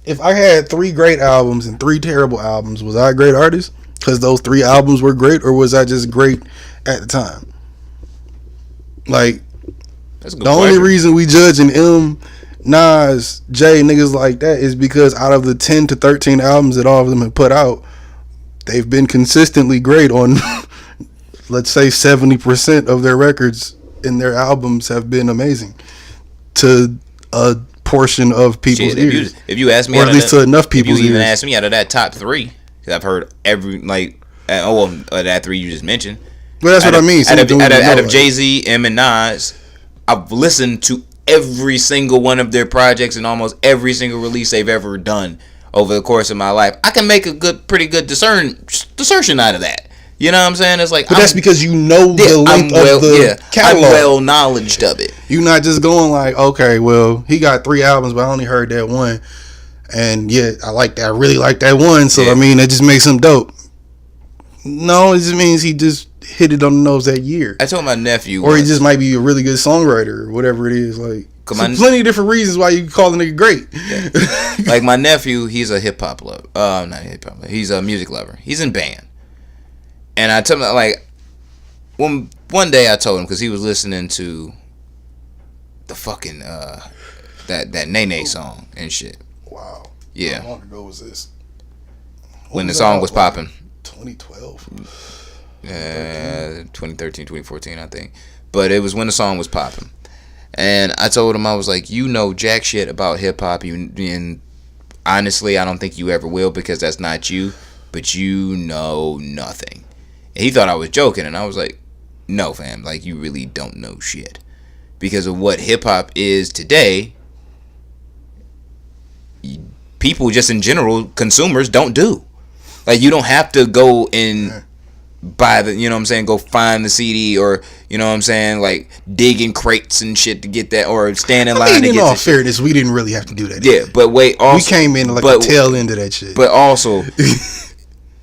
Speaker 2: if I had 3 great albums and 3 terrible albums, was I a great artist? Because those 3 albums were great, or was I just great at the time? Like, the only reason we judging Nas, Jay, niggas like that is because out of the 10 to 13 albums that all of them have put out, they've been consistently great on, let's say 70% of their records and their albums have been amazing to a portion of people's ears.
Speaker 1: If you ask me,
Speaker 2: or at least to enough people's ears.
Speaker 1: If you even ask me out of that top 3, because I've heard every that 3 you just mentioned.
Speaker 2: Well, that's what I mean.
Speaker 1: Out of Jay-Z, M, and Nas, I've listened to every single one of their projects and almost every single release they've ever done over the course of my life. I can make a pretty good discernment out of that. You know what I'm saying? It's like,
Speaker 2: but that's because you know the length of the catalog.
Speaker 1: I'm well knowledged of it.
Speaker 2: You're not just going like, okay, well, he got 3 albums, but I only heard that one, and yeah, I like that. I really like that one, so I mean, that just makes him dope. No, it just means he just hit it on the nose that year.
Speaker 1: I told my nephew,
Speaker 2: or he just might be a really good songwriter, or whatever it is. Like, plenty of different reasons why you call a nigga great.
Speaker 1: Yeah. Like my nephew, he's a hip hop lover. Not hip hop. He's a music lover. He's in band. And I told him, like, one day I told him, because he was listening to the fucking that Nene song and shit.
Speaker 2: Wow.
Speaker 1: Yeah.
Speaker 2: How long ago was this?
Speaker 1: When the song was popping.
Speaker 2: 2012.
Speaker 1: 2013, 2014, I think. But it was when the song was popping. And I told him, I was like, you know jack shit about hip hop. And honestly, I don't think you ever will, because that's not you. But you know nothing. And he thought I was joking, and I was like, no, fam, like, you really don't know shit. Because of what hip-hop is today, people just in general, consumers, don't do. Like, you don't have to go and buy the, you know what I'm saying, go find the CD, or, you know what I'm saying, like, dig in crates and shit to get that, or stand in line to get that. In all
Speaker 2: fairness, we didn't really have to do that.
Speaker 1: Yeah, either. But wait, also,
Speaker 2: we came in like the tail end of that shit.
Speaker 1: But also...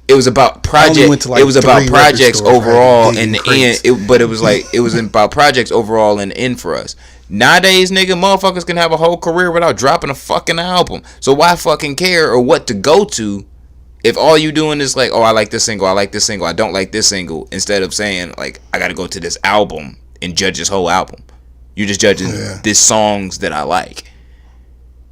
Speaker 1: It was about projects. It was about projects overall in the end. But it was like it was about projects overall in the end for us. Nowadays, nigga, motherfuckers can have a whole career without dropping a fucking album. So why fucking care or what to go to if all you doing is like, oh, I like this single, I don't like this single, instead of saying like, I gotta go to this album and judge this whole album. You just judging these songs that I like.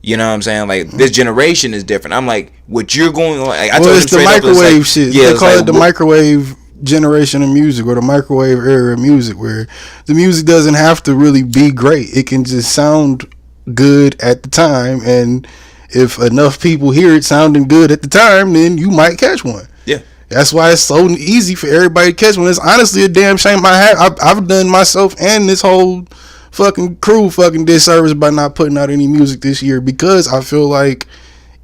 Speaker 1: You know what I'm saying? Like, this generation is different. I'm like, what you're going on? Like, I told
Speaker 2: it's the microwave shit. Yeah, they call it the microwave generation of music, or the microwave era of music, where the music doesn't have to really be great. It can just sound good at the time, and if enough people hear it sounding good at the time, then you might catch one.
Speaker 1: Yeah.
Speaker 2: That's why it's so easy for everybody to catch one. It's honestly a damn shame I've done myself and this whole fucking crew fucking disservice by not putting out any music this year, because I feel like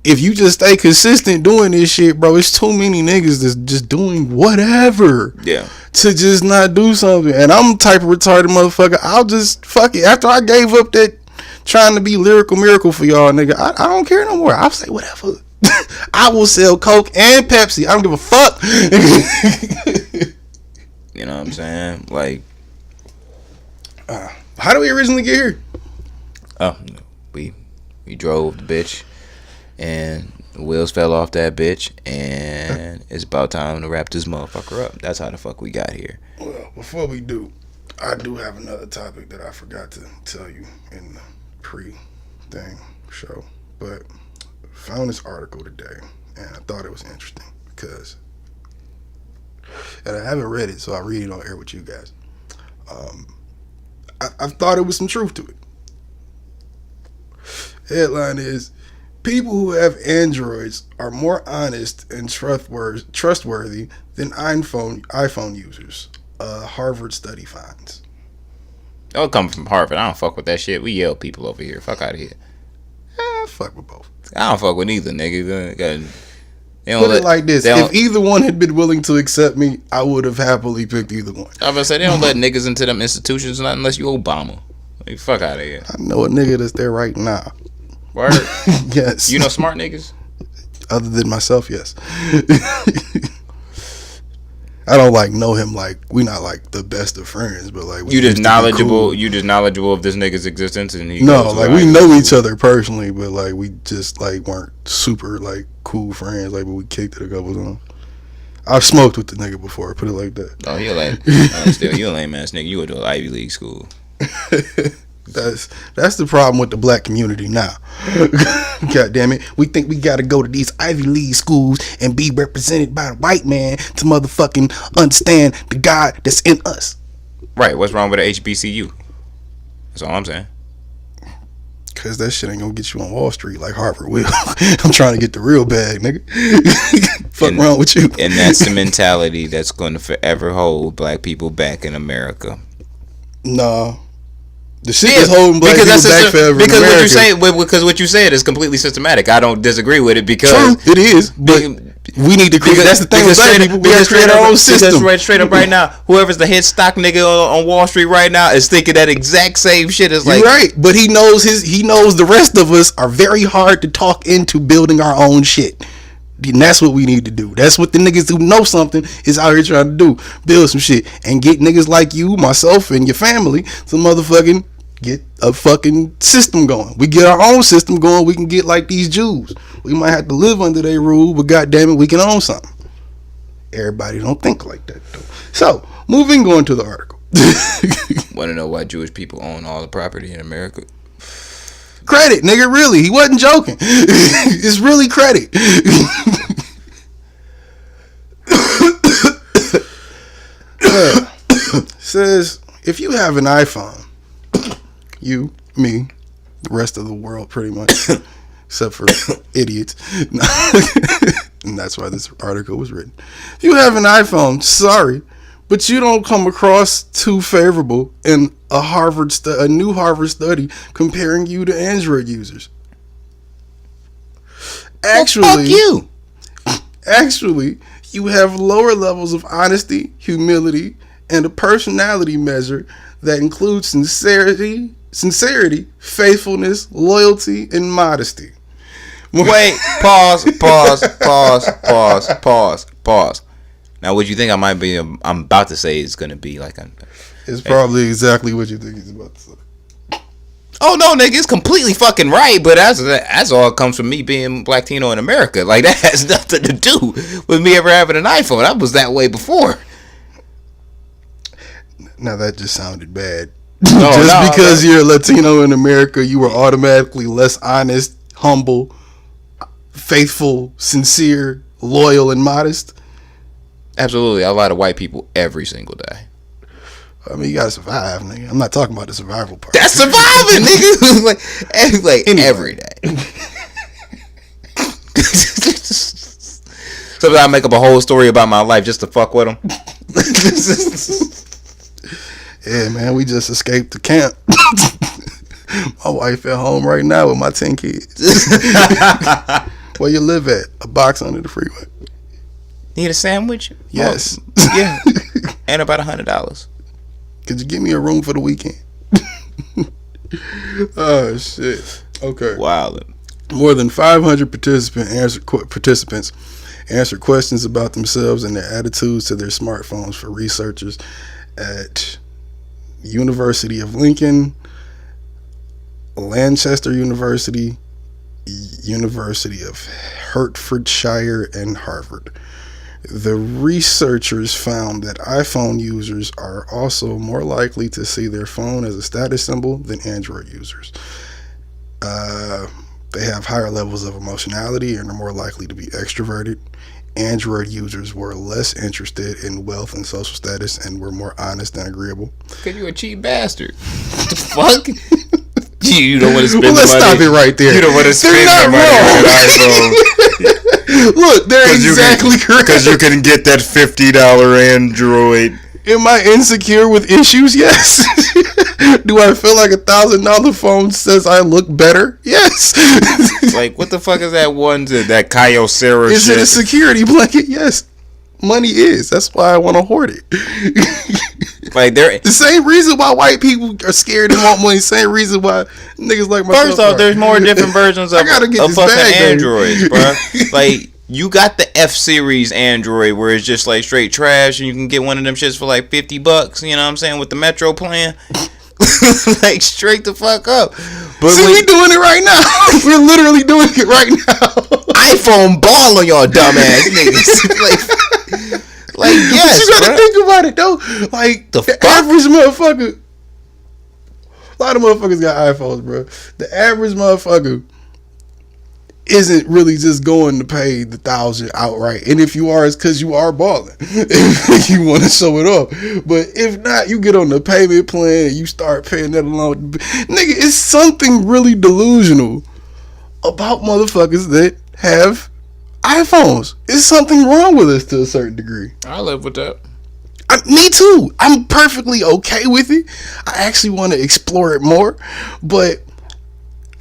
Speaker 2: if you just stay consistent doing this shit, bro, it's too many niggas that's just doing whatever.
Speaker 1: Yeah.
Speaker 2: To just not do something. And I'm the type of retarded motherfucker. I'll just fuck it. After I gave up that trying to be lyrical miracle for y'all, nigga, I don't care no more. I'll say whatever. I will sell Coke and Pepsi. I don't give a fuck.
Speaker 1: You know what I'm saying? Like,
Speaker 2: how did we originally get here?
Speaker 1: Oh, we drove the bitch, and the wheels fell off that bitch, and it's about time to wrap this motherfucker up. That's how the fuck we got here.
Speaker 2: Well, before we do, I do have another topic that I forgot to tell you in the pre-thing show, but I found this article today, and I thought it was interesting because, and I haven't read it, so I'll read it on air with you guys. I thought it was some truth to it. Headline is, people who have Androids are more honest and trustworthy than iPhone users. Harvard study finds.
Speaker 1: It'll come from Harvard. I don't fuck with that shit. We yell people over here. Fuck out of here.
Speaker 2: Fuck with both.
Speaker 1: I don't fuck with neither, nigga.
Speaker 2: Put it like this: if either one had been willing to accept me, I would have happily picked either one.
Speaker 1: I was gonna say, they don't let niggas into them institutions not unless you Obama. Like, fuck out of here.
Speaker 2: I know a nigga that's there right now.
Speaker 1: Word?
Speaker 2: Yes.
Speaker 1: You know smart niggas?
Speaker 2: Other than myself, yes. I don't know him like we not like the best of friends, but like
Speaker 1: you just knowledgeable. Cool. You just knowledgeable of this nigga's existence, and he
Speaker 2: we know each other personally, but like we just like weren't super like cool friends. Like, but we kicked it a couple times. I've smoked with the nigga before. Put it like that.
Speaker 1: Oh, you a lame ass nigga. You went to an Ivy League school.
Speaker 2: That's the problem with the black community now. God damn it. We think we gotta go to these Ivy League schools and be represented by a white man to motherfucking understand the God that's in us.
Speaker 1: Right. What's wrong with the HBCU? That's all I'm saying.
Speaker 2: Cause that shit ain't gonna get you on Wall Street like Harvard will. I'm trying to get the real bag, nigga. Fuck wrong with you.
Speaker 1: And that's the mentality that's gonna forever hold black people back in America.
Speaker 2: Nah. The shit is holding black people back forever
Speaker 1: because
Speaker 2: in America.
Speaker 1: Because what you said is completely systematic. I don't disagree with it because
Speaker 2: true, it is. But we need to create. That's the thing with black people. We got to create our own system.
Speaker 1: Straight up right now, whoever's the head stock nigga on Wall Street right now is thinking that exact same shit. Is like,
Speaker 2: you're right, but he knows the rest of us are very hard to talk into building our own shit. And that's what we need to do. That's what the niggas who know something is out here trying to do. Build some shit. And get niggas like you, myself, and your family to motherfucking get a fucking system going. We get our own system going, we can get like these Jews. We might have to live under their rule, but goddamn it, we can own something. Everybody don't think like that, though. So, moving on to the article.
Speaker 1: Want to know why Jewish people own all the property in America?
Speaker 2: Credit, nigga, really. He wasn't joking. It's really credit. Says, if you have an iPhone, you, me, the rest of the world pretty much, except for idiots. And that's why this article was written. If you have an iPhone, sorry, but you don't come across too favorable in a new Harvard study comparing you to Android users. Actually,
Speaker 1: well, fuck you.
Speaker 2: Actually, you have lower levels of honesty, humility, and a personality measure that includes sincerity, faithfulness, loyalty, and modesty.
Speaker 1: Wait, pause. Now, what you think I'm about to say is going to be like
Speaker 2: it's probably exactly what you think he's about to say.
Speaker 1: Oh no, nigga, it's completely fucking right, but that's all comes from me being Black Latino in America. Like that has nothing to do with me ever having an iPhone. I was that way before.
Speaker 2: Now that just sounded bad.
Speaker 1: No,
Speaker 2: Just because you're a Latino in America, you were automatically less honest, humble, faithful, sincere, loyal, and modest.
Speaker 1: Absolutely, I lie to white people every single day.
Speaker 2: I mean, you gotta survive, nigga. I'm not talking about the survival part.
Speaker 1: That's surviving, nigga. like
Speaker 2: Anyway.
Speaker 1: every day. Sometimes I make up a whole story about my life just to fuck with them.
Speaker 2: Yeah, man, we just escaped the camp. My wife at home right now with my 10 kids. Where you live at? A box under the freeway.
Speaker 1: Need a sandwich?
Speaker 2: Yes.
Speaker 1: Oh, yeah. And about $100.
Speaker 2: Could you give me a room for the weekend? Oh, shit. Okay.
Speaker 1: Wow.
Speaker 2: More than 500 participants answered questions about themselves and their attitudes to their smartphones for researchers at University of Lincoln, Lancaster University, University of Hertfordshire, and Harvard. The researchers found that iPhone users are also more likely to see their phone as a status symbol than Android users. They have higher levels of emotionality and are more likely to be extroverted. Android users were less interested in wealth and social status and were more honest and agreeable.
Speaker 1: Because you're a cheap bastard. What the fuck? You don't want to spend
Speaker 2: Well, let's
Speaker 1: money.
Speaker 2: stop it right there.
Speaker 1: You don't want to spend
Speaker 2: They're
Speaker 1: money on an iPhone.
Speaker 2: Look, they're exactly correct.
Speaker 1: Because you can get that $50 Android.
Speaker 2: Am I insecure with issues? Yes. Do I feel like $1,000 phone says I look better? Yes.
Speaker 1: Like, what the fuck is that one that Kyocera
Speaker 2: Is
Speaker 1: shit?
Speaker 2: it a security blanket? Yes. Money is. That's why I want to hoard it.
Speaker 1: Like, they're
Speaker 2: The same reason why white people are scared and want money. Same reason why niggas like myself.
Speaker 1: first off, there's more different versions of,
Speaker 2: I gotta get
Speaker 1: of
Speaker 2: this
Speaker 1: fucking
Speaker 2: bag, baby.
Speaker 1: Androids, bro. Like, you got the F-Series Android where it's just like straight trash, and you can get one of them shits for like $50. You know what I'm saying, with the Metro plan. Like, straight the fuck up. But
Speaker 2: See, we doing it right now. We're literally doing it right now.
Speaker 1: iPhone ball on y'all dumbass niggas. like yes,
Speaker 2: But you gotta
Speaker 1: bruh.
Speaker 2: think about it though. Like
Speaker 1: The
Speaker 2: the
Speaker 1: fuck?
Speaker 2: average motherfucker. A lot of motherfuckers got iPhones, bro. The average motherfucker isn't really just going to pay the $1,000 outright. And if you are, it's because you are balling. If you want to show it off. But if not, you get on the payment plan and you start paying that along. Nigga, it's something really delusional about motherfuckers that have iPhones. It's something wrong with us to a certain degree.
Speaker 1: I live with that.
Speaker 2: Me too. I'm perfectly okay with it. I actually want to explore it more. But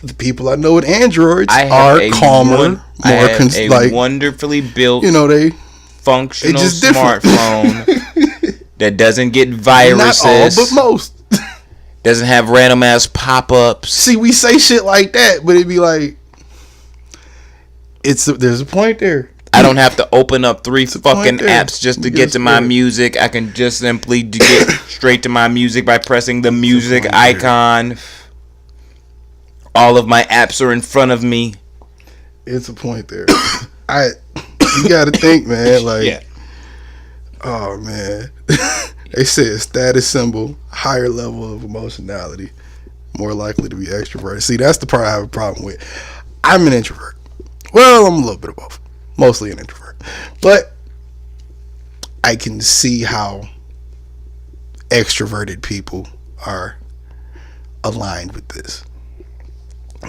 Speaker 2: the people I know with Androids are calmer,
Speaker 1: more wonderfully built,
Speaker 2: they
Speaker 1: functional
Speaker 2: just different.
Speaker 1: smartphone that doesn't get
Speaker 2: not all,
Speaker 1: viruses,
Speaker 2: but most.
Speaker 1: doesn't have random ass pop-ups.
Speaker 2: See, we say shit like that, but it'd be like, there's a point there.
Speaker 1: I don't have to open up 3 fucking
Speaker 2: there.
Speaker 1: apps just to get to my music. I can just simply get straight to my music by pressing the music icon. All of my apps are in front of me.
Speaker 2: It's a point there. You gotta think, man. Like, oh man, they said status symbol, higher level of emotionality, more likely to be extroverted. See, that's the part I have a problem with. I'm an introvert. Well, I'm a little bit of both. Mostly an introvert, but I can see how extroverted people are aligned with this.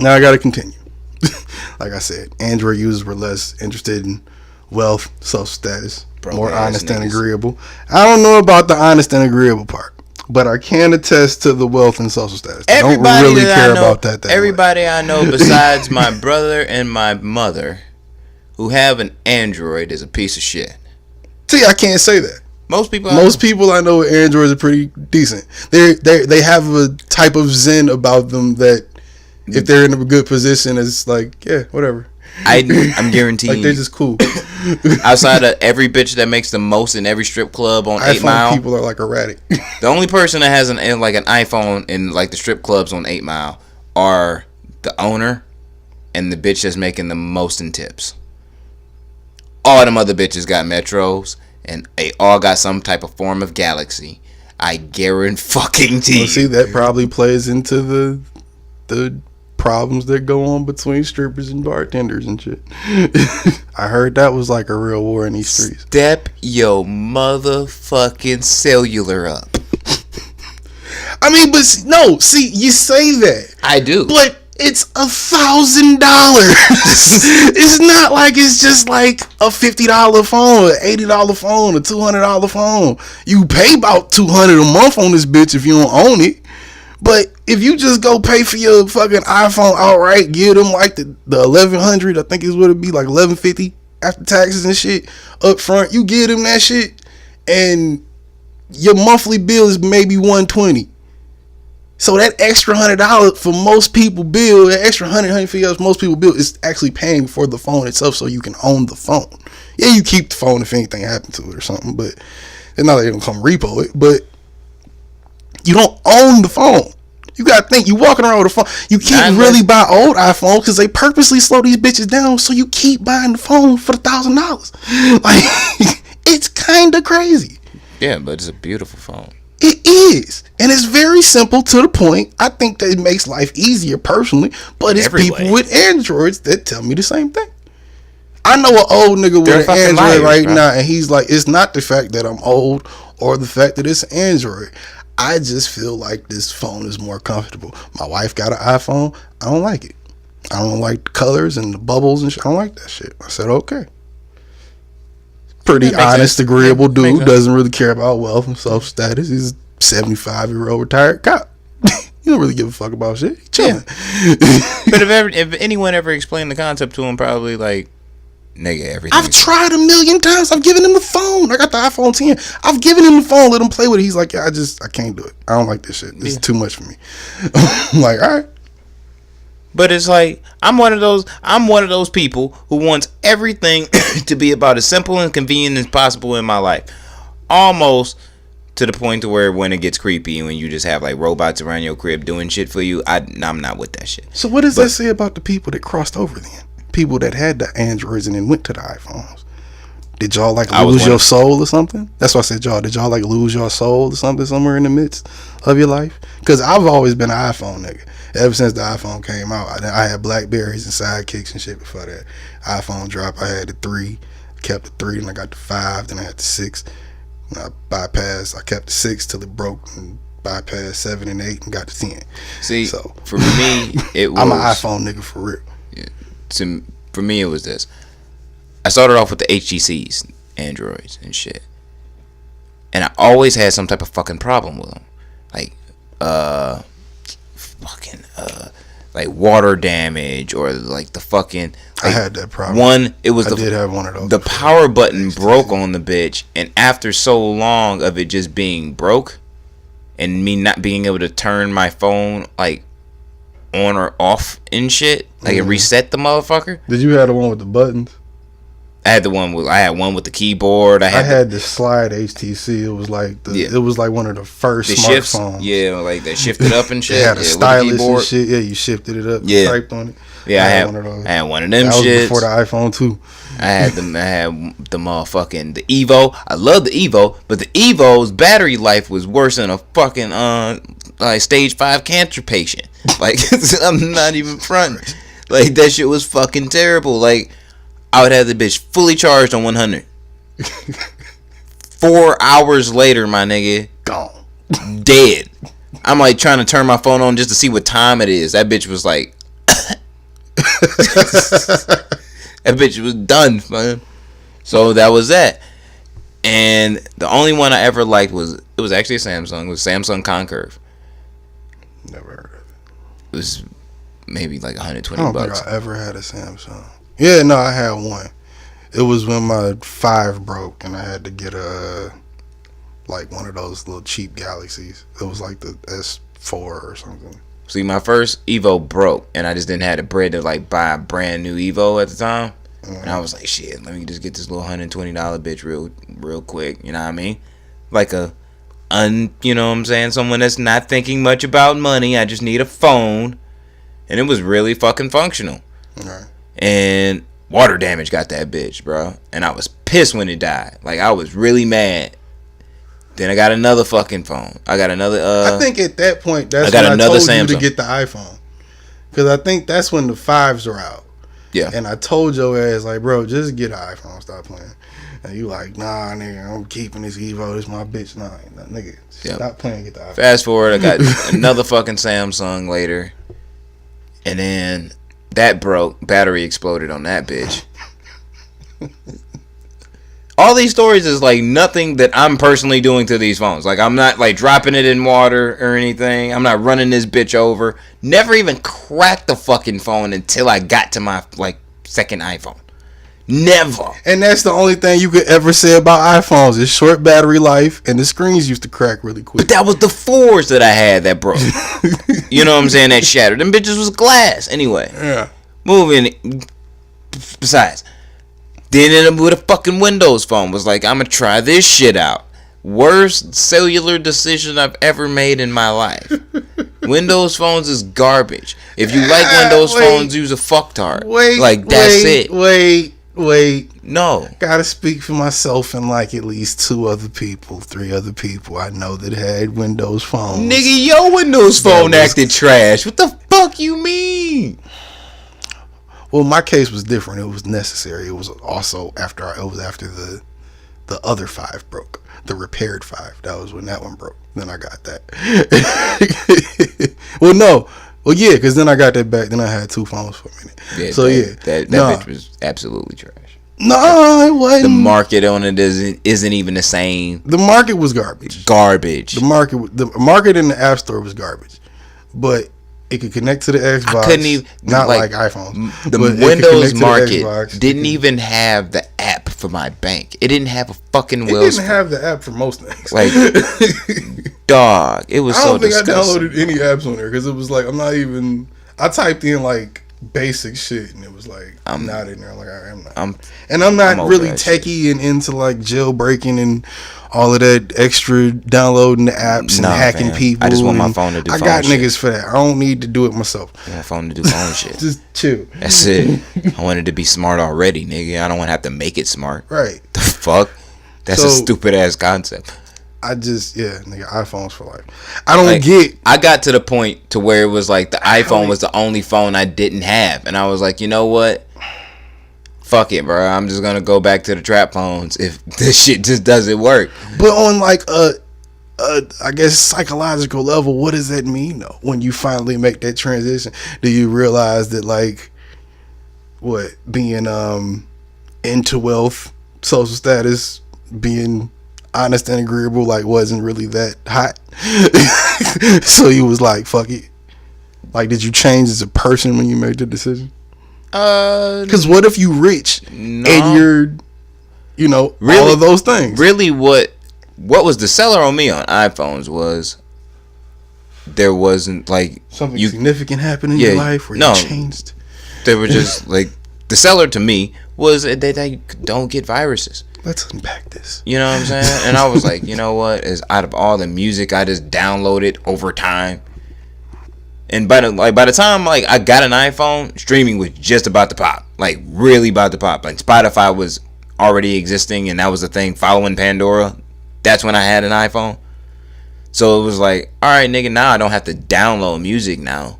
Speaker 2: Now I gotta continue. Like I said, Android users were less interested in wealth, social status, more honest and agreeable. I don't know about the honest and agreeable part, but I can attest to the wealth and social status. I don't really care about that
Speaker 1: everybody much. I know besides my brother and my mother who have an Android is a piece of shit.
Speaker 2: See, I can't say that.
Speaker 1: Most people
Speaker 2: I know with Androids are pretty decent. They have a type of zen about them that if they're in a good position, it's like, yeah, whatever.
Speaker 1: I'm guaranteed.
Speaker 2: Like, they're just cool.
Speaker 1: Outside of every bitch that makes the most in every strip club on 8 Mile,
Speaker 2: people are like erratic.
Speaker 1: The only person that has an iPhone in like the strip clubs on 8 Mile are the owner and the bitch that's making the most in tips. All them other bitches got Metros, and they all got some type of form of Galaxy. I guarantee you.
Speaker 2: See, that probably plays into the problems that go on between strippers and bartenders and shit. I heard that was like a real war in these streets.
Speaker 1: Step your motherfucking cellular up.
Speaker 2: I mean, but no, see, you say that.
Speaker 1: I do.
Speaker 2: But it's $1,000. It's not like it's just like a $50 phone, an $80 phone, a $200 phone. You pay about $200 a month on this bitch if you don't own it. But if you just go pay for your fucking iPhone outright, give them like the $1,100, I think is what it'd be, like $1,150 after taxes and shit up front. You give them that shit, and your monthly bill is maybe $120. So that extra $100 for most people bill, that extra $150 most people bill is actually paying for the phone itself, so you can own the phone. Yeah, you keep the phone if anything happened to it or something, but it's not like they don't come repo it. But you don't own the phone. You gotta think, you walking around with a phone. You can't really buy old iPhones because they purposely slow these bitches down, so you keep buying the phone for $1,000. Like, it's kind of crazy.
Speaker 1: Yeah, but it's a beautiful phone.
Speaker 2: It is, and it's very simple to the point. I think that it makes life easier personally, but it's people with Androids that tell me the same thing. I know an old nigga with an Android right now, and he's like, it's not the fact that I'm old or the fact that it's an Android. I just feel like this phone is more comfortable. My wife got an iPhone. I don't like it. I don't like the colors and the bubbles and shit. I don't like that shit. I said, okay. Pretty honest, agreeable dude. Doesn't really care about wealth and self status. He's a 75-year-old retired cop. He don't really give a fuck about shit. He chilling.
Speaker 1: Yeah. But if anyone ever explained the concept to him, probably like, nigga, everything.
Speaker 2: I've tried a million times. I've given him the phone. I got the iPhone 10. I've given him the phone, let him play with it. He's like, yeah, I can't do it. I don't like this shit. This is too much for me. I'm like, all right.
Speaker 1: But it's like, I'm one of those people who wants everything to be about as simple and convenient as possible in my life. Almost to the point to where when it gets creepy and when you just have like robots around your crib doing shit for you, I'm not with that shit.
Speaker 2: So what does that say about the people that crossed over then? People that had the Androids and then went to the iPhones. Did y'all like lose your soul or something? That's why I said y'all. Did y'all like lose your soul or something somewhere in the midst of your life? Because I've always been an iPhone nigga. Ever since the iPhone came out, I had Blackberries and Sidekicks and shit before that. iPhone dropped, I had the 3, kept the 3, and I got the 5, then I had the 6. And I kept the 6 till it broke, and bypassed 7 and 8 and got the 10.
Speaker 1: See, so for me, it was...
Speaker 2: I'm an iPhone nigga for real.
Speaker 1: Yeah, for me, it was this. I started off with the HTCs, Androids and shit. And I always had some type of fucking problem with them. Like, like water damage or like the fucking... Like,
Speaker 2: I had that problem.
Speaker 1: I
Speaker 2: did have one of those.
Speaker 1: The power button broke on the bitch, and after so long of it just being broke and me not being able to turn my phone like on or off and shit, like it reset the motherfucker.
Speaker 2: Did you have the one with the buttons?
Speaker 1: I had one with the keyboard. I
Speaker 2: had the slide HTC. It was like it was like one of the first smartphones.
Speaker 1: Yeah, like that shifted up and shit.
Speaker 2: It had a stylus and shit. Yeah, you shifted it up.
Speaker 1: Yeah,
Speaker 2: typed on it.
Speaker 1: Yeah, I had one of those. I had one of them. That was
Speaker 2: before the iPhone 2.
Speaker 1: I had the motherfucking the Evo. I love the Evo, but the Evo's battery life was worse than a fucking like stage 5 cancer patient. Like I'm not even fronting. Like that shit was fucking terrible. Like I would have the bitch fully charged on 100. 4 hours later, my nigga,
Speaker 2: gone,
Speaker 1: dead. I'm like trying to turn my phone on just to see what time it is. That bitch was like, that bitch was done, man. So that was that. And the only one I ever liked was actually a Samsung. It was Samsung Concurve.
Speaker 2: Never heard of it.
Speaker 1: It was maybe like 120
Speaker 2: I don't
Speaker 1: bucks.
Speaker 2: think I ever had a Samsung. Yeah, no, I had one. It was when my 5 broke and I had to get like one of those little cheap Galaxies. It was like the S4 or something.
Speaker 1: See, my first Evo broke and I just didn't have the bread to like buy a brand new Evo at the time. And I was like, shit, let me just get this little $120 bitch real quick. You know what I mean? Like you know what I'm saying? Someone that's not thinking much about money. I just need a phone. and it was really fucking functional.
Speaker 2: Right.
Speaker 1: And water damage got that bitch, bro. And I was pissed when it died. Like, I was really mad. Then I got another fucking phone. I got another.
Speaker 2: I think at that point, that's
Speaker 1: when
Speaker 2: I told
Speaker 1: Samsung.
Speaker 2: you to get the iPhone, because I think that's when the 5s are out.
Speaker 1: Yeah.
Speaker 2: And I told your ass, like, bro, just get an iPhone. Stop playing. And you like, nah, nigga, I'm keeping this Evo. This my bitch. Nah, nigga, stop playing. Get the iPhone.
Speaker 1: Fast forward, I got another fucking Samsung later, and then that broke. Battery exploded on that bitch. All these stories is like nothing that I'm personally doing to these phones. Like, I'm not like dropping it in water or anything. I'm not running this bitch over. Never even cracked the fucking phone until I got to my like second iPhone. Never.
Speaker 2: And that's the only thing you could ever say about iPhones is short battery life, and the screens used to crack really quick.
Speaker 1: But that was the 4s that I had that broke. You know what I'm saying? That shattered. Them bitches was glass. Anyway.
Speaker 2: Yeah.
Speaker 1: Moving. Besides. Then ended up with a fucking Windows phone. Was like, I'm gonna try this shit out. Worst cellular decision I've ever made in my life. Windows phones is garbage. If you like Windows phones, use a fucktard. That's it.
Speaker 2: Wait.
Speaker 1: No.
Speaker 2: Gotta speak for myself and like at least 3 other people I know that had Windows phones.
Speaker 1: Nigga, your Windows phone acted trash. What the fuck you mean?
Speaker 2: Well, my case was different. It was necessary. It was also after the other 5 broke. The repaired 5. That was when that one broke. Then I got that. Well, yeah, because then I got that back. Then I had 2 phones for a minute.
Speaker 1: Yeah,
Speaker 2: so
Speaker 1: that bitch was absolutely trash.
Speaker 2: No, it wasn't.
Speaker 1: The market on it isn't even the same.
Speaker 2: The market was garbage.
Speaker 1: The
Speaker 2: market in the App Store was garbage, but it could connect to the Xbox.
Speaker 1: I couldn't even
Speaker 2: like iPhones.
Speaker 1: The Windows market didn't even have the app for my bank. It didn't have a fucking Wells.
Speaker 2: It didn't have the app for most things.
Speaker 1: Like, dog, it was so disgusting.
Speaker 2: I don't think I downloaded any apps on there because it was like I typed in like basic shit and it was like I'm not in there. Like I am not. I'm not really techie and into like jailbreaking and all of that extra downloading the apps and hacking people.
Speaker 1: I just want my phone to do phone shit.
Speaker 2: I got niggas for that. I don't need to do it myself.
Speaker 1: I want my phone to do phone shit.
Speaker 2: Just chill.
Speaker 1: That's it. I want it to be smart already, nigga. I don't want to have to make it smart.
Speaker 2: Right.
Speaker 1: The fuck? That's a stupid ass concept.
Speaker 2: Nigga, iPhones for life. I don't get.
Speaker 1: I got to the point to where it was like the iPhone was the only phone I didn't have, and I was like, you know what? Fuck it, bro. I'm just gonna go back to the trap phones if this shit just doesn't work.
Speaker 2: But on like I guess psychological level, what does that mean though? When you finally make that transition, do you realize that like what being into wealth, social status, being honest and agreeable like wasn't really that hot? So you was like, fuck it. Like, did you change as a person when you made the decision? Because what if you rich and you're, really, all of those things?
Speaker 1: Really, what was the seller on me on iPhones was there wasn't like
Speaker 2: something significant happened in your life where you changed.
Speaker 1: They were just like the seller to me was that they don't get viruses.
Speaker 2: Let's unpack this.
Speaker 1: You know what I'm saying? And I was like, you know what? Is out of all the music I just downloaded over time. And by the time like I got an iPhone, streaming was just about to pop. Like really about to pop. Like Spotify was already existing and that was the thing following Pandora. That's when I had an iPhone. So it was like, all right, nigga, now I don't have to download music now.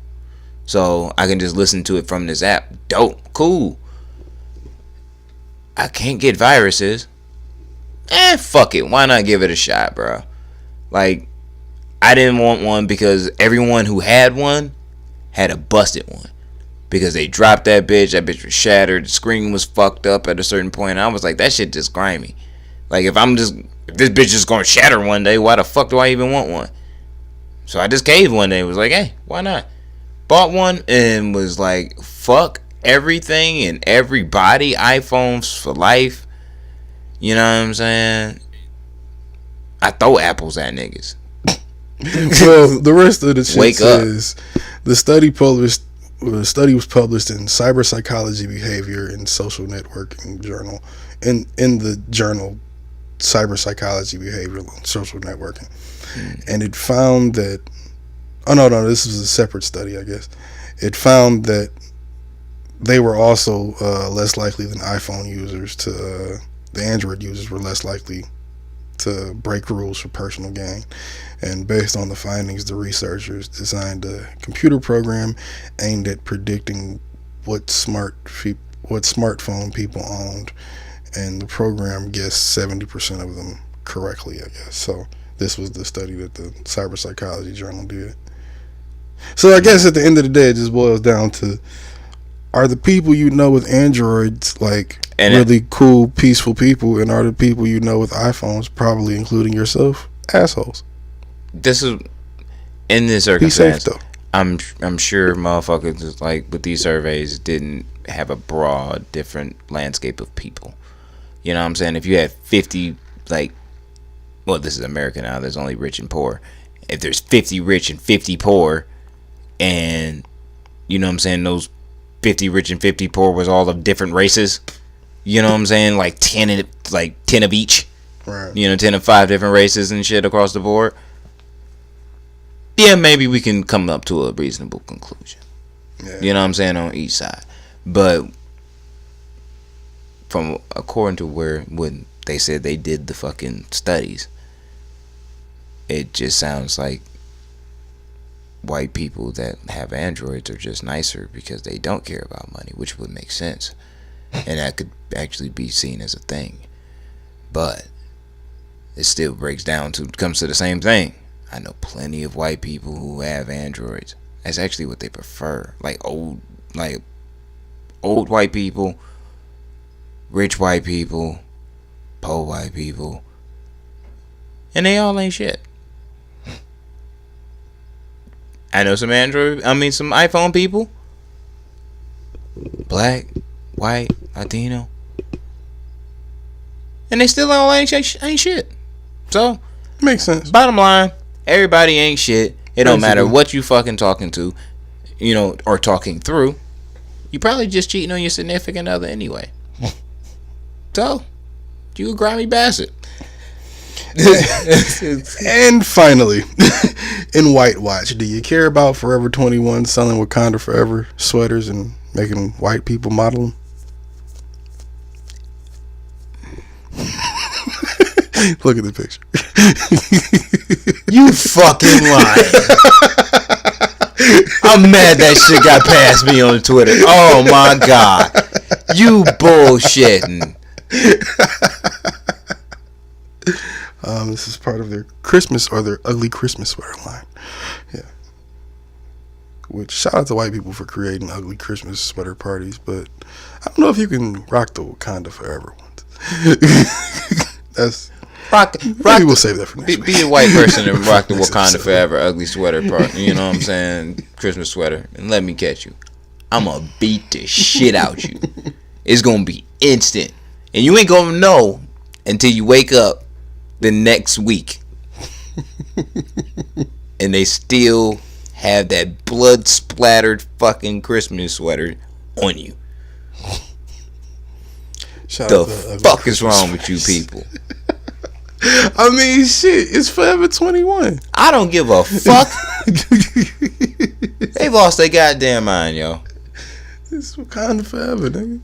Speaker 1: So I can just listen to it from this app. Dope. Cool. I can't get viruses. Fuck it. Why not give it a shot, bro? Like, I didn't want one because everyone who had one had a busted one. Because they dropped that bitch. That bitch was shattered. The screen was fucked up at a certain point. And I was like, that shit just grimy. Like, if this bitch is gonna shatter one day, why the fuck do I even want one? So I just caved one day. Was like, hey, why not? Bought one and was like, fuck everything and everybody. iPhones for life. You know what I'm saying? I throw apples at niggas.
Speaker 2: Well, the rest of the shit
Speaker 1: Wake
Speaker 2: says the study was published in Cyber Psychology, Behavior, and Social Networking Journal, in the journal Cyber Psychology, Behavior, and Social Networking, and it found that this was a separate study, I guess. it found that they were also less likely than iPhone users to the Android users were less likely to break rules for personal gain. And based on the findings, the researchers designed a computer program aimed at predicting what smartphone people owned, and the program guessed 70% of them correctly, I guess. So this was the study that the Cyber Psychology Journal did. So I guess at the end of the day, it just boils down to, are the people you know with Androids like really cool, peaceful people, and are the people you know with iPhones, probably including yourself, assholes?
Speaker 1: This is in this circumstance. Be safe, though. I'm sure motherfuckers like with these surveys didn't have a broad, different landscape of people. You know what I'm saying? If you had 50, like, well, this is America now. There's only rich and poor. If there's 50 rich and 50 poor, and you know what I'm saying, those 50 rich and 50 poor was all of different races. You know what I'm saying? Like 10 of each. Right. You know, 10 of 5 different races and shit across the board. Yeah, maybe we can come up to a reasonable conclusion. Yeah. You know what I'm saying, on each side. But from according to when they said they did the fucking studies, it just sounds like white people that have Androids are just nicer because they don't care about money, which would make sense. And that could actually be seen as a thing. But it still comes to the same thing. I know plenty of white people who have Androids. That's actually what they prefer. Like old white people, rich white people, poor white people. And they all ain't shit. I know some some iPhone people. Black, white, Latino. And they still all ain't shit. So,
Speaker 2: makes sense.
Speaker 1: Bottom line, everybody ain't shit. It don't matter what you fucking talking to, you know, or talking through. You probably just cheating on your significant other anyway. So, you a grimy bastard.
Speaker 2: And finally, in White Watch, do you care about Forever 21 selling Wakanda Forever sweaters and making white people model them? Look at the picture.
Speaker 1: You fucking lying. I'm mad that shit got past me on Twitter. Oh my god. You bullshitting.
Speaker 2: This is part of their Christmas or their ugly Christmas sweater line. Yeah. Which, shout out to white people for creating ugly Christmas sweater parties, but I don't know if you can rock the Wakanda Forever ones. That's maybe we'll save that for next week.
Speaker 1: Be a white person and rock the Wakanda Forever ugly sweater part. You know what I'm saying? Christmas sweater, and let me catch you. I'm gonna beat the shit out you. It's gonna be instant, and you ain't gonna know until you wake up the next week, and they still have that blood splattered fucking Christmas sweater on you. The fuck is wrong with you people?
Speaker 2: I mean, shit, it's Forever 21.
Speaker 1: I don't give a fuck. They lost their goddamn mind, yo.
Speaker 2: It's Wakanda Forever, nigga.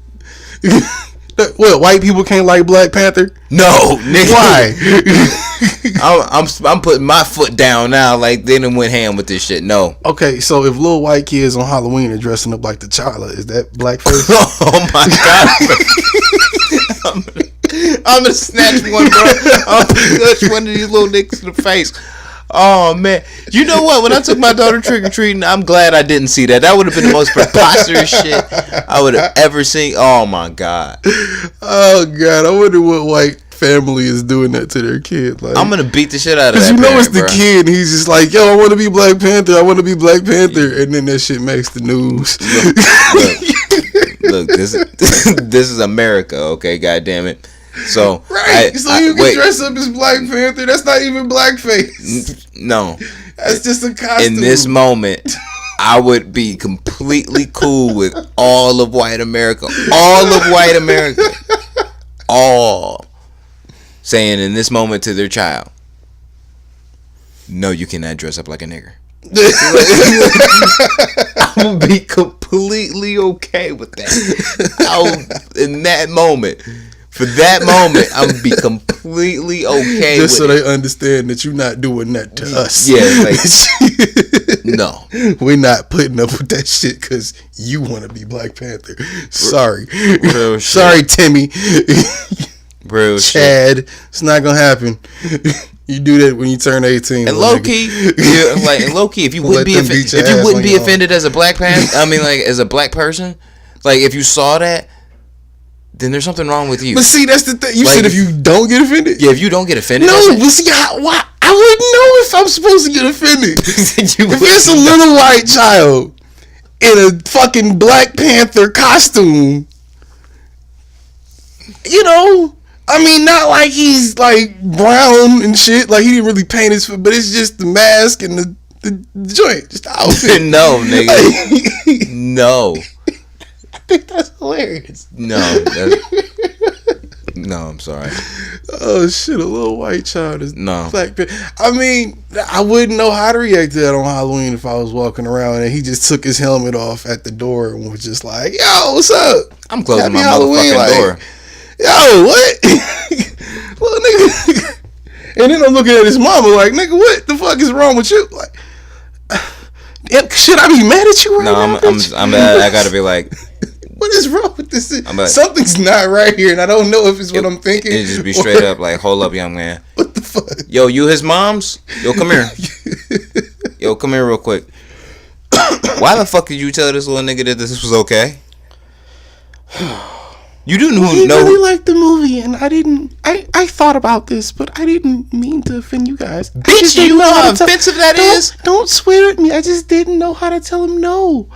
Speaker 2: What, white people can't like Black Panther?
Speaker 1: No, nigga.
Speaker 2: Why?
Speaker 1: I'm putting my foot down now. Like, they done went ham with this shit. No.
Speaker 2: Okay, so if little white kids on Halloween are dressing up like T'Challa, is that blackface?
Speaker 1: Oh my god. I'm gonna snatch one, bro. I'm gonna touch one of these little niggas in the face. Oh man, you know what? When I took my daughter trick or treating, I'm glad I didn't see that. That would have been the most preposterous shit I would have ever seen. Oh my god.
Speaker 2: Oh god, I wonder what white family is doing that to their kid. Like,
Speaker 1: I'm gonna beat the shit out of that.
Speaker 2: You know,
Speaker 1: parent,
Speaker 2: it's the kid. And he's just like, yo, I want to be Black Panther. I want to be Black Panther, and then that shit makes the news.
Speaker 1: Look, this is America, okay? God damn it. So
Speaker 2: so you can dress up as Black Panther. That's not even blackface.
Speaker 1: No,
Speaker 2: that's just a costume.
Speaker 1: In this moment, I would be completely cool with all of white America. All of white America. All saying in this moment to their child, no, you cannot dress up like a nigger. I'm gonna be completely okay with that. In that moment. For that moment, I'm gonna be completely okay
Speaker 2: just
Speaker 1: with
Speaker 2: so
Speaker 1: it.
Speaker 2: they understand that you're not doing that to us.
Speaker 1: Yeah, like, no.
Speaker 2: We're not putting up with that shit because you want to be Black Panther. Sorry.
Speaker 1: Real
Speaker 2: Sorry,
Speaker 1: shit.
Speaker 2: Timmy.
Speaker 1: Real
Speaker 2: Chad.
Speaker 1: shit.
Speaker 2: It's not going to happen. You do that when you turn 18.
Speaker 1: And low key, if you wouldn't be offended as a Black Panther, I mean, like, as a black person, like, if you saw that, then there's something wrong with you.
Speaker 2: But see, that's the thing. You
Speaker 1: like,
Speaker 2: said if you don't get offended?
Speaker 1: Yeah, if you don't get offended.
Speaker 2: No, but see, why? I wouldn't know if I'm supposed to get offended. If it's a little white child in a fucking Black Panther costume, you know, I mean, not like he's like brown and shit, like he didn't really paint his foot, but it's just the mask and the joint, just the outfit.
Speaker 1: No, nigga. No.
Speaker 2: I think that's hilarious.
Speaker 1: No, I'm sorry.
Speaker 2: Oh shit, a little white child is
Speaker 1: no.
Speaker 2: Black Panther. I mean, I wouldn't know how to react to that on Halloween if I was walking around and he just took his helmet off at the door and was just like, "Yo, what's up?"
Speaker 1: I'm closing
Speaker 2: Happy
Speaker 1: my
Speaker 2: Halloween,
Speaker 1: motherfucking door.
Speaker 2: Yo, what? Well, nigga. And then I'm looking at his mama like, "Nigga, what the fuck is wrong with you?" Like, should I be mad at you right now?
Speaker 1: No, I gotta be like,
Speaker 2: what is wrong with this?
Speaker 1: Like,
Speaker 2: something's not right here, and I don't know if it's what I'm thinking.
Speaker 1: It just be straight up like, hold up, young man.
Speaker 2: What the fuck?
Speaker 1: Yo, you his mom's? Yo, come here. Yo, come here real quick. Why the fuck did you tell this little nigga that this was okay? You do know.
Speaker 2: He really liked the movie, and I didn't. I thought about this, but I didn't mean to offend you guys.
Speaker 1: Bitch, you know how offensive that is?
Speaker 2: Don't swear at me. I just didn't know how to tell him no.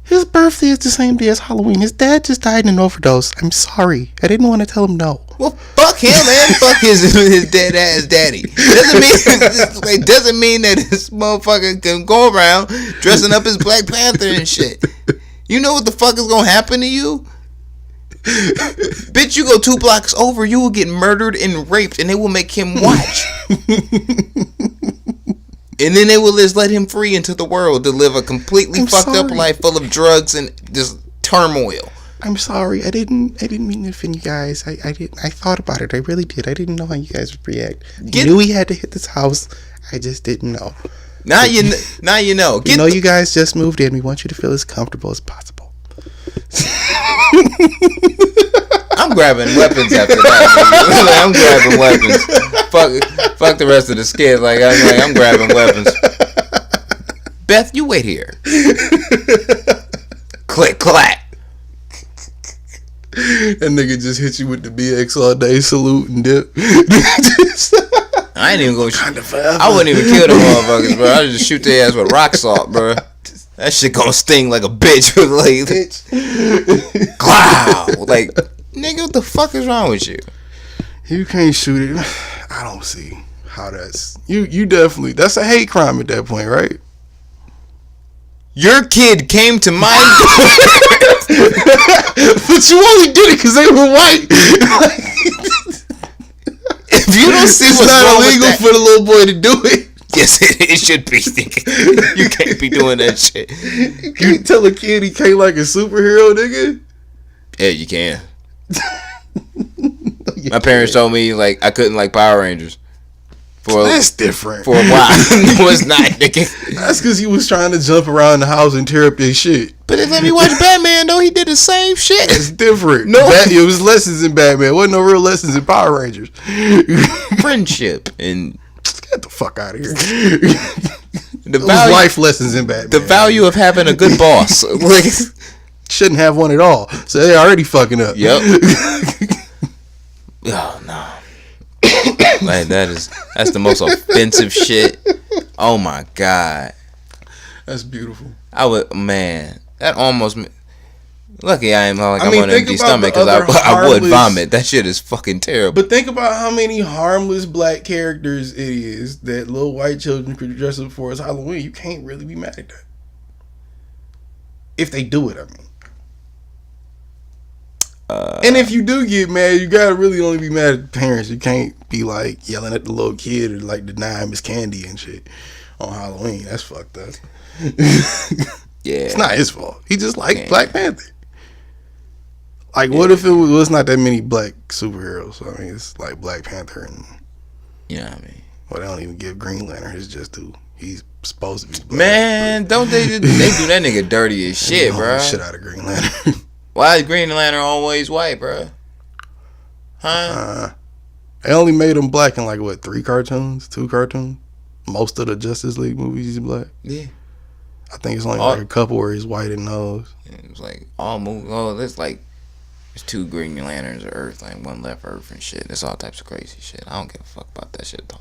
Speaker 2: His birthday is the same day as Halloween. His dad just died in an overdose. I'm sorry. I didn't want to tell him no.
Speaker 1: Well, fuck him, man. Fuck his dead ass daddy. Doesn't mean that this motherfucker can go around dressing up as Black Panther and shit. You know what the fuck is gonna happen to you? Bitch, you go 2 blocks over, you will get murdered and raped, and they will make him watch. And then they will just let him free into the world to live a completely fucked up life full of drugs and just turmoil.
Speaker 2: I'm sorry. I didn't mean to offend you guys. I thought about it. I really did. I didn't know how you guys would react. You knew he had to hit this house. I just didn't know.
Speaker 1: Now you know.
Speaker 2: You guys just moved in. We want you to feel as comfortable as possible.
Speaker 1: I'm grabbing weapons after that. I'm grabbing weapons. Fuck the rest of the skit. I'm grabbing weapons. Beth, you wait here. Click clack.
Speaker 2: That nigga just hit you with the BX all day salute and dip.
Speaker 1: I ain't even gonna I wouldn't even kill them motherfuckers, bro. I just shoot their ass with rock salt, bro. That shit gonna sting like a bitch. Wow. Like, nigga, what the fuck is wrong with you?
Speaker 2: You can't shoot it. I don't see how that's... You definitely... That's a hate crime at that point, right?
Speaker 1: Your kid came to my...
Speaker 2: But you only did it because they were white.
Speaker 1: If you don't see
Speaker 2: it's
Speaker 1: what's
Speaker 2: not
Speaker 1: wrong
Speaker 2: illegal
Speaker 1: with that,
Speaker 2: for the little boy to do it.
Speaker 1: Yes, it should be. You can't be doing that shit.
Speaker 2: You can't tell a kid he can't like a superhero, nigga.
Speaker 1: Yeah, you can. My parents told me like I couldn't like Power Rangers.
Speaker 2: That's different.
Speaker 1: For a while. No, it's not, nigga.
Speaker 2: That's because he was trying to jump around the house and tear up your shit.
Speaker 1: But they let me watch Batman, though. He did the same shit.
Speaker 2: It's different.
Speaker 1: No.
Speaker 2: It was lessons in Batman. It wasn't no real lessons in Power Rangers.
Speaker 1: Friendship and...
Speaker 2: Get the fuck out of here.
Speaker 1: The value,
Speaker 2: life lessons in Batman.
Speaker 1: The value of having a good boss. Like,
Speaker 2: shouldn't have one at all. So they already fucking up.
Speaker 1: Yep. Oh, no. Like, that's the most offensive shit. Oh, my God.
Speaker 2: That's beautiful.
Speaker 1: That almost... Lucky I am I'm on an empty stomach because I would vomit. That shit is fucking terrible.
Speaker 2: But think about how many harmless black characters it is that little white children could dress up for as Halloween. You can't really be mad at that. If they do it, I mean. And if you do get mad, you gotta really only be mad at the parents. You can't be like yelling at the little kid or like denying him his candy and shit. on Halloween. That's fucked up.
Speaker 1: Yeah,
Speaker 2: It's not his fault. He just liked Black Panther. Like, what if it was not that many black superheroes? I mean, it's like Black Panther and
Speaker 1: you know what I mean.
Speaker 2: Well, they don't even give Green Lantern his just due. He's supposed to be black.
Speaker 1: Man, don't they do that nigga dirty as shit, bro?
Speaker 2: Shit out of Green Lantern.
Speaker 1: Why is Green Lantern always white, bro? Huh?
Speaker 2: They only made him black in like what, 2 cartoons? Most of the Justice League movies he's black.
Speaker 1: Yeah.
Speaker 2: I think it's only like a couple where he's white in those.
Speaker 1: It was like all movies. Oh, there's 2 Green Lanterns of Earth, like one left Earth and shit. There's all types of crazy shit. I don't give a fuck about that shit though.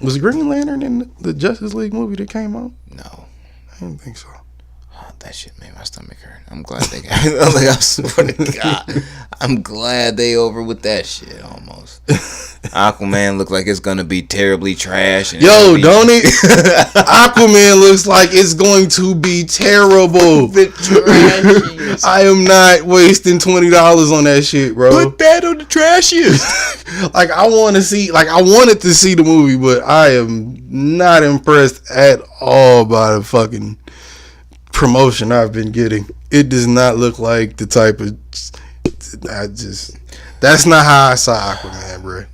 Speaker 2: Was Green Lantern in the Justice League movie that came out?
Speaker 1: No.
Speaker 2: I didn't think so.
Speaker 1: Oh, that shit made my stomach hurt. I'm glad they got I swear to God. I'm glad they over with that shit almost. Aquaman look like it's gonna be terribly trash. And
Speaker 2: Yo, don't it? Aquaman looks like it's going to be terrible. I am not wasting $20 on that shit, bro.
Speaker 1: Put that on the trashiest.
Speaker 2: Like, I wanted to see the movie, but I am not impressed at all by the fucking promotion I've been getting. It does not look like the type of that's not how I saw Aquaman, bro.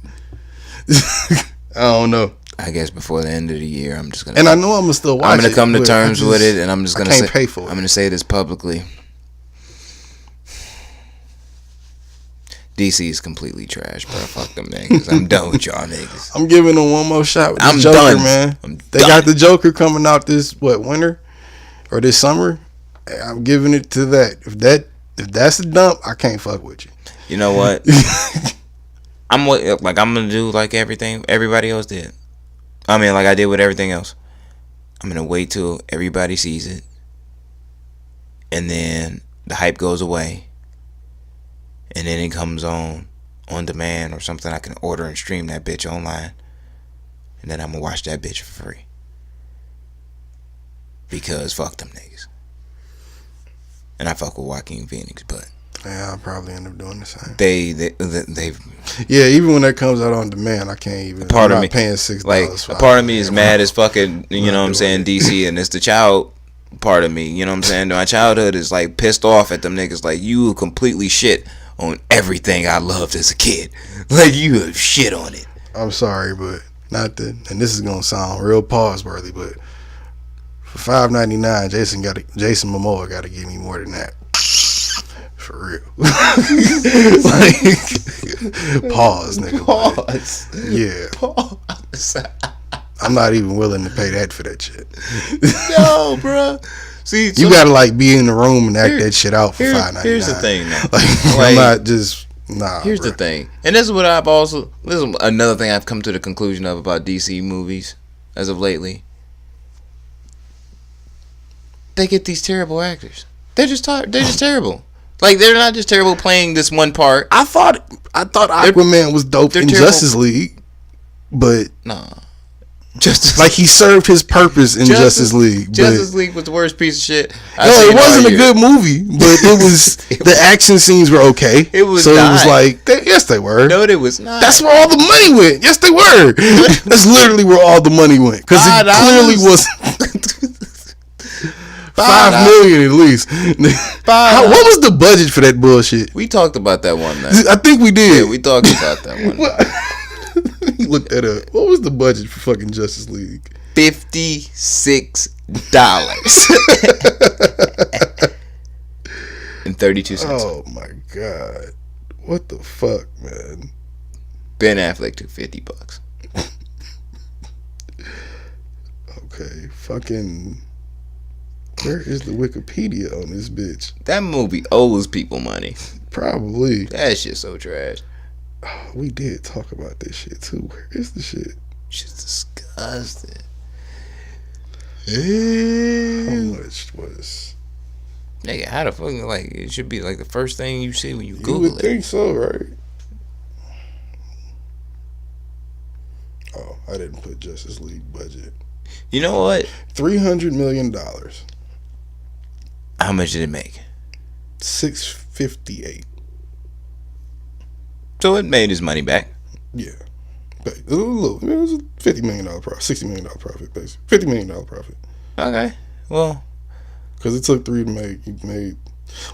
Speaker 2: I don't know.
Speaker 1: I guess before the end of the year, I'm just gonna.
Speaker 2: And I know I'm gonna still watch it.
Speaker 1: I'm gonna come to terms with it, and I'm just gonna
Speaker 2: pay for it.
Speaker 1: I'm gonna say this publicly. DC is completely trash, bro. Fuck them niggas. I'm done with y'all niggas.
Speaker 2: I'm giving them one more shot with the
Speaker 1: I'm
Speaker 2: Joker,
Speaker 1: done,
Speaker 2: man. They
Speaker 1: done.
Speaker 2: got the Joker coming out this winter or this summer. I'm giving it to that. If that's a dump, I can't fuck with you.
Speaker 1: You know what? I'm gonna do like everybody else did. I mean, like I did with everything else. I'm gonna wait till everybody sees it, and then the hype goes away, and then it comes on demand or something. I can order and stream that bitch online, and then I'm gonna watch that bitch for free. Because fuck them niggas. And I fuck with Joaquin Phoenix, but
Speaker 2: yeah, I'll probably end up doing the same.
Speaker 1: They
Speaker 2: yeah, even when that comes out on demand, I can't even.
Speaker 1: Part
Speaker 2: I'm
Speaker 1: of
Speaker 2: not
Speaker 1: me
Speaker 2: paying $6.
Speaker 1: like a part of me is mad as fucking. You know what I'm saying? DC, and it's the child part of me. You know what I'm saying? My childhood is like pissed off at them niggas. Like, you completely shit on everything I loved as a kid. Like, you have shit on it.
Speaker 2: I'm sorry, but not the. And this is gonna sound real pause worthy, but for $5.99, Jason Momoa got to give me more than that. For real. Like, pause, nigga.
Speaker 1: Pause.
Speaker 2: Yeah.
Speaker 1: Pause.
Speaker 2: I'm not even willing to pay that for that shit.
Speaker 1: No, bro. See,
Speaker 2: you gotta like be in the room and act that shit out for $5.99.
Speaker 1: Here's the thing, though.
Speaker 2: I'm not just nah.
Speaker 1: Here's the thing, and this is what this is another thing I've come to the conclusion of about DC movies as of lately. They get these terrible actors. They're just terrible. Like, they're not just terrible playing this one part.
Speaker 2: I thought Aquaman was dope in terrible. Justice League, but
Speaker 1: nah.
Speaker 2: Like, he served his purpose in Justice League.
Speaker 1: Justice League was the worst piece of shit.
Speaker 2: No, it wasn't a good movie, but it was. The action scenes were okay.
Speaker 1: It was.
Speaker 2: So it was like, yes, they were.
Speaker 1: No, it was not.
Speaker 2: That's where all the money went. Yes, they were. That's literally where all the money went, because it clearly wasn't. $5 million at least. What was the budget for that bullshit?
Speaker 1: We talked about that one night.
Speaker 2: I think we did.
Speaker 1: Yeah, we talked about that one night.
Speaker 2: Look that up. What was the budget for fucking Justice League?
Speaker 1: $56 and 32 cents.
Speaker 2: Oh my god! What the fuck, man?
Speaker 1: Ben Affleck took $50.
Speaker 2: Okay, fucking. Where is the Wikipedia on this bitch?
Speaker 1: That movie owes people money.
Speaker 2: Probably.
Speaker 1: That shit's so trash.
Speaker 2: Oh, we did talk about this shit too. Where is the shit?
Speaker 1: Shit's disgusting.
Speaker 2: How much was?
Speaker 1: Nigga, how the fuck, like, it should be like the first thing you see when you Google it.
Speaker 2: You would think so, right? Oh, I didn't put Justice League budget.
Speaker 1: You know what?
Speaker 2: $300 million.
Speaker 1: How much did it make?
Speaker 2: $658.
Speaker 1: So it made his money back.
Speaker 2: Yeah. It was a $50 million profit, $60 million profit, basically. $50 million profit.
Speaker 1: Okay. Well,
Speaker 2: because it took 3 to make. He made.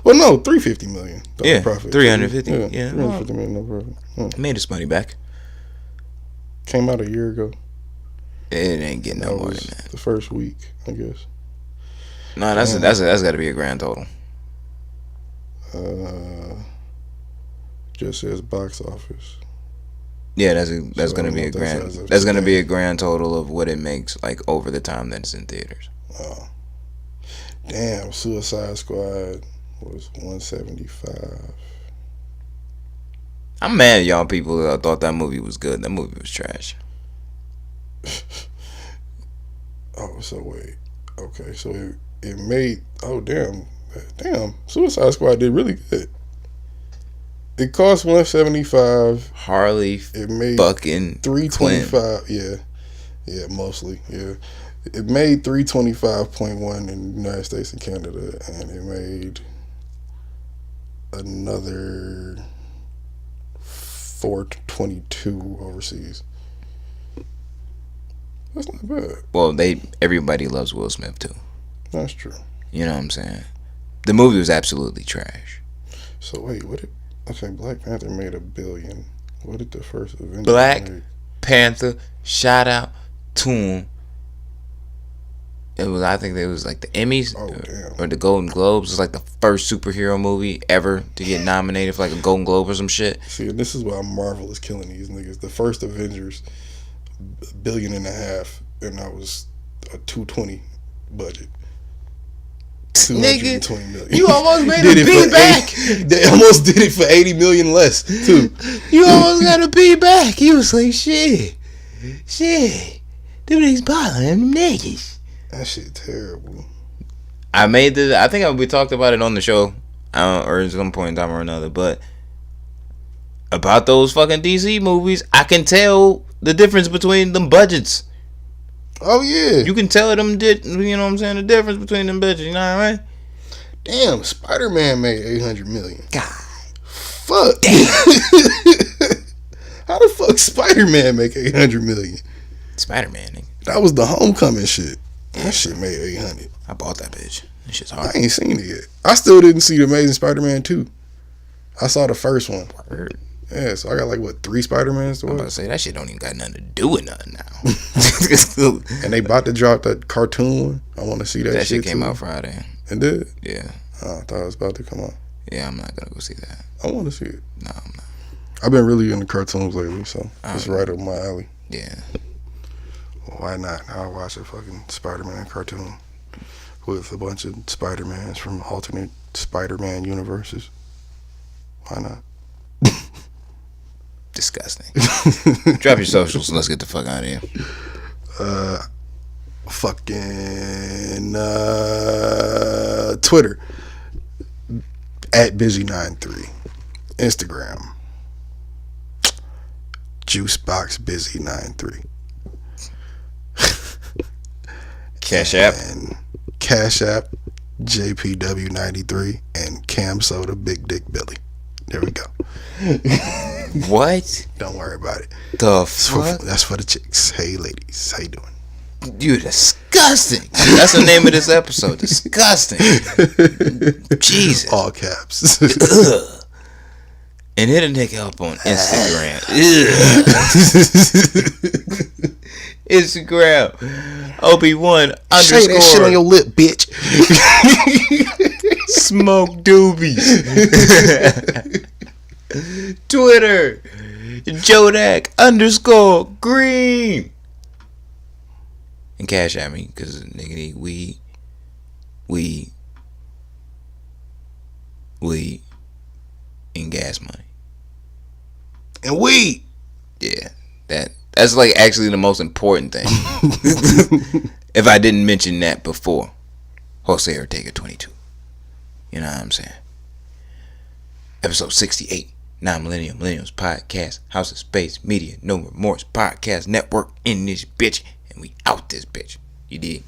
Speaker 2: Well, no, $350 million.
Speaker 1: Yeah,
Speaker 2: profit.
Speaker 1: 350.
Speaker 2: Yeah, $350 million profit.
Speaker 1: Made its money back.
Speaker 2: Came out a year ago.
Speaker 1: It ain't getting no more than that.
Speaker 2: The first week, I guess.
Speaker 1: No, that's got to be a grand total.
Speaker 2: Just says box office.
Speaker 1: Yeah, that's gonna be a grand. That's gonna be a grand total of what it makes like over the time that it's in theaters.
Speaker 2: Oh, damn! Suicide Squad was 175.
Speaker 1: I'm mad at y'all people that thought that movie was good. That movie was trash.
Speaker 2: Oh, so wait. Okay, so it made. Oh, damn! Suicide Squad did really good. It cost 175.
Speaker 1: Harley,
Speaker 2: it made
Speaker 1: fucking
Speaker 2: 325. Yeah, mostly. Yeah, it made 325.1 in the United States and Canada, and it made another 422 overseas. That's not bad.
Speaker 1: Well, everybody loves Will Smith too.
Speaker 2: That's true.
Speaker 1: You know what I'm saying? The movie was absolutely trash.
Speaker 2: So wait, okay, Black Panther made $1 billion. What did the first Avengers
Speaker 1: Black
Speaker 2: make?
Speaker 1: Panther, shout out to him. I think it was like the Emmys or the Golden Globes. It was like the first superhero movie ever to get nominated for like a Golden Globe or some shit.
Speaker 2: See, this is why Marvel is killing these niggas. The first Avengers, $1.5 billion, and that was a 220 budget.
Speaker 1: Nigga,
Speaker 2: million.
Speaker 1: You almost made a beat back.
Speaker 2: They almost did it for $80 million less too.
Speaker 1: You almost got a beat back. You was like, shit, them niggas bothering them niggas.
Speaker 2: That shit terrible.
Speaker 1: I think we talked about it on the show, or at some point in time or another. But about those fucking DC movies, I can tell the difference between them budgets.
Speaker 2: Oh yeah,
Speaker 1: you can tell them. You know what I'm saying? The difference between them budgets. You know what I mean?
Speaker 2: Damn, Spider-Man made $800 million.
Speaker 1: God,
Speaker 2: fuck. Damn. How the fuck Spider-Man make $800 million?
Speaker 1: Spider-Man, nigga.
Speaker 2: That was the Homecoming shit. That shit made $800.
Speaker 1: I bought that bitch. That shit's hard.
Speaker 2: I ain't seen it yet. I still didn't see The Amazing Spider-Man 2. I saw the first one.
Speaker 1: Word.
Speaker 2: Yeah, so I got like 3 Spider-Mans to watch.
Speaker 1: I'm about to say that shit don't even got nothing to do with nothing now.
Speaker 2: And they about to drop that cartoon one. I want to see that.
Speaker 1: That shit
Speaker 2: too.
Speaker 1: came out Friday.
Speaker 2: It did?
Speaker 1: Yeah.
Speaker 2: Oh, I thought it was about to come out.
Speaker 1: Yeah, I'm not gonna go see that.
Speaker 2: I want to see it.
Speaker 1: No, I'm not.
Speaker 2: I've been really into cartoons lately, so it's right up my alley.
Speaker 1: Yeah.
Speaker 2: Well, why not? I'll watch a fucking Spider-Man cartoon with a bunch of Spider-Mans from alternate Spider-Man universes. Why not?
Speaker 1: Disgusting. Drop your socials and let's get the fuck out of here.
Speaker 2: Twitter @BZZY93. Instagram JuiceBoxBizzy93.
Speaker 1: Cash App.
Speaker 2: And Cash App JPW93 and Cam Soda Big Dick Billy. There we go.
Speaker 1: What?
Speaker 2: Don't worry about it.
Speaker 1: The fuck?
Speaker 2: That's for the chicks. Hey ladies, how you doing?
Speaker 1: You disgusting. That's the name of this episode. Disgusting. Jesus.
Speaker 2: All caps.
Speaker 1: Ugh. And hit a nigga up on Instagram. Instagram. OB1 _
Speaker 2: Say that shit on your lip, bitch.
Speaker 1: Smoke doobies. Twitter Jodak _ Green. And cash at me, cause nigga need weed, and gas money.
Speaker 2: And weed.
Speaker 1: Yeah, that's like actually the most important thing. If I didn't mention that before, Jose Ortega 22. You know what I'm saying? Episode 68. Millennials Podcast, House of Space Media, No Remorse Podcast Network in this bitch, and we out this bitch. You dig?